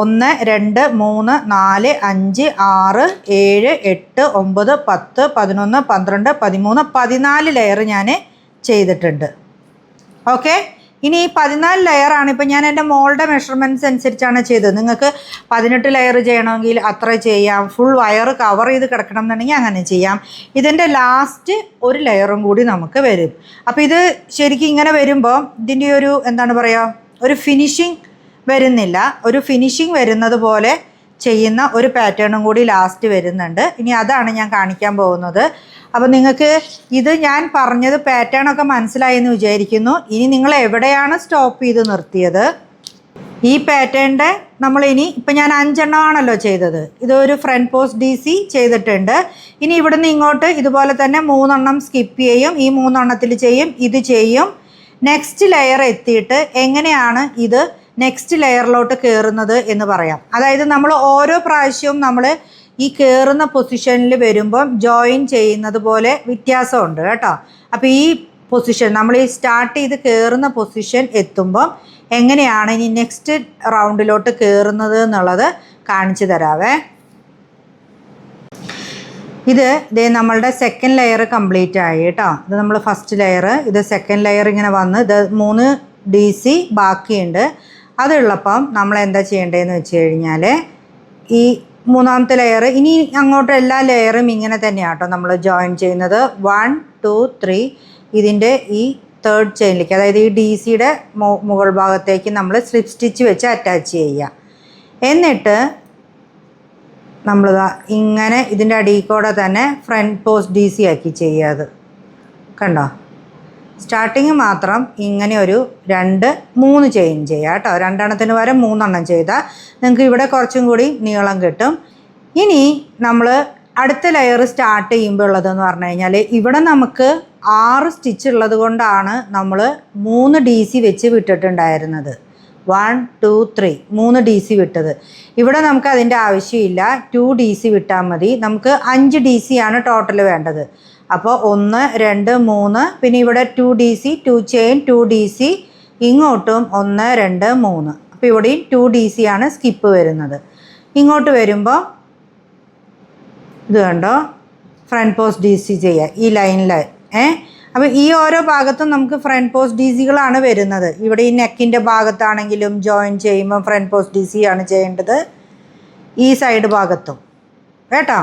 1 2 3 4 5 6 7 8 9 10 11 12 13 14 ലെയർ ഞാൻ ചെയ്തിട്ടുണ്ട്. ഓക്കെ, ഇനി ഈ 14 ലെയറാണ്. ഇപ്പോൾ ഞാൻ എൻ്റെ മോളുടെ മെഷർമെൻറ്റ്സ് അനുസരിച്ചാണ് ചെയ്തത്. നിങ്ങൾക്ക് 18 ലെയർ ചെയ്യണമെങ്കിൽ അത്ര ചെയ്യാം. ഫുൾ വയർ കവർ ചെയ്ത് കിടക്കണം എന്നുണ്ടെങ്കിൽ അങ്ങനെ ചെയ്യാം. ഇതിൻ്റെ ലാസ്റ്റ് ഒരു ലെയറും കൂടി നമുക്ക് വരും. അപ്പോൾ ഇത് ശരിക്കും ഇങ്ങനെ വരുമ്പോൾ ഇതിൻ്റെ ഒരു എന്താണ് പറയുക, ഒരു ഫിനിഷിങ് വരുന്നില്ല. ഒരു ഫിനിഷിങ് വരുന്നത് പോലെ ചെയ്യുന്ന ഒരു പാറ്റേണും കൂടി ലാസ്റ്റ് വരുന്നുണ്ട്. ഇനി അതാണ് ഞാൻ കാണിക്കാൻ പോകുന്നത്. അപ്പോൾ നിങ്ങൾക്ക് ഇത് ഞാൻ പറഞ്ഞത് പാറ്റേണൊക്കെ മനസ്സിലായി എന്ന് വിചാരിക്കുന്നു. ഇനി നിങ്ങൾ എവിടെയാണ് സ്റ്റോപ്പ് ചെയ്ത് നിർത്തിയത്? ഈ പാറ്റേണിൻ്റെ നമ്മളിനി ഇപ്പം ഞാൻ 5 എണ്ണമാണല്ലോ ചെയ്തത്. ഇതൊരു ഫ്രണ്ട് പോസ്റ്റ് DC ചെയ്തിട്ടുണ്ട്. ഇനി ഇവിടുന്ന് ഇങ്ങോട്ട് ഇതുപോലെ തന്നെ 3 എണ്ണം സ്കിപ്പ് ചെയ്യും. ഈ 3 എണ്ണത്തിൽ ചെയ്യും, ഇത് ചെയ്യും. നെക്സ്റ്റ് ലെയർ എത്തിയിട്ട് എങ്ങനെയാണ് ഇത് നെക്സ്റ്റ് ലെയറിലോട്ട് കയറുന്നത് എന്ന് പറയാം. അതായത് നമ്മൾ ഓരോ പ്രാവശ്യവും നമ്മൾ ഈ കയറുന്ന പൊസിഷനിൽ വരുമ്പം ജോയിൻ ചെയ്യുന്നത് പോലെ വ്യത്യാസമുണ്ട് കേട്ടോ. അപ്പോൾ ഈ പൊസിഷൻ നമ്മൾ ഈ സ്റ്റാർട്ട് ചെയ്ത് കയറുന്ന പൊസിഷൻ എത്തുമ്പം എങ്ങനെയാണ് ഇനി നെക്സ്റ്റ് റൗണ്ടിലോട്ട് കയറുന്നത് എന്നുള്ളത് കാണിച്ചു തരാവേ. ഇത് നമ്മളുടെ സെക്കൻഡ് ലെയർ കംപ്ലീറ്റ് ആയി കേട്ടോ. ഇത് നമ്മൾ ഫസ്റ്റ് ലെയർ, ഇത് സെക്കൻഡ് ലെയർ ഇങ്ങനെ വന്ന് ഇത് 3 DC ബാക്കിയുണ്ട്. അതുള്ളപ്പം നമ്മൾ എന്താ ചെയ്യേണ്ടതെന്ന് വെച്ച് കഴിഞ്ഞാൽ ഈ 3ാമത്തെ ലെയർ ഇനി അങ്ങോട്ട് എല്ലാ ലെയറും ഇങ്ങനെ തന്നെയാണ് കേട്ടോ നമ്മൾ ജോയിൻ ചെയ്യുന്നത്. 1 2 3 ഇതിൻ്റെ ഈ 3rd ചെയിനിലേക്ക്, അതായത് ഈ DCയുടെ മുകൾ ഭാഗത്തേക്ക് നമ്മൾ സ്ലിപ്പ് സ്റ്റിച്ച് വെച്ച് അറ്റാച്ച് ചെയ്യുക. എന്നിട്ട് നമ്മൾ ഇങ്ങനെ ഇതിൻ്റെ അടിയിൽ കൂടെ തന്നെ ഫ്രണ്ട് പോസ്റ്റ് DC ആക്കി ചെയ്യുക. അത് കണ്ടോ, സ്റ്റാർട്ടിങ് മാത്രം ഇങ്ങനെ ഒരു 2 3 ചെയിൻ ചെയ്യുക കേട്ടോ. 2 എണ്ണത്തിന് പകരം 3 എണ്ണം ചെയ്താൽ നിങ്ങൾക്ക് ഇവിടെ കുറച്ചും കൂടി നീളം കിട്ടും. ഇനി നമ്മൾ അടുത്ത ലെയർ സ്റ്റാർട്ട് ചെയ്യുമ്പോൾ ഉള്ളതെന്ന് പറഞ്ഞു കഴിഞ്ഞാൽ ഇവിടെ നമുക്ക് 6 സ്റ്റിച്ച് ഉള്ളത് കൊണ്ടാണ് നമ്മൾ 3 DC വെച്ച് വിട്ടിട്ടുണ്ടായിരുന്നത്. 1 2 3 3 DC വിട്ടത്. ഇവിടെ നമുക്ക് അതിൻ്റെ ആവശ്യമില്ല, 2 DC വിട്ടാൽ മതി. നമുക്ക് 5 DC ആണ് ടോട്ടൽ വേണ്ടത്. അപ്പോൾ 1 2 3 പിന്നെ ഇവിടെ 2 DC 2 ചെയിൻ 2 DC ഇങ്ങോട്ടും 1 2 3. അപ്പോൾ ഇവിടെയും 2 DC ആണ് സ്കിപ്പ് വരുന്നത്. ഇങ്ങോട്ട് വരുമ്പോൾ ഇത് കണ്ടോ, ഫ്രണ്ട് പോസ്റ്റ് DC ചെയ്യുക ഈ ലൈനിൽ. അപ്പോൾ ഈ ഓരോ ഭാഗത്തും നമുക്ക് ഫ്രണ്ട് പോസ്റ്റ് DCകളാണ് വരുന്നത്. ഇവിടെ ഈ നെക്കിൻ്റെ ഭാഗത്താണെങ്കിലും ജോയിൻ ചെയ്യുമ്പോൾ ഫ്രണ്ട് പോസ്റ്റ് DC ആണ് ചെയ്യേണ്ടത്. ഈ സൈഡ് ഭാഗത്തും കേട്ടോ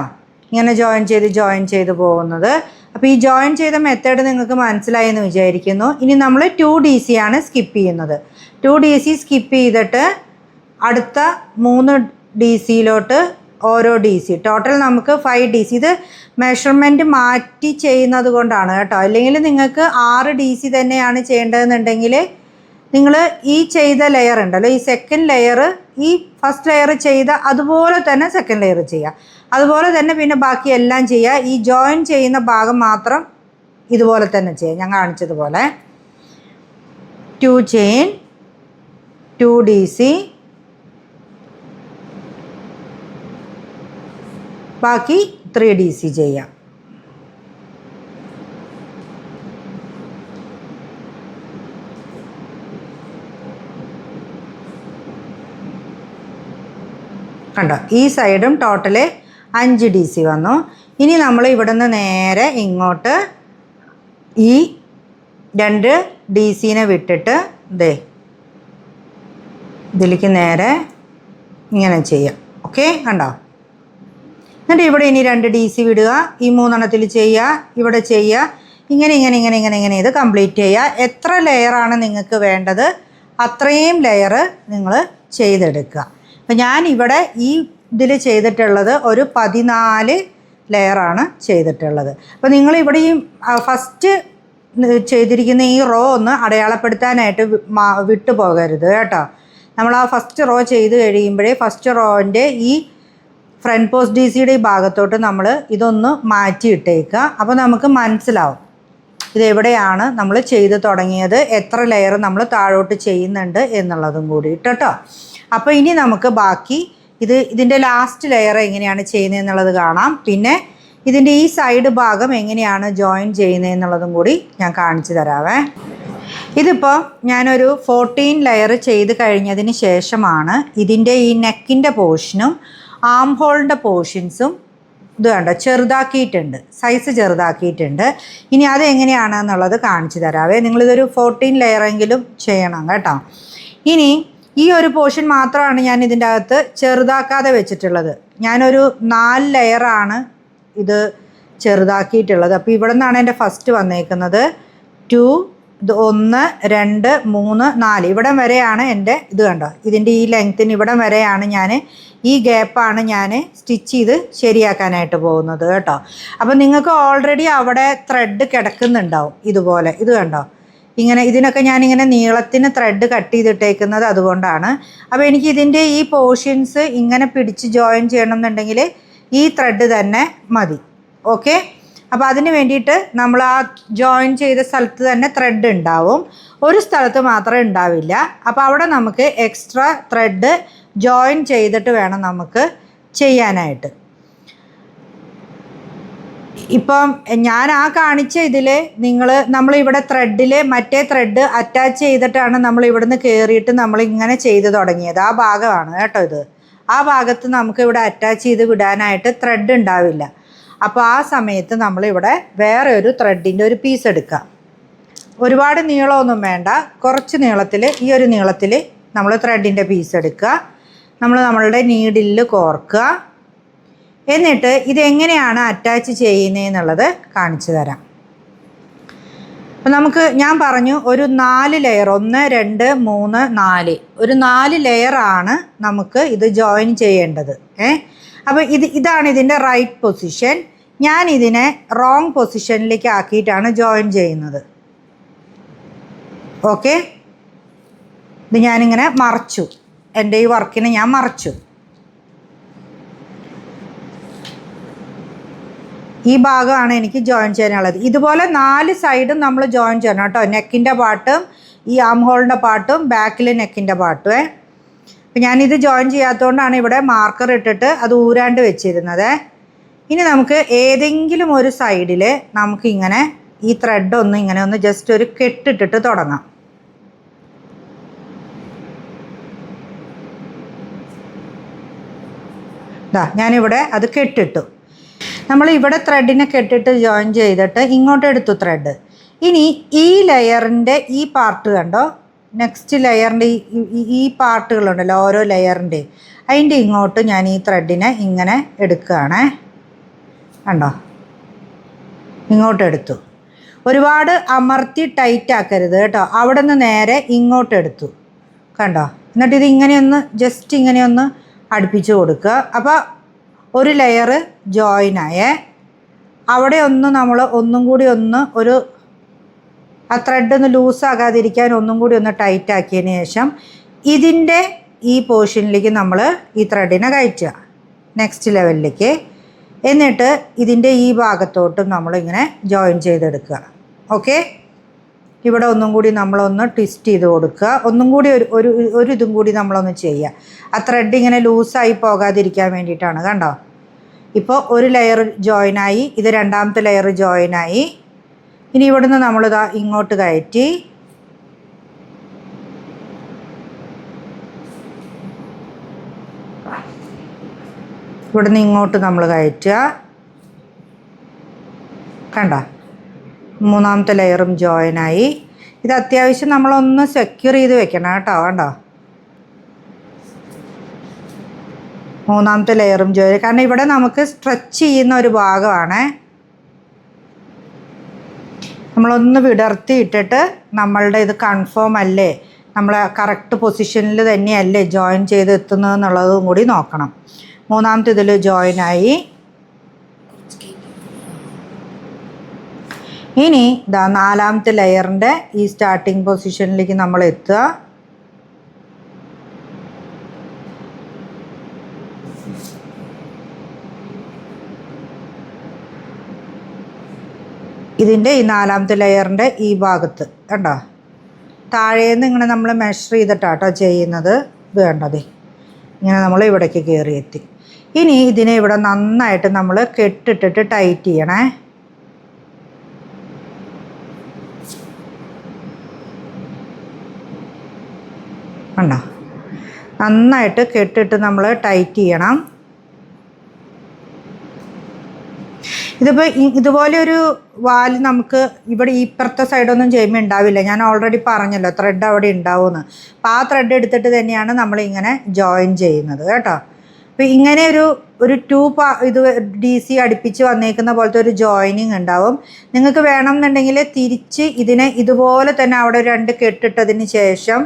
ഇങ്ങനെ ജോയിൻ ചെയ്ത് പോകുന്നത്. അപ്പോൾ ഈ ജോയിൻ ചെയ്ത മെത്തേഡ് നിങ്ങൾക്ക് മനസ്സിലായി എന്ന് വിചാരിക്കുന്നു. ഇനി നമ്മൾ 2 DC ആണ് സ്കിപ്പ് ചെയ്യുന്നത്. 2 DC സ്കിപ്പ് ചെയ്തിട്ട് അടുത്ത 3 DCയിലോട്ട് ഓരോ DC ടോട്ടൽ നമുക്ക് 5 DC. ഇത് മെഷർമെൻറ്റ് മാറ്റി ചെയ്യുന്നത് കൊണ്ടാണ് കേട്ടോ. അല്ലെങ്കിൽ നിങ്ങൾക്ക് 6 DC തന്നെയാണ് ചെയ്യേണ്ടതെന്നുണ്ടെങ്കിൽ നിങ്ങൾ ഈ ചെയ്ത ലെയർ ഉണ്ടല്ലോ, ഈ സെക്കൻഡ് ലെയർ ഈ ഫസ്റ്റ് ലെയർ ചെയ്ത അതുപോലെ തന്നെ സെക്കൻഡ് ലെയർ ചെയ്യുക. അതുപോലെ തന്നെ പിന്നെ ബാക്കി എല്ലാം ചെയ്യുക. ഈ ജോയിൻ ചെയ്യുന്ന ഭാഗം മാത്രം ഇതുപോലെ തന്നെ ചെയ്യുക, ഞാൻ കാണിച്ചതുപോലെ. 2 ചെയിൻ 2 DC ബാക്കി 3 DC ചെയ്യാം. കണ്ടോ, ഈ സൈഡും ടോട്ടല് 5 DC വന്നു. ഇനി നമ്മൾ ഇവിടുന്ന് നേരെ ഇങ്ങോട്ട് ഈ 2 DCനെ വിട്ടിട്ട് ഇതിലേക്ക് നേരെ ഇങ്ങനെ ചെയ്യാം. ഓക്കെ, കണ്ടോ. എന്നിട്ട് ഇവിടെ ഇനി 2 DC വിടുക, ഈ 3 എണ്ണത്തിൽ ചെയ്യുക, ഇവിടെ ചെയ്യുക. ഇങ്ങനെ ഇത് കംപ്ലീറ്റ് ചെയ്യുക. എത്ര ലെയറാണ് നിങ്ങൾക്ക് വേണ്ടത് അത്രയും ലെയർ നിങ്ങൾ ചെയ്തെടുക്കുക. അപ്പം ഞാൻ ഇവിടെ ഈ ഇതിൽ ചെയ്തിട്ടുള്ളത് ഒരു 14 ലെയറാണ് ചെയ്തിട്ടുള്ളത്. അപ്പോൾ നിങ്ങളിവിടെ ഈ ഫസ്റ്റ് ചെയ്തിരിക്കുന്ന ഈ റോ ഒന്ന് അടയാളപ്പെടുത്താനായിട്ട് വിട്ടു പോകരുത് കേട്ടോ. നമ്മൾ ആ ഫസ്റ്റ് റോ ചെയ്ത് കഴിയുമ്പോഴേ ഫസ്റ്റ് റോൻ്റെ ഈ ഫ്രണ്ട് പോസ്റ്റ് ഡി സിയുടെ ഈ ഭാഗത്തോട്ട് നമ്മൾ ഇതൊന്ന് മാറ്റിയിട്ടേക്കുക. അപ്പോൾ നമുക്ക് മനസ്സിലാവും ഇതെവിടെയാണ് നമ്മൾ ചെയ്ത് തുടങ്ങിയത്, എത്ര ലെയർ നമ്മൾ താഴോട്ട് ചെയ്യുന്നുണ്ട് എന്നുള്ളതും കൂടിയിട്ട് കേട്ടോ. അപ്പോൾ ഇനി നമുക്ക് ബാക്കി ഇതിൻ്റെ ലാസ്റ്റ് ലെയർ എങ്ങനെയാണ് ചെയ്യുന്നത് എന്നുള്ളത് കാണാം. പിന്നെ ഇതിൻ്റെ ഈ സൈഡ് ഭാഗം എങ്ങനെയാണ് ജോയിൻ ചെയ്യുന്നത് എന്നുള്ളതും കൂടി ഞാൻ കാണിച്ചു തരാവേ. ഇതിപ്പോൾ ഞാനൊരു 14 ലെയർ ചെയ്ത് കഴിഞ്ഞതിന് ശേഷമാണ് ഇതിൻ്റെ ഈ നെക്കിൻ്റെ പോർഷനും ആം ഹോളിൻ്റെ പോർഷൻസും ഇത് കണ്ടോ ചെറുതാക്കിയിട്ടുണ്ട്, സൈസ് ചെറുതാക്കിയിട്ടുണ്ട്. ഇനി അത് എങ്ങനെയാണെന്നുള്ളത് കാണിച്ചു തരാവേ. നിങ്ങളിതൊരു 14 ലെയറെങ്കിലും ചെയ്യണം കേട്ടോ. ഇനി ഈ ഒരു പോർഷൻ മാത്രമാണ് ഞാൻ ഇതിൻ്റെ അകത്ത് ചെറുതാക്കാതെ വെച്ചിട്ടുള്ളത്. ഞാനൊരു 4 ലെയറാണ് ഇത് ചെറുതാക്കിയിട്ടുള്ളത്. അപ്പോൾ ഇവിടെ നിന്നാണ് എൻ്റെ ഫസ്റ്റ് വന്നേക്കുന്നത്. 2 1 2 3 4 ഇവിടം വരെയാണ് എൻ്റെ ഇത് കണ്ടോ. ഇതിൻ്റെ ഈ ലെങ്ത്തിന് ഇവിടം വരെയാണ് ഞാൻ ഈ ഗ്യാപ്പാണ് ഞാൻ സ്റ്റിച്ച് ചെയ്ത് ശരിയാക്കാനായിട്ട് പോകുന്നത് കേട്ടോ. അപ്പോൾ നിങ്ങൾക്ക് ഓൾറെഡി അവിടെ ത്രെഡ് കിടക്കുന്നുണ്ടാവും ഇതുപോലെ. ഇത് കണ്ടോ ഇങ്ങനെ, ഇതിനൊക്കെ ഞാനിങ്ങനെ നീളത്തിന് ത്രെഡ് കട്ട് ചെയ്തിട്ടേക്കുന്നത് അതുകൊണ്ടാണ്. അപ്പോൾ എനിക്ക് ഇതിൻ്റെ ഈ പോർഷൻസ് ഇങ്ങനെ പിടിച്ച് ജോയിൻ ചെയ്യണമെന്നുണ്ടെങ്കിൽ ഈ ത്രെഡ് തന്നെ മതി. ഓക്കെ, അപ്പോൾ അതിന് വേണ്ടിയിട്ട് നമ്മൾ ആ ജോയിൻ ചെയ്ത സ്ഥലത്ത് തന്നെ ത്രെഡ് ഉണ്ടാവും, ഒരു സ്ഥലത്ത് മാത്രമേ ഉണ്ടാവില്ല. അപ്പോൾ അവിടെ നമുക്ക് എക്സ്ട്രാ ത്രെഡ് ജോയിൻ ചെയ്തിട്ട് വേണം നമുക്ക് ചെയ്യാനായിട്ട്. ഇപ്പം ഞാൻ ആ കാണിച്ച ഇതിൽ നമ്മളിവിടെ ത്രെഡിൽ മറ്റേ ത്രെഡ് അറ്റാച്ച് ചെയ്തിട്ടാണ് നമ്മൾ ഇവിടുന്ന് കയറിയിട്ട് നമ്മളിങ്ങനെ ചെയ്ത് തുടങ്ങിയത്. ആ ഭാഗമാണ് കേട്ടോ ഇത്. ആ ഭാഗത്ത് നമുക്ക് ഇവിടെ അറ്റാച്ച് ചെയ്ത് വിടാനായിട്ട് ത്രെഡ് ഉണ്ടാവില്ല. അപ്പോൾ ആ സമയത്ത് നമ്മളിവിടെ വേറെ ഒരു ത്രെഡിൻ്റെ ഒരു പീസ് എടുക്കുക. ഒരുപാട് നീളമൊന്നും വേണ്ട, കുറച്ച് നീളത്തിൽ, ഈ ഒരു നീളത്തിൽ നമ്മൾ ത്രെഡിൻ്റെ പീസ് എടുക്കുക. നമ്മളുടെ നീഡിലിൽ കോർക്കുക. എന്നിട്ട് ഇതെങ്ങനെയാണ് അറ്റാച്ച് ചെയ്യുന്നതെന്നുള്ളത് കാണിച്ചു തരാം. അപ്പം ഞാൻ പറഞ്ഞു ഒരു 4 ലെയർ, 1 2 3 4, ഒരു 4 ലെയറാണ് നമുക്ക് ഇത് ജോയിൻ ചെയ്യേണ്ടത്. അപ്പോൾ ഇതാണ് ഇതിൻ്റെ റൈറ്റ് പൊസിഷൻ. ഞാൻ ഇതിനെ റോങ് പൊസിഷനിലേക്ക് ആക്കിയിട്ടാണ് ജോയിൻ ചെയ്യുന്നത്. ഓക്കെ, ഇത് ഞാനിങ്ങനെ മറച്ചു, എൻ്റെ ഈ വർക്കിനെ ഞാൻ മറച്ചു. ഈ ഭാഗമാണ് എനിക്ക് ജോയിൻ ചെയ്യാനുള്ളത്. ഇതുപോലെ 4 സൈഡും നമ്മൾ ജോയിൻ ചെയ്യണം കേട്ടോ. നെക്കിൻ്റെ പാർട്ടും ഈ ആം ഹോളിൻ്റെ പാർട്ടും ബാക്കിൽ നെക്കിൻ്റെ പാർട്ടും. അപ്പം ഞാനിത് ജോയിൻ ചെയ്യാത്തതുകൊണ്ടാണ് ഇവിടെ മാർക്കർ ഇട്ടിട്ട് അത് ഊരാണ്ട് വെച്ചിരുന്നത്. ഇനി നമുക്ക് ഏതെങ്കിലും ഒരു സൈഡിൽ നമുക്കിങ്ങനെ ഈ ത്രെഡ് ഇങ്ങനെ ഒന്ന് ജസ്റ്റ് ഒരു കെട്ടിട്ടിട്ട് തുടങ്ങാം. ഞാനിവിടെ അത് കെട്ടിട്ടു. നമ്മൾ ഇവിടെ ത്രെഡിനെ കെട്ടിട്ട് ജോയിൻ ചെയ്തിട്ട് ഇങ്ങോട്ട് എടുത്തു ത്രെഡ്. ഇനി ഈ ലെയറിൻ്റെ ഈ പാർട്ട് കണ്ടോ, നെക്സ്റ്റ് ലെയറിൻ്റെ ഈ പാർട്ടുകളുണ്ടല്ലോ ഓരോ ലെയറിൻ്റെ, അതിൻ്റെ ഇങ്ങോട്ട് ഞാൻ ഈ ത്രെഡിനെ ഇങ്ങനെ എടുക്കുകയാണ്. കണ്ടോ, ഇങ്ങോട്ട് എടുത്തു. ഒരുപാട് അമർത്തി ടൈറ്റ് ആക്കരുത് കേട്ടോ. അവിടെ നിന്ന് നേരെ ഇങ്ങോട്ട് എടുത്തു. കണ്ടോ, എന്നിട്ട് ഇത് ഇങ്ങനെയൊന്ന് ജസ്റ്റ് ഇങ്ങനെയൊന്ന് അടുപ്പിച്ച് കൊടുക്കുക. അപ്പോൾ ഒരു ലെയർ ജോയിനായേ. അവിടെ നമ്മൾ ഒന്നും കൂടി ആ ത്രെഡ് ഒന്ന് ലൂസാകാതിരിക്കാൻ ഒന്നും കൂടി ഒന്ന് ടൈറ്റ് ആക്കിയതിന് ശേഷം ഇതിൻ്റെ ഈ പോർഷനിലേക്ക് നമ്മൾ ഈ ത്രെഡിനെ കയറ്റുക നെക്സ്റ്റ് ലെവലിലേക്ക്. എന്നിട്ട് ഇതിൻ്റെ ഈ ഭാഗത്തോട്ടും നമ്മളിങ്ങനെ ജോയിൻ ചെയ്തെടുക്കുക. ഓക്കെ, ഇവിടെ ഒന്നും കൂടി നമ്മളൊന്ന് ട്വിസ്റ്റ് ചെയ്ത് കൊടുക്കുക. ഒന്നും കൂടി ഒരു ഇതും കൂടി നമ്മളൊന്ന് ചെയ്യുക. ആ ത്രെഡ് ഇങ്ങനെ ലൂസായി പോകാതിരിക്കാൻ വേണ്ടിയിട്ടാണ്. കണ്ടോ, ഇപ്പോൾ ഒരു ലെയർ ജോയിനായി, ഇത് രണ്ടാമത്തെ ലെയർ ജോയിനായി. ഇനി ഇവിടുന്ന് നമ്മളിതാ ഇങ്ങോട്ട് കയറ്റി ഇവിടുന്ന് ഇങ്ങോട്ട് നമ്മൾ കയറ്റുക. കണ്ടോ, മൂന്നാമത്തെ ലെയറും ജോയിനായി. ഇത് അത്യാവശ്യം നമ്മളൊന്ന് സെക്യൂർ ചെയ്ത് വെക്കണം കേട്ടോ. കണ്ടോ, മൂന്നാമത്തെ ലെയറും ജോയിൻ, കാരണം ഇവിടെ നമുക്ക് സ്ട്രെച്ച് ചെയ്യുന്ന ഒരു ഭാഗമാണ്. നമ്മളൊന്ന് വിടർത്തി ഇട്ടിട്ട് നമ്മളുടെ ഇത് കൺഫേം അല്ലേ, നമ്മൾ കറക്റ്റ് പൊസിഷനിൽ തന്നെയല്ലേ ജോയിൻ ചെയ്ത് എത്തുന്നതെന്നുള്ളതും കൂടി നോക്കണം. മൂന്നാമത്തെ ഇതിൽ ജോയിനായി. ഇനി ഇതാ നാലാമത്തെ ലെയറിൻ്റെ ഈ സ്റ്റാർട്ടിങ് പൊസിഷനിലേക്ക് നമ്മൾ എത്തുക. ഇതിൻ്റെ ഈ നാലാമത്തെ ലെയറിൻ്റെ ഈ ഭാഗത്ത് കണ്ടോ, താഴേന്ന് ഇങ്ങനെ നമ്മൾ മെഷർ ചെയ്തിട്ടാട്ടോ ചെയ്യുന്നത്. ഇത് കണ്ടതേ ഇങ്ങനെ നമ്മൾ ഇവിടേക്ക് കയറിയെത്തി. ഇനി ഇതിനെ ഇവിടെ നന്നായിട്ട് നമ്മൾ കെട്ടിട്ടിട്ട് ടൈറ്റ് ചെയ്യണേ. കണ്ടോ, നന്നായിട്ട് കെട്ടിട്ട് നമ്മൾ ടൈറ്റ് ചെയ്യണം. ഇതിപ്പോൾ ഇതുപോലെ ഒരു വാല് നമുക്ക് ഇവിടെ ഇപ്പുറത്തെ സൈഡൊന്നും ചെയ്യുമ്പോൾ ഉണ്ടാവില്ല. ഞാൻ ഓൾറെഡി പറഞ്ഞല്ലോ ത്രെഡ് അവിടെ ഉണ്ടാവുമെന്ന്. അപ്പോൾ ആ ത്രെഡ് എടുത്തിട്ട് തന്നെയാണ് നമ്മളിങ്ങനെ ജോയിൻ ചെയ്യുന്നത് കേട്ടോ. അപ്പോൾ ഇങ്ങനെ ഒരു ഇത് DC അടുപ്പിച്ച് വന്നേക്കുന്ന പോലത്തെ ഒരു ജോയിനിങ് ഉണ്ടാവും. നിങ്ങൾക്ക് വേണമെന്നുണ്ടെങ്കിൽ തിരിച്ച് ഇതിനെ ഇതുപോലെ തന്നെ അവിടെ 2 കെട്ടിട്ടതിന് ശേഷം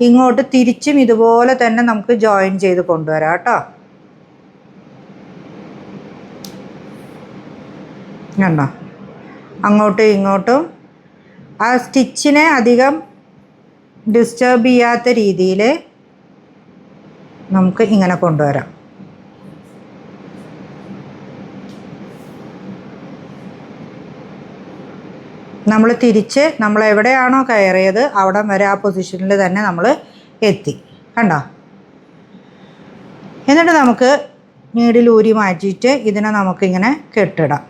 ഇങ്ങോട്ട് തിരിച്ചും ഇതുപോലെ തന്നെ നമുക്ക് ജോയിൻ ചെയ്ത് കൊണ്ടുവരാം കേട്ടോ. കണ്ടോ, അങ്ങോട്ടും ഇങ്ങോട്ടും ആ സ്റ്റിച്ചിനെ അധികം ഡിസ്റ്റർബ് ചെയ്യാത്ത രീതിയിൽ നമുക്ക് ഇങ്ങനെ കൊണ്ടുവരാം. നമ്മൾ തിരിച്ച് നമ്മൾ എവിടെയാണോ കയറിയത് അവിടം വരെ ആ പൊസിഷനിൽ തന്നെ നമ്മൾ എത്തി. കണ്ടോ, എന്നിട്ട് നമുക്ക് നീഡിൽ ഊരി മാറ്റിയിട്ട് ഇതിനെ നമുക്കിങ്ങനെ കെട്ടിടാം.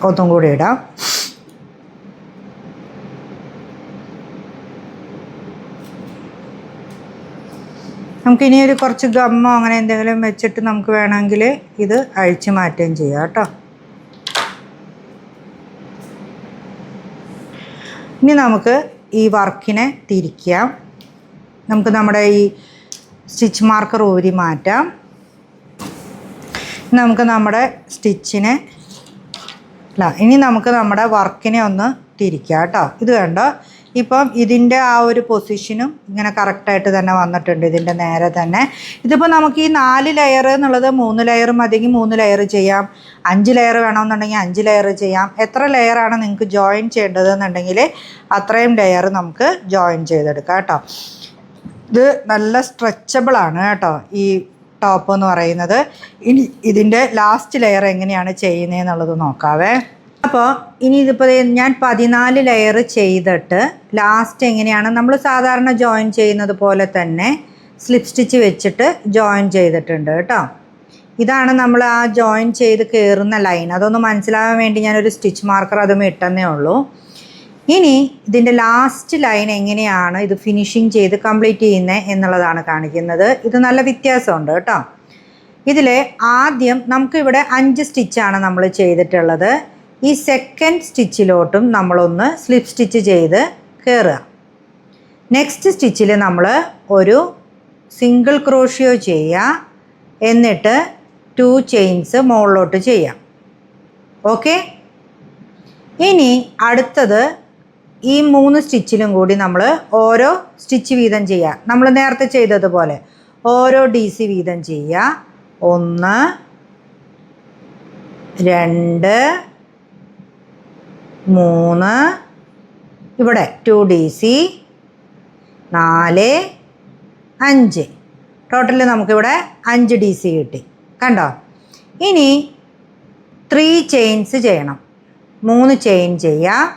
ഒന്നും കൂടി ഇടാം. നമുക്കിനി ഒരു കുറച്ച് ഗമ്മോ അങ്ങനെ എന്തെങ്കിലും വെച്ചിട്ട് നമുക്ക് വേണമെങ്കിൽ ഇത് അഴിച്ചു മാറ്റുകയും ചെയ്യാം കേട്ടോ. ഇനി നമുക്ക് ഈ വർക്കിനെ തിരിക്കാം. നമുക്ക് നമ്മുടെ ഈ സ്റ്റിച്ച് മാർക്കർ ഊരി മാറ്റാം. നമുക്ക് നമ്മുടെ സ്റ്റിച്ചിനെ ഇനി നമുക്ക് നമ്മുടെ വർക്കിനെ ഒന്ന് തിരിക്കാം കേട്ടോ. ഇത് കണ്ടോ, ഇപ്പം ഇതിൻ്റെ ആ ഒരു പൊസിഷനും ഇങ്ങനെ കറക്റ്റായിട്ട് തന്നെ വന്നിട്ടുണ്ട്. ഇതിൻ്റെ നേരെ തന്നെ ഇതിപ്പോൾ നമുക്ക് ഈ 4 ലെയർ എന്നുള്ളത് 3 ലെയർ മതിയെങ്കിൽ 3 ലെയർ ചെയ്യാം. 5 ലെയർ വേണമെന്നുണ്ടെങ്കിൽ 5 ലെയർ ചെയ്യാം. എത്ര ലെയറാണ് നിങ്ങൾക്ക് ജോയിൻ ചെയ്യേണ്ടതെന്നുണ്ടെങ്കിൽ അത്രയും ലെയർ നമുക്ക് ജോയിൻ ചെയ്തെടുക്കാം കേട്ടോ. ഇത് നല്ല സ്ട്രെച്ചബിളാണ് കേട്ടോ ഈ ടോപ്പ് എന്ന് പറയുന്നത്. ഇനി ഇതിൻ്റെ ലാസ്റ്റ് ലെയർ എങ്ങനെയാണ് ചെയ്യുന്നതെന്നുള്ളത് നോക്കാവേ. അപ്പോൾ ഇനി ഇതിപ്പോൾ ഞാൻ 14 ലെയർ ചെയ്തിട്ട് ലാസ്റ്റ് എങ്ങനെയാണ് നമ്മൾ സാധാരണ ജോയിൻ ചെയ്യുന്നത് പോലെ തന്നെ സ്ലിപ്പ് സ്റ്റിച്ച് വെച്ചിട്ട് ജോയിൻ ചെയ്തിട്ടുണ്ട് കേട്ടോ. ഇതാണ് നമ്മൾ ആ ജോയിൻ ചെയ്ത് കയറുന്ന ലൈൻ. അതൊന്ന് മനസ്സിലാവാൻ വേണ്ടി ഞാനൊരു സ്റ്റിച്ച് മാർക്കർ അതും ഇട്ടെന്നേ ഉള്ളൂ. ഇനി ഇതിൻ്റെ ലാസ്റ്റ് ലൈൻ എങ്ങനെയാണ് ഇത് ഫിനിഷിങ് ചെയ്ത് കംപ്ലീറ്റ് ചെയ്യുന്നത് എന്നുള്ളതാണ് കാണിക്കുന്നത്. ഇത് നല്ല വ്യത്യാസമുണ്ട് കേട്ടോ. ഇതിൽ ആദ്യം നമുക്കിവിടെ 5 സ്റ്റിച്ചാണ് നമ്മൾ ചെയ്തിട്ടുള്ളത്. ഈ സെക്കൻഡ് സ്റ്റിച്ചിലോട്ടും നമ്മളൊന്ന് സ്ലിപ്പ് സ്റ്റിച്ച് ചെയ്ത് കയറുക. നെക്സ്റ്റ് സ്റ്റിച്ചിൽ നമ്മൾ ഒരു സിംഗിൾ ക്രോഷിയോ ചെയ്യുക. എന്നിട്ട് 2 ചെയിൻസ് മുകളിലോട്ട് ചെയ്യാം. ഓക്കെ, ഇനി അടുത്തത് ഈ 3 സ്റ്റിച്ചിലും കൂടി നമ്മൾ ഓരോ സ്റ്റിച്ച് വീതം ചെയ്യുക. നമ്മൾ നേരത്തെ ചെയ്തതുപോലെ ഓരോ DC വീതം ചെയ്യുക. 1 2 3 ഇവിടെ 2 DC 4 5 ടോട്ടൽ നമുക്കിവിടെ 5 DC കിട്ടി. കണ്ടോ, ഇനി 3 ചെയിൻസ് ചെയ്യണം. 3 ചെയിൻ ചെയ്യുക.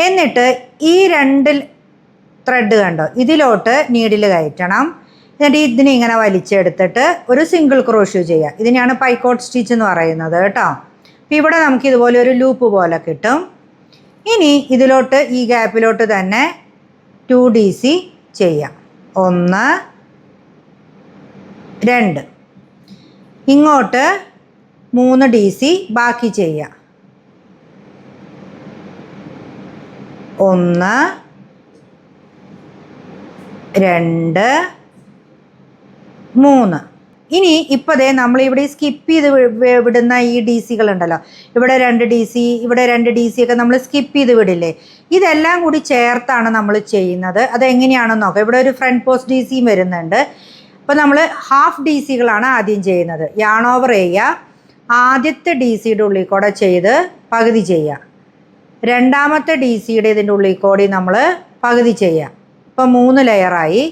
എന്നിട്ട് ഈ 2 ത്രെഡ് കണ്ടോ ഇതിലോട്ട് നീഡിൽ കയറ്റണം. എന്നിട്ട് ഇതിനെ ഇങ്ങനെ വലിച്ചെടുത്തിട്ട് ഒരു സിംഗിൾ ക്രോഷ്യോ ചെയ്യുക. ഇതിനെയാണ് പൈക്കോട്ട് സ്റ്റിച്ച് എന്ന് പറയുന്നത് കേട്ടോ. അപ്പോൾ ഇവിടെ നമുക്ക് ഇതുപോലെ ഒരു ലൂപ്പ് പോലെ കിട്ടും. ഇനി ഇതിലോട്ട് ഈ ഗ്യാപ്പിലോട്ട് തന്നെ 2 DC ചെയ്യാം. 1 2 ഇങ്ങോട്ട് 3 DC ബാക്കി ചെയ്യുക. 1 2 3. ഇനി ഇപ്പോൾ ദേ നമ്മളിവിടെ സ്കിപ്പ് ചെയ്ത് വിടുന്ന ഈ DC കളുണ്ടല്ലോ, ഇവിടെ 2 DC ഇവിടെ 2 DC ഒക്കെ നമ്മൾ സ്കിപ്പ് ചെയ്ത് വിടില്ലേ, ഇതെല്ലാം കൂടി ചേർത്താണ് നമ്മൾ ചെയ്യുന്നത്. അതെങ്ങനെയാണെന്ന് നോക്കാം. ഇവിടെ ഒരു ഫ്രണ്ട് പോസ്റ്റ് DCയും വരുന്നുണ്ട്. അപ്പോൾ നമ്മൾ ഹാഫ് ഡി സികളാണ് ആദ്യം ചെയ്യുന്നത്. യാൺ ഓവർ ചെയ്യുക, ആദ്യത്തെ ഡി സിയുടെ ഉള്ളിൽ കൂടെ ചെയ്ത് പകുതി ചെയ്യുക, രണ്ടാമത്തെ ഡി സിയുടെ ഇതിൻ്റെ ഉള്ളിൽ കൂടി നമ്മൾ പകുതി ചെയ്യുക. ഇപ്പോൾ 3 ലെയറായി.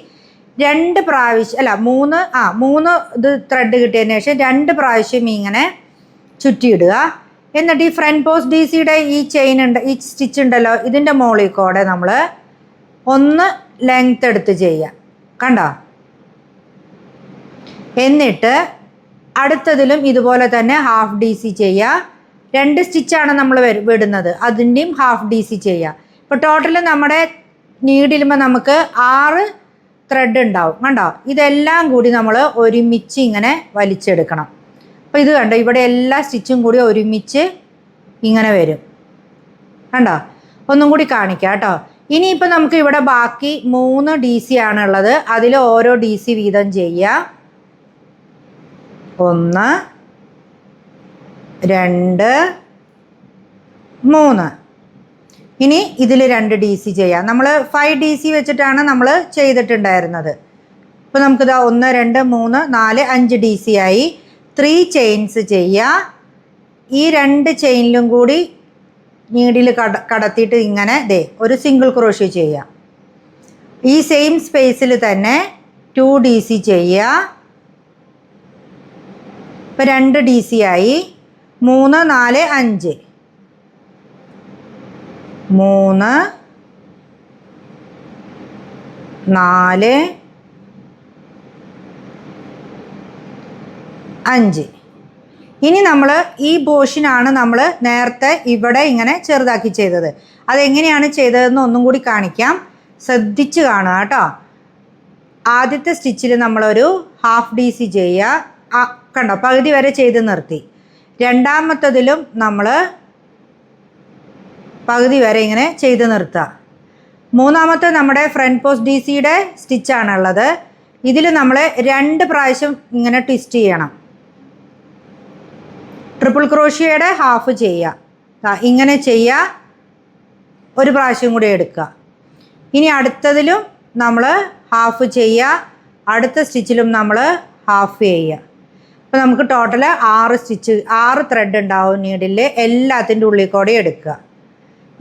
2 പ്രാവശ്യം അല്ല 3 ഇത് ത്രെഡ് കിട്ടിയതിന് ശേഷം 2 പ്രാവശ്യം ഇങ്ങനെ ചുറ്റിയിടുക. എന്നിട്ട് ഈ ഫ്രണ്ട് പോസ്റ്റ് ഡി സിയുടെ ഈ ചെയിൻ ഉണ്ട്, ഈ സ്റ്റിച്ച് ഉണ്ടല്ലോ, ഇതിൻ്റെ മുകളിൽ കൂടെ നമ്മൾ ഒന്ന് ലെങ്ത് എടുത്ത് ചെയ്യുക. കണ്ടോ? എന്നിട്ട് അടുത്തതിലും ഇതുപോലെ തന്നെ ഹാഫ് ഡി സി ചെയ്യുക. 2 സ്റ്റിച്ചാണ് നമ്മൾ വിടുന്നത്, അതിൻ്റെയും ഹാഫ് ഡി സി ചെയ്യുക. ഇപ്പോൾ ടോട്ടൽ നമ്മുടെ നീഡിലുമ്പോൾ നമുക്ക് 6 ത്രെഡ് ഉണ്ടാവും. കണ്ടോ? ഇതെല്ലാം കൂടി നമ്മൾ ഒരുമിച്ച് ഇങ്ങനെ വലിച്ചെടുക്കണം. അപ്പോൾ ഇത് കണ്ടോ, ഇവിടെ എല്ലാ സ്റ്റിച്ചും കൂടി ഒരുമിച്ച് ഇങ്ങനെ വരും. കണ്ടോ? ഒന്നും കൂടി കാണിക്കാം കേട്ടോ. ഇനിയിപ്പോൾ നമുക്ക് ഇവിടെ ബാക്കി 3 ഡി സി ആണുള്ളത്. അതിൽ ഓരോ ഡി സി വീതം ചെയ്യുക. 1 2 3. ഇനി ഇതിൽ 2 ഡി സി ചെയ്യാം. നമ്മൾ 5 ഡി സി വെച്ചിട്ടാണ് നമ്മൾ ചെയ്തിട്ടുണ്ടായിരുന്നത്. ഇപ്പോൾ നമുക്കിത് 1 2 3 4 5 ഡി സി ആയി. 3 ചെയിൻസ് ചെയ്യുക. ഈ 2 ചെയിനിലും കൂടി നീഡിൽ കടത്തിയിട്ട് ഇങ്ങനെ ഒരു സിംഗിൾ ക്രോഷ്യോ ചെയ്യുക. ഈ സെയിം സ്പേസിൽ തന്നെ 2 ഡി സി ചെയ്യുക. ഇപ്പോൾ 2 ഡി സി ആയി. 3 4 5 3 4 5. ഇനി നമ്മൾ ഈ പോർഷനാണ് നമ്മൾ നേരത്തെ ഇവിടെ ഇങ്ങനെ ചെറുതാക്കി ചെയ്തത്. അതെങ്ങനെയാണ് ചെയ്തതെന്ന് ഒന്നും കൂടി കാണിക്കാം, ശ്രദ്ധിച്ച് കാണുക കേട്ടോ. ആദ്യത്തെ സ്റ്റിച്ചിൽ നമ്മളൊരു ഹാഫ് ഡി സി ചെയ്യുക. കണ്ടോ? പകുതി വരെ ചെയ്ത് നിർത്തി. രണ്ടാമത്തതിലും നമ്മൾ പകുതി വരെ ഇങ്ങനെ ചെയ്ത് നിർത്തുക. മൂന്നാമത്തെ നമ്മുടെ ഫ്രണ്ട് പോസ്റ്റ് ഡി സിയുടെ സ്റ്റിച്ചാണുള്ളത്. ഇതിൽ നമ്മൾ 2 പ്രാവശ്യം ഇങ്ങനെ ട്വിസ്റ്റ് ചെയ്യണം. ട്രിപ്പിൾ ക്രോഷ്യയുടെ ഹാഫ് ചെയ്യുക, ഇങ്ങനെ ചെയ്യുക, 1 പ്രാവശ്യം കൂടി എടുക്കുക. ഇനി അടുത്തതിലും നമ്മൾ ഹാഫ് ചെയ്യുക, അടുത്ത സ്റ്റിച്ചിലും നമ്മൾ ഹാഫ് ചെയ്യുക. അപ്പോൾ നമുക്ക് ടോട്ടൽ 6 ത്രെഡ് ഉണ്ടാവും നീഡിൽ. എല്ലാത്തിൻ്റെ ഉള്ളിൽ കൂടെ എടുക്കുക.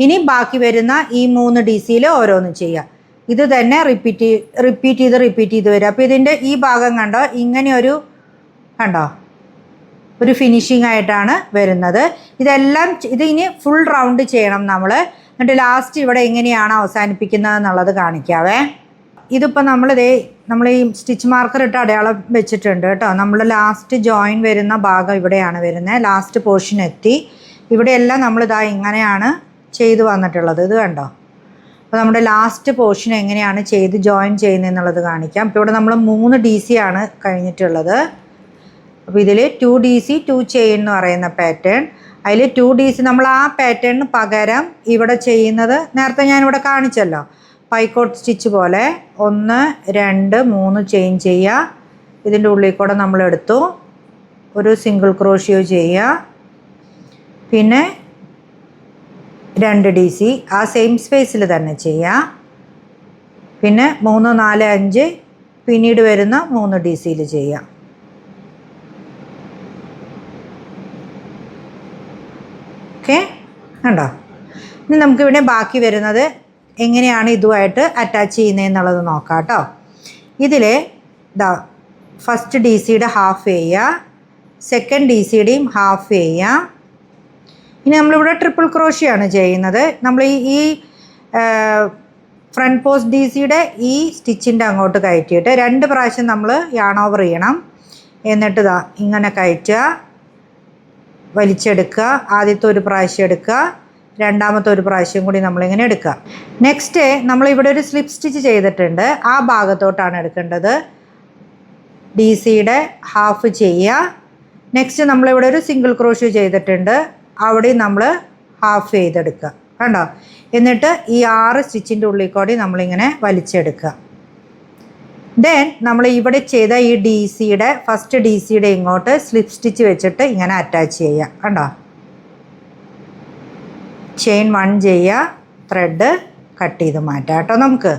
ഇനി ബാക്കി വരുന്ന ഈ 3 ഡി സിയിൽ ഓരോന്നും ചെയ്യുക. ഇത് തന്നെ റിപ്പീറ്റ് ചെയ്ത് വരിക. അപ്പോൾ ഇതിൻ്റെ ഈ ഭാഗം കണ്ടോ, ഇങ്ങനെ കണ്ടോ ഒരു ഫിനിഷിംഗ് ആയിട്ടാണ് വരുന്നത്. ഇതെല്ലാം ഇനി ഫുൾ റൗണ്ട് ചെയ്യണം നമ്മൾ. എന്നിട്ട് ലാസ്റ്റ് ഇവിടെ എങ്ങനെയാണ് അവസാനിപ്പിക്കുന്നത് എന്നുള്ളത് കാണിക്കാവേ. ഇതിപ്പോൾ നമ്മൾ ഈ സ്റ്റിച്ച് മാർക്കർ ഇട്ട് അടയാളം വെച്ചിട്ടുണ്ട് കേട്ടോ. നമ്മൾ ലാസ്റ്റ് ജോയിൻ വരുന്ന ഭാഗം ഇവിടെയാണ് വരുന്നത്. ലാസ്റ്റ് പോർഷൻ എത്തി. ഇവിടെയെല്ലാം നമ്മളിതാ ഇങ്ങനെയാണ് ചെയ്ത് വന്നിട്ടുള്ളത്. ഇത് കണ്ടോ? അപ്പോൾ നമ്മുടെ ലാസ്റ്റ് പോർഷൻ എങ്ങനെയാണ് ചെയ്ത് ജോയിൻ ചെയ്യുന്നത് എന്നുള്ളത് കാണിക്കാം. ഇപ്പോൾ ഇവിടെ നമ്മൾ 3 ഡി സി ആണ് കഴിഞ്ഞിട്ടുള്ളത്. അപ്പോൾ ഇതിൽ 2 ഡി സി 2 ചെയിൻ എന്ന് പറയുന്ന പാറ്റേൺ. അതിൽ 2 ഡി സി നമ്മൾ ആ പാറ്റേണിന് പകരം ഇവിടെ ചെയ്യുന്നത് നേരത്തെ ഞാനിവിടെ കാണിച്ചല്ലോ, പൈക്കോട്ട് സ്റ്റിച്ച് പോലെ 1 2 3 ചെയിൻ ചെയ്യുക. ഇതിൻ്റെ ഉള്ളിൽ കൂടെ നമ്മളെടുത്തു, ഒരു സിംഗിൾ ക്രോഷ്യോ ചെയ്യുക, പിന്നെ 2 ഡി സി ആ സെയിം സ്പേസിൽ തന്നെ ചെയ്യുക, പിന്നെ 3 4 5 പിന്നീട് വരുന്ന 3 ഡി സിയിൽ ചെയ്യുക. ഓക്കെ, കണ്ടോ? ഇനി നമുക്കിവിടെ ബാക്കി വരുന്നത് എങ്ങനെയാണ് ഇതുമായിട്ട് അറ്റാച്ച് ചെയ്യുന്നതെന്നുള്ളത് നോക്കാം കേട്ടോ. ഇതിൽ ഫസ്റ്റ് ഡി സിയുടെ ഹാഫ് ചെയ്യുക, സെക്കൻഡ് ഡി സിയുടെയും ഹാഫ് ചെയ്യുക. ഇനി നമ്മളിവിടെ ട്രിപ്പിൾ ക്രോഷ്യാണ് ചെയ്യുന്നത്. നമ്മൾ ഈ ഫ്രണ്ട് പോസ്റ്റ് ഡി സിയുടെ ഈ സ്റ്റിച്ചിൻ്റെ അങ്ങോട്ട് കയറ്റിയിട്ട് 2 പ്രാവശ്യം നമ്മൾ യാൺ ഓവർ ചെയ്യണം. എന്നിട്ട് ഇങ്ങനെ കയറ്റുക, വലിച്ചെടുക്കുക. ആദ്യത്തെ 1 പ്രാവശ്യം എടുക്കുക, രണ്ടാമത്തെ 1 പ്രാവശ്യം കൂടി നമ്മളിങ്ങനെ എടുക്കുക. നെക്സ്റ്റ് നമ്മളിവിടെ ഒരു സ്ലിപ്പ് സ്റ്റിച്ച് ചെയ്തിട്ടുണ്ട്, ആ ഭാഗത്തോട്ടാണ് എടുക്കേണ്ടത്. ഡി സിയുടെ ഹാഫ് ചെയ്യുക. നെക്സ്റ്റ് നമ്മളിവിടെ ഒരു സിംഗിൾ ക്രോഷ്യോ ചെയ്തിട്ടുണ്ട്, അവിടെ നമ്മൾ ഹാഫ് ചെയ്തെടുക്കുക. കണ്ടോ? എന്നിട്ട് ഈ 6 സ്റ്റിച്ചിൻ്റെ ഉള്ളിൽ കൂടി നമ്മളിങ്ങനെ വലിച്ചെടുക്കുക. ദെൻ നമ്മൾ ഇവിടെ ചെയ്ത ഈ ഡി സിയുടെ ഫസ്റ്റ് ഡി സിയുടെ ഇങ്ങോട്ട് സ്ലിപ്പ് സ്റ്റിച്ച് വെച്ചിട്ട് ഇങ്ങനെ അറ്റാച്ച് ചെയ്യുക. കണ്ടോ? ചെയിൻ 1 ചെയ്യുക, ത്രെഡ് കട്ട് ചെയ്ത് മാറ്റാം കേട്ടോ. നമുക്ക്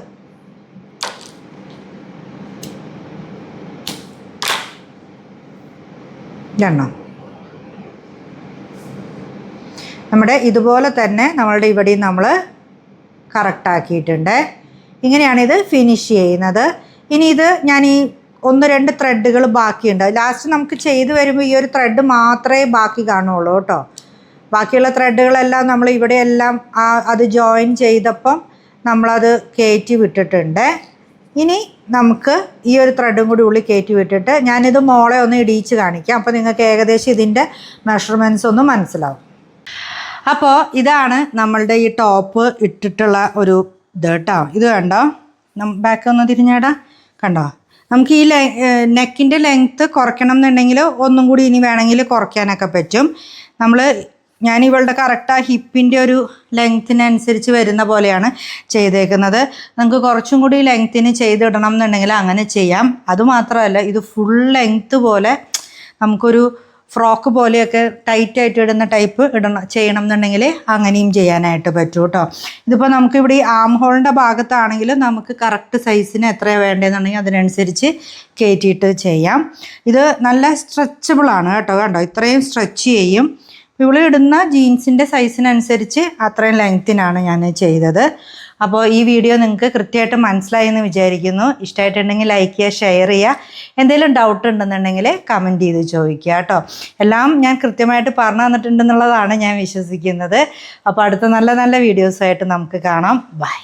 ഇതെണ്ണം നമ്മുടെ ഇതുപോലെ തന്നെ നമ്മളുടെ ഇവിടെയും നമ്മൾ കറക്റ്റാക്കിയിട്ടുണ്ട്. ഇങ്ങനെയാണിത് ഫിനിഷ് ചെയ്യുന്നത്. ഇനി ഇത് ഞാൻ ഈ 1-2 ത്രെഡുകൾ ബാക്കിയുണ്ട്. ലാസ്റ്റ് നമുക്ക് ചെയ്ത് വരുമ്പോൾ ഈ ഒരു ത്രെഡ് മാത്രമേ ബാക്കി കാണുള്ളൂ കേട്ടോ. ബാക്കിയുള്ള ത്രെഡുകളെല്ലാം നമ്മൾ ഇവിടെയെല്ലാം അത് ജോയിൻ ചെയ്തപ്പം നമ്മളത് കയറ്റി വിട്ടിട്ടുണ്ട്. ഇനി നമുക്ക് ഈ ഒരു ത്രെഡും കൂടി ഉള്ളിൽ കയറ്റി വിട്ടിട്ട് ഞാനിത് മോളെ ഒന്ന് ഇടിയിച്ച് കാണിക്കാം. അപ്പോൾ നിങ്ങൾക്ക് ഏകദേശം ഇതിൻ്റെ മെഷർമെൻറ്റ്സ് ഒന്ന് മനസ്സിലാവും. അപ്പോൾ ഇതാണ് നമ്മളുടെ ഈ ടോപ്പ് ഇട്ടിട്ടുള്ള ഒരു ഇത് കേട്ടോ. ഇത് കണ്ടോ, ബാക്ക് ഒന്ന് തിരിഞ്ഞേടാ, കണ്ടോ? നമുക്ക് ഈ നെക്കിൻ്റെ ലെങ്ത്ത് കുറയ്ക്കണം എന്നുണ്ടെങ്കിൽ ഒന്നും കൂടി ഇനി വേണമെങ്കിൽ കുറയ്ക്കാനൊക്കെ പറ്റും. ഞാൻ ഇവളുടെ കറക്റ്റ് ആ ഹിപ്പിൻ്റെ ഒരു ലെങ്ത്തിനനുസരിച്ച് വരുന്ന പോലെയാണ് ചെയ്തേക്കുന്നത്. നമുക്ക് കുറച്ചും കൂടി ലെങ്ത്തിന് ചെയ്തിടണം എന്നുണ്ടെങ്കിൽ അങ്ങനെ ചെയ്യാം. അതുമാത്രമല്ല, ഇത് ഫുൾ ലെങ്ത്ത് പോലെ നമുക്കൊരു ഫ്രോക്ക് പോലെയൊക്കെ ടൈറ്റായിട്ട് ഇടുന്ന ടൈപ്പ് ചെയ്യണം എന്നുണ്ടെങ്കിൽ അങ്ങനെയും ചെയ്യാനായിട്ട് പറ്റും കേട്ടോ. ഇതിപ്പോൾ നമുക്കിവിടെ ഈ ആം ഹോളിൻ്റെ ഭാഗത്താണെങ്കിൽ നമുക്ക് കറക്റ്റ് സൈസിന് എത്രയാണ് വേണ്ടതെന്നുണ്ടെങ്കിൽ അതിനനുസരിച്ച് കയറ്റിയിട്ട് ചെയ്യാം. ഇത് നല്ല സ്ട്രെച്ചബിളാണ് കേട്ടോ. കണ്ടോ, ഇത്രയും സ്ട്രെച്ച് ചെയ്യും. ഇവിടെ ഇടുന്ന ജീൻസിൻ്റെ സൈസിനനുസരിച്ച് അത്രയും ലെങ്ത്തിനാണ് ഞാൻ ചെയ്തത്. അപ്പോൾ ഈ വീഡിയോ നിങ്ങൾക്ക് കൃത്യമായിട്ട് മനസ്സിലായി എന്ന് വിചാരിക്കുന്നു. ഇഷ്ടമായിട്ടുണ്ടെങ്കിൽ ലൈക്ക് ചെയ്യുക, ഷെയർ ചെയ്യുക. എന്തെങ്കിലും ഡൗട്ട് ഉണ്ടെന്നുണ്ടെങ്കിൽ കമൻറ്റ് ചെയ്ത് ചോദിക്കുക കേട്ടോ. എല്ലാം ഞാൻ കൃത്യമായിട്ട് പറഞ്ഞു തന്നിട്ടുണ്ടെന്നുള്ളതാണ് ഞാൻ വിശ്വസിക്കുന്നത്. അപ്പോൾ അടുത്ത നല്ല നല്ല വീഡിയോസായിട്ട് നമുക്ക് കാണാം. ബൈ.